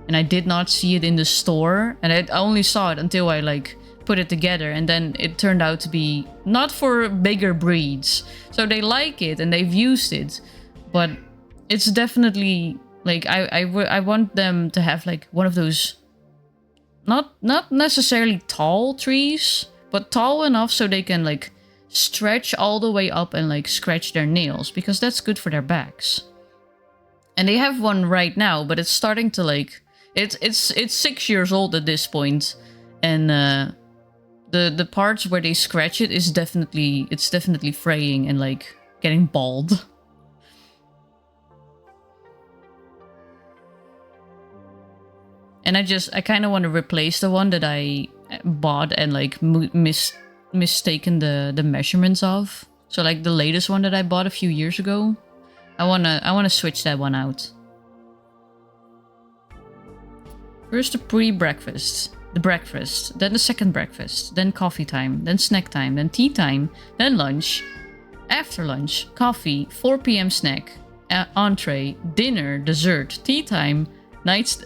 and I did not see it in the store, and I only saw it until I like put it together, and then it turned out to be not for bigger breeds. So they like it and they've used it, but it's definitely like I want them to have like one of those not necessarily tall trees, but tall enough so they can like stretch all the way up and like scratch their nails, because that's good for their backs. And they have one right now, but it's starting to like it's 6 years old at this point, and the parts where they scratch it is definitely fraying and like getting bald. And I kind of want to replace the one that I bought and like mistaken the measurements of. So like the latest one that I bought a few years ago, I wanna switch that one out. First the pre-breakfast, the breakfast, then the second breakfast, then coffee time, then snack time, then tea time, then lunch, after lunch, coffee, 4 p.m. snack, entree, dinner, dessert, tea time, night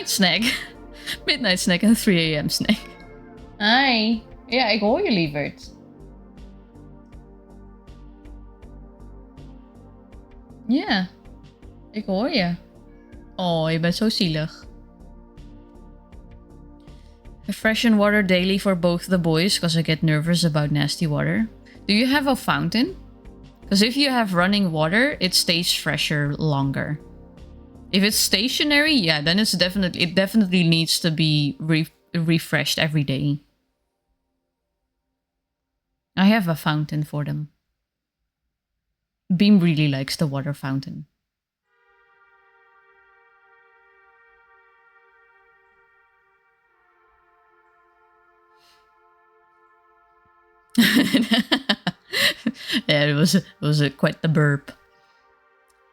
snack, midnight snack en 3 a.m. snack. Hi. Ja, ik hoor je, lieverd. Ja, ik hoor je. Oh, je bent zo zielig. I freshen water daily for both the boys because I get nervous about nasty water. Do you have a fountain? Because if you have running water, it stays fresher longer. If it's stationary, yeah, then it definitely needs to be refreshed every day. I have a fountain for them. Beam really likes the water fountain. Yeah, it was quite the burp.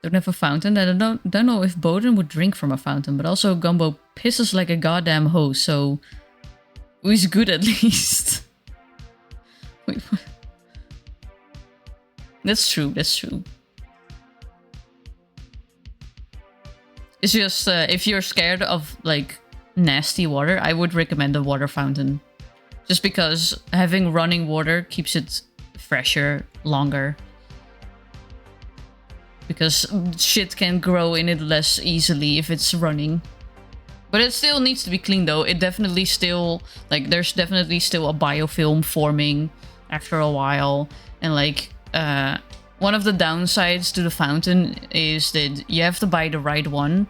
Don't have a fountain. I don't know if Boden would drink from a fountain, but also Gumbo pisses like a goddamn hose, so he's good at least. Wait, what? That's true. It's just if you're scared of like nasty water, I would recommend a water fountain. Just because having running water keeps it fresher longer. Because shit can grow in it less easily if it's running. But it still needs to be clean though. It definitely still, like, there's definitely still a biofilm forming after a while. And like, one of the downsides to the fountain is that you have to buy the right one.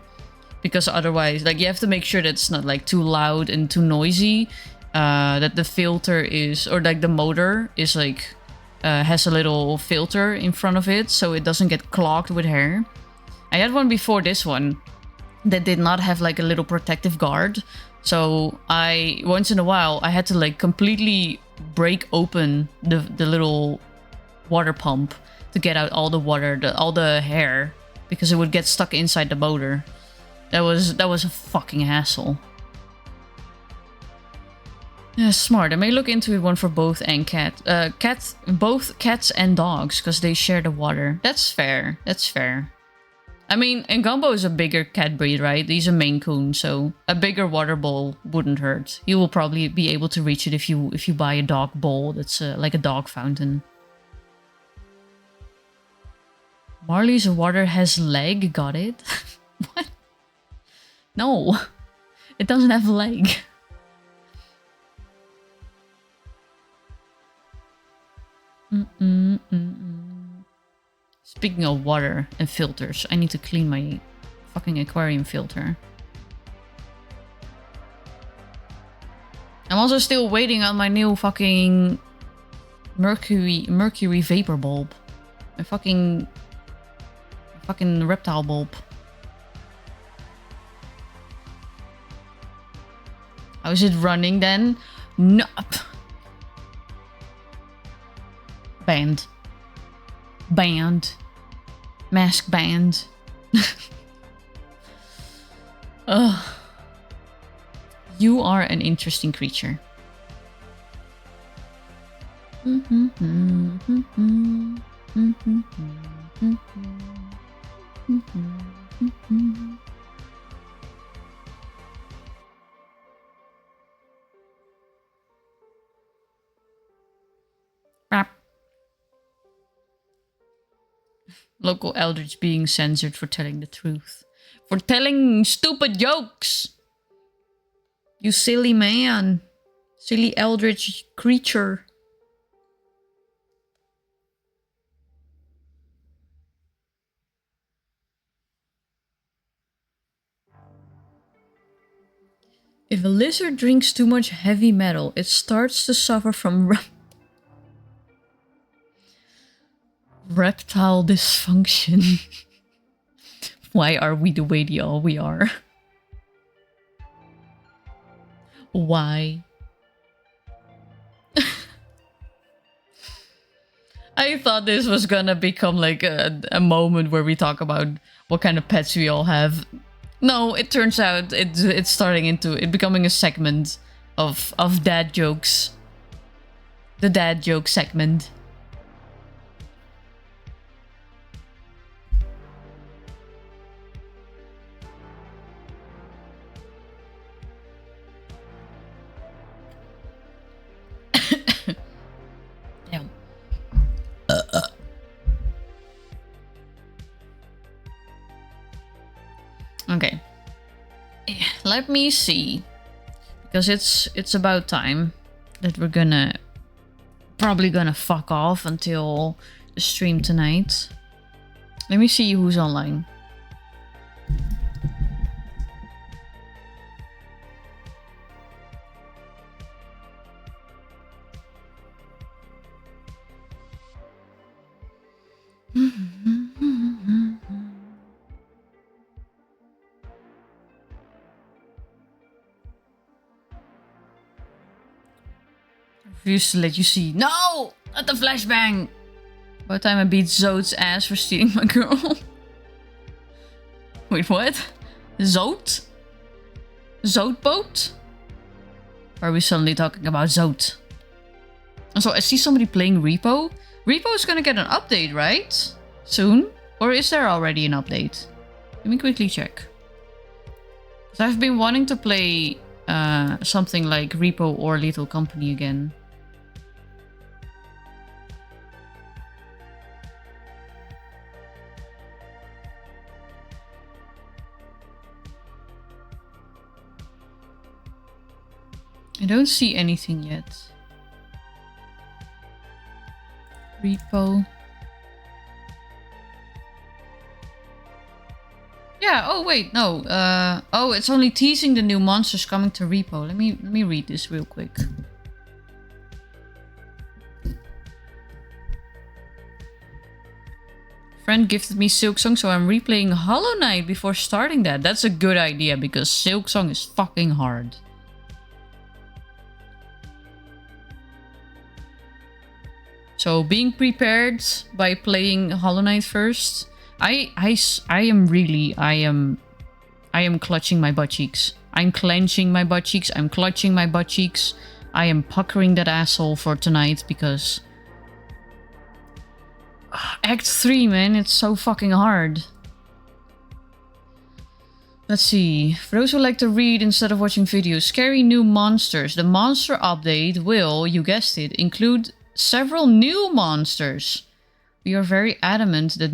Because otherwise, like, you have to make sure that it's not like too loud and too noisy. That the filter is, or like the motor is like, has a little filter in front of it so it doesn't get clogged with hair. I had one before this one that did not have like a little protective guard. So once in a while, I had to like completely break open the little water pump to get out all the water, all the hair, because it would get stuck inside the motor. That was a fucking hassle. Yeah, smart. I may look into one for both and both cats and dogs, because they share the water. That's fair. That's fair. I mean, and Gumbo is a bigger cat breed, right? He's a Maine Coon, so a bigger water bowl wouldn't hurt. You will probably be able to reach it if you buy a dog bowl that's like a dog fountain. Marley's water has leg. Got it? What? No, it doesn't have a leg. Speaking of water and filters, I need to clean my fucking aquarium filter. I'm also still waiting on my new fucking mercury vapor bulb. My fucking reptile bulb. How is it running then? No. Banned. Mask banned. Ugh. You are an interesting creature. Local eldritch being censored for telling the truth. For telling stupid jokes! You silly man. Silly eldritch creature. If a lizard drinks too much heavy metal, it starts to suffer from reptile dysfunction. Why are we the way we are? Why? I thought this was gonna become like a moment where we talk about what kind of pets we all have. No, it turns out it's starting into it becoming a segment of dad jokes. The dad joke segment. Damn. Okay. Let me see. Because it's about time that we're probably gonna fuck off until the stream tonight. Let me see who's online. Refuse to let you see. No! Not the flashbang! By the time I beat Zote's ass for stealing my girl. Wait, what? Zote? Zote boat? Or are we suddenly talking about Zote? Also, I see somebody playing Repo. Repo is gonna get an update, right? Soon? Or is there already an update? Let me quickly check. Because I've been wanting to play something like Repo or Lethal Company again. I don't see anything yet. Repo. Yeah, oh wait, no. Oh, it's only teasing the new monsters coming to Repo. Let me read this real quick. Friend gifted me Silksong, so I'm replaying Hollow Knight before starting that. That's a good idea because Silksong is fucking hard. So being prepared by playing Hollow Knight first, I am clutching my butt cheeks. I'm clenching my butt cheeks. I'm clutching my butt cheeks. I am puckering that asshole for tonight because Act 3, man, it's so fucking hard. Let's see. For those who like to read instead of watching videos, scary new monsters. The monster update will, you guessed it, include several new monsters. We are very adamant that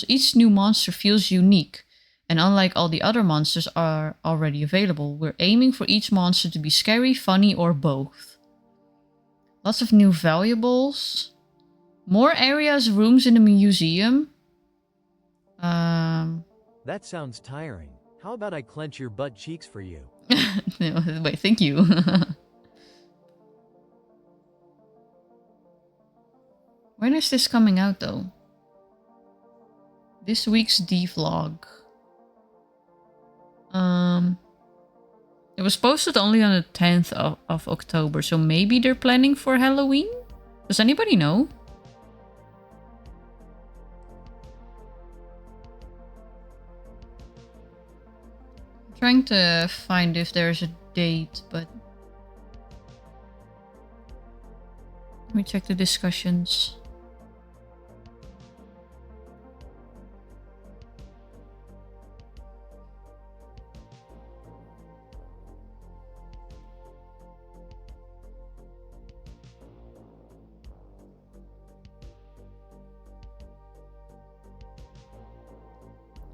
each new monster feels unique, and unlike all the other monsters are already available, we're aiming for each monster to be scary, funny, or both. Lots of new valuables. More areas, rooms in the museum. That sounds tiring. How about I clench your butt cheeks for you? Wait, thank you. When is this coming out though? This week's D-vlog. It was posted only on the 10th of October, so maybe they're planning for Halloween? Does anybody know? I'm trying to find if there's a date, but... Let me check the discussions.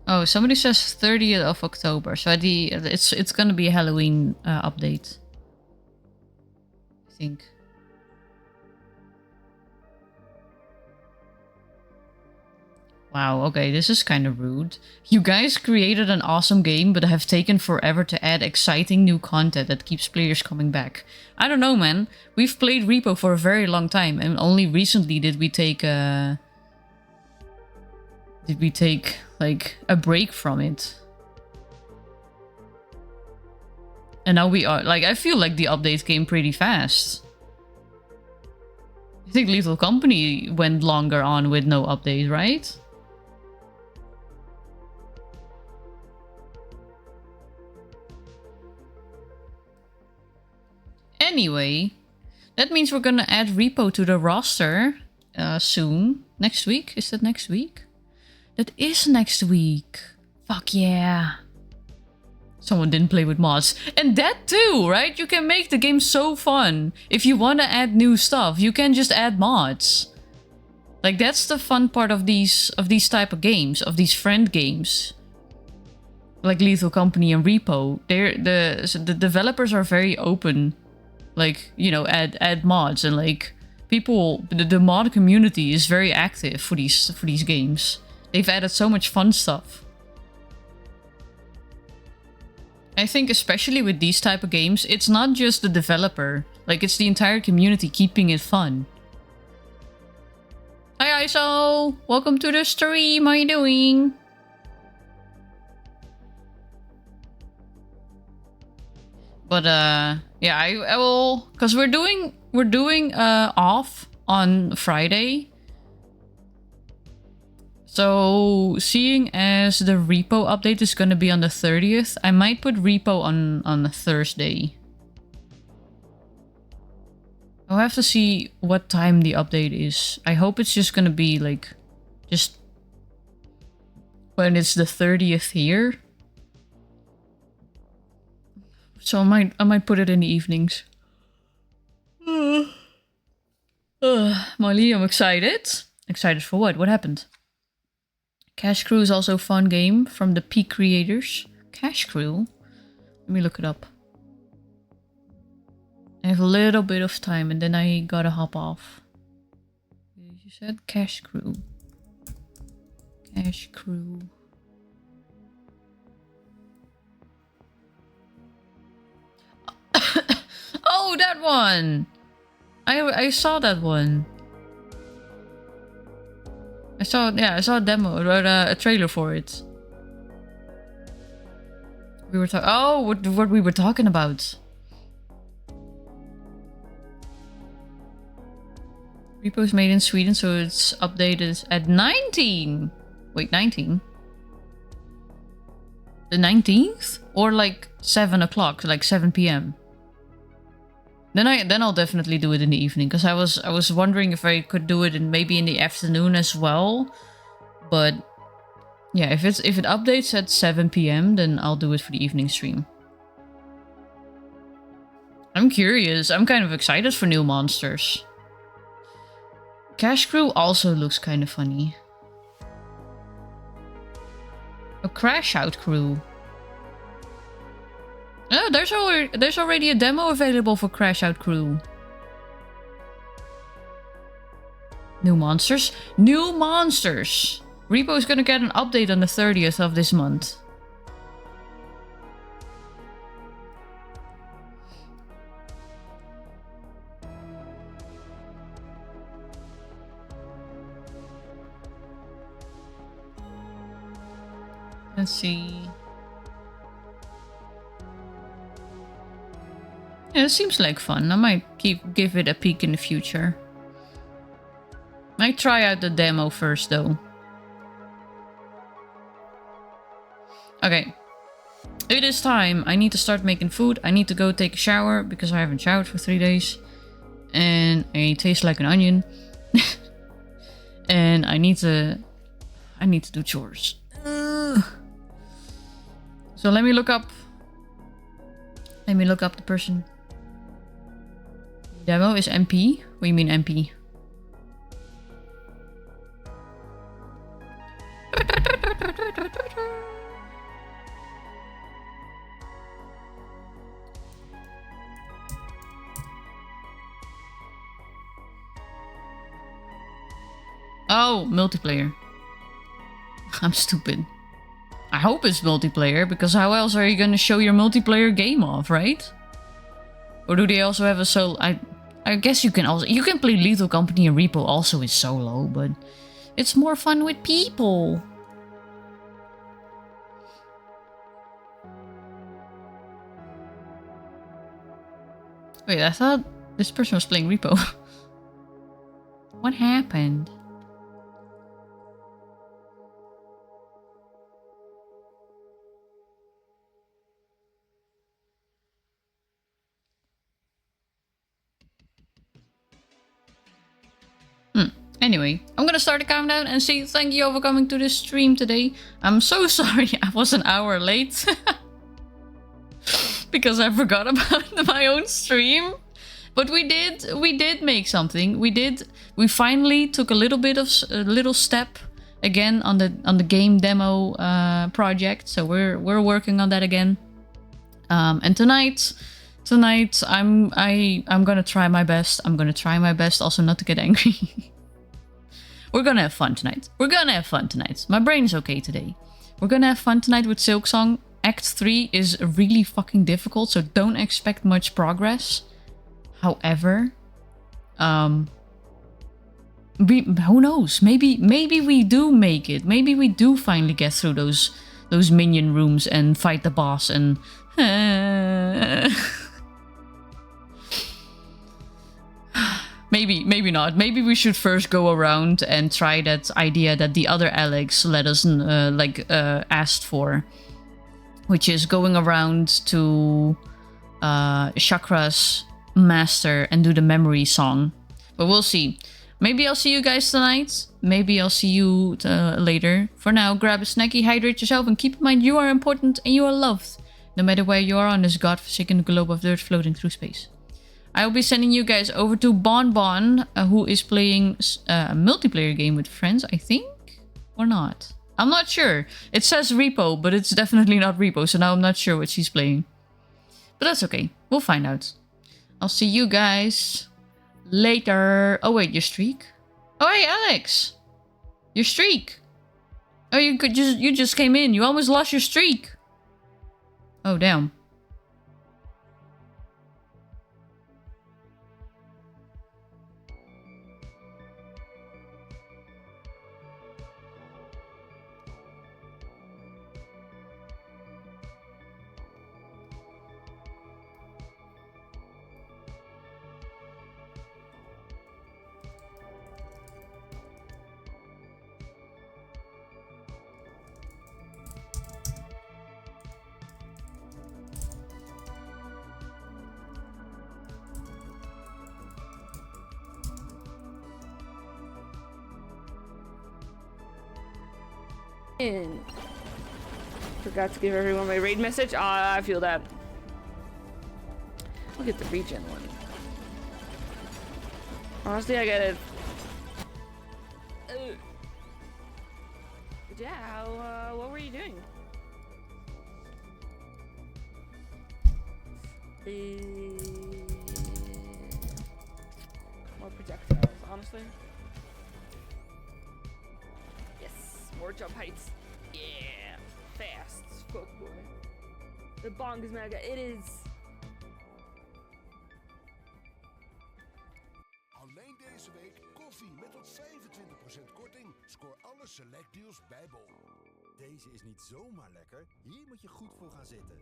Oh, somebody says 30th of October, so it's gonna be a Halloween update, I think. Wow, okay, this is kind of rude. You guys created an awesome game, but have taken forever to add exciting new content that keeps players coming back. I don't know, man. We've played Repo for a very long time, and only recently did we take like a break from it. And now we are like, I feel like the update came pretty fast. I think Lethal Company went longer on with no update, right? Anyway, that means we're gonna add Repo to the roster soon. Next week? Is that next week? That is next week. Fuck yeah. Someone didn't play with mods. And that too, right? You can make the game so fun. If you want to add new stuff, you can just add mods. Like, that's the fun part of these type of games, of these friend games. Like Lethal Company and Repo. The developers are very open. Like, you know, add mods, and like people, the mod community is very active for these games. They've added so much fun stuff. I think especially with these type of games, it's not just the developer. Like, it's the entire community keeping it fun. Hi ISO! Welcome to the stream, how you doing? But yeah, I will, cause we're doing off on Friday. So, seeing as the Repo update is gonna be on the 30th, I might put Repo on Thursday. I'll have to see what time the update is. I hope it's just gonna be like, just when it's the 30th here. So I might put it in the evenings. Molly, I'm excited. Excited for what? What happened? Cash Crew is also a fun game from the Peak creators. Cash Crew? Let me look it up. I have a little bit of time and then I gotta hop off. You said Cash Crew. Cash Crew. Oh, that one! I saw that one. I saw a demo, or a trailer for it. We were talking. Oh, what we were talking about. Repo's made in Sweden, so it's updated at 19. Wait, 19? The 19th? Or like 7 o'clock, like 7 p.m. Then I'll definitely do it in the evening, because I was wondering if I could do it maybe in the afternoon as well. But yeah, if it updates at 7 p.m, then I'll do it for the evening stream. I'm curious. I'm kind of excited for new monsters. Cash Crew also looks kind of funny. A Crash Out Crew. Oh, there's already a demo available for Crash Out Crew. New monsters. New monsters! Repo is gonna get an update on the 30th of this month. Let's see. Yeah, it seems like fun. I might give it a peek in the future. Might try out the demo first though. Okay. It is time. I need to start making food. I need to go take a shower because I haven't showered for 3 days. And I taste like an onion. And I need to do chores. So let me look up the person. Demo is MP? What do you mean MP? Oh, multiplayer. I'm stupid. I hope it's multiplayer, because how else are you gonna show your multiplayer game off, right? Or do they also have a solo? I guess you can play Lethal Company and Repo also in solo, but it's more fun with people. Wait, I thought this person was playing Repo. What happened? Anyway, I'm gonna start the countdown and say thank you all for coming to this stream today. I'm so sorry I was an hour late. Because I forgot about my own stream. But we did make something. We finally took a little step again on the game demo project. So we're working on that again. And tonight I'm gonna try my best. I'm gonna try my best also not to get angry. We're gonna have fun tonight. My brain is okay today. We're gonna have fun tonight with Silksong. Act 3 is really fucking difficult, so don't expect much progress. However, who knows? Maybe we do make it. Maybe we do finally get through those minion rooms and fight the boss and... Maybe not. Maybe we should first go around and try that idea that the other Alex let us asked for, which is going around to Chakra's master and do the memory song. But we'll see. Maybe I'll see you guys tonight. Maybe I'll see you later. For now, grab a snacky, hydrate yourself, and keep in mind you are important and you are loved, no matter where you are on this godforsaken globe of dirt floating through space. I will be sending you guys over to Bon, who is playing a multiplayer game with friends, I think? Or not? I'm not sure. It says Repo, but it's definitely not Repo, so now I'm not sure what she's playing. But that's okay. We'll find out. I'll see you guys later. Oh wait, your streak? Oh hey, Alex! Your streak! Oh, you just came in. You almost lost your streak. Oh, damn. Forgot to give everyone my raid message. Ah, I feel that. I'll get the regen one. Honestly, I get it. But yeah, what were you doing? More projectiles, honestly. more jump heights. Yeah, fast as fuck, boy. The bong is mega. It is. Alleen deze week koffie met tot 25% korting. Scoor alle select deals bij Bol. Deze is niet zomaar lekker. Hier moet je goed voor gaan zitten.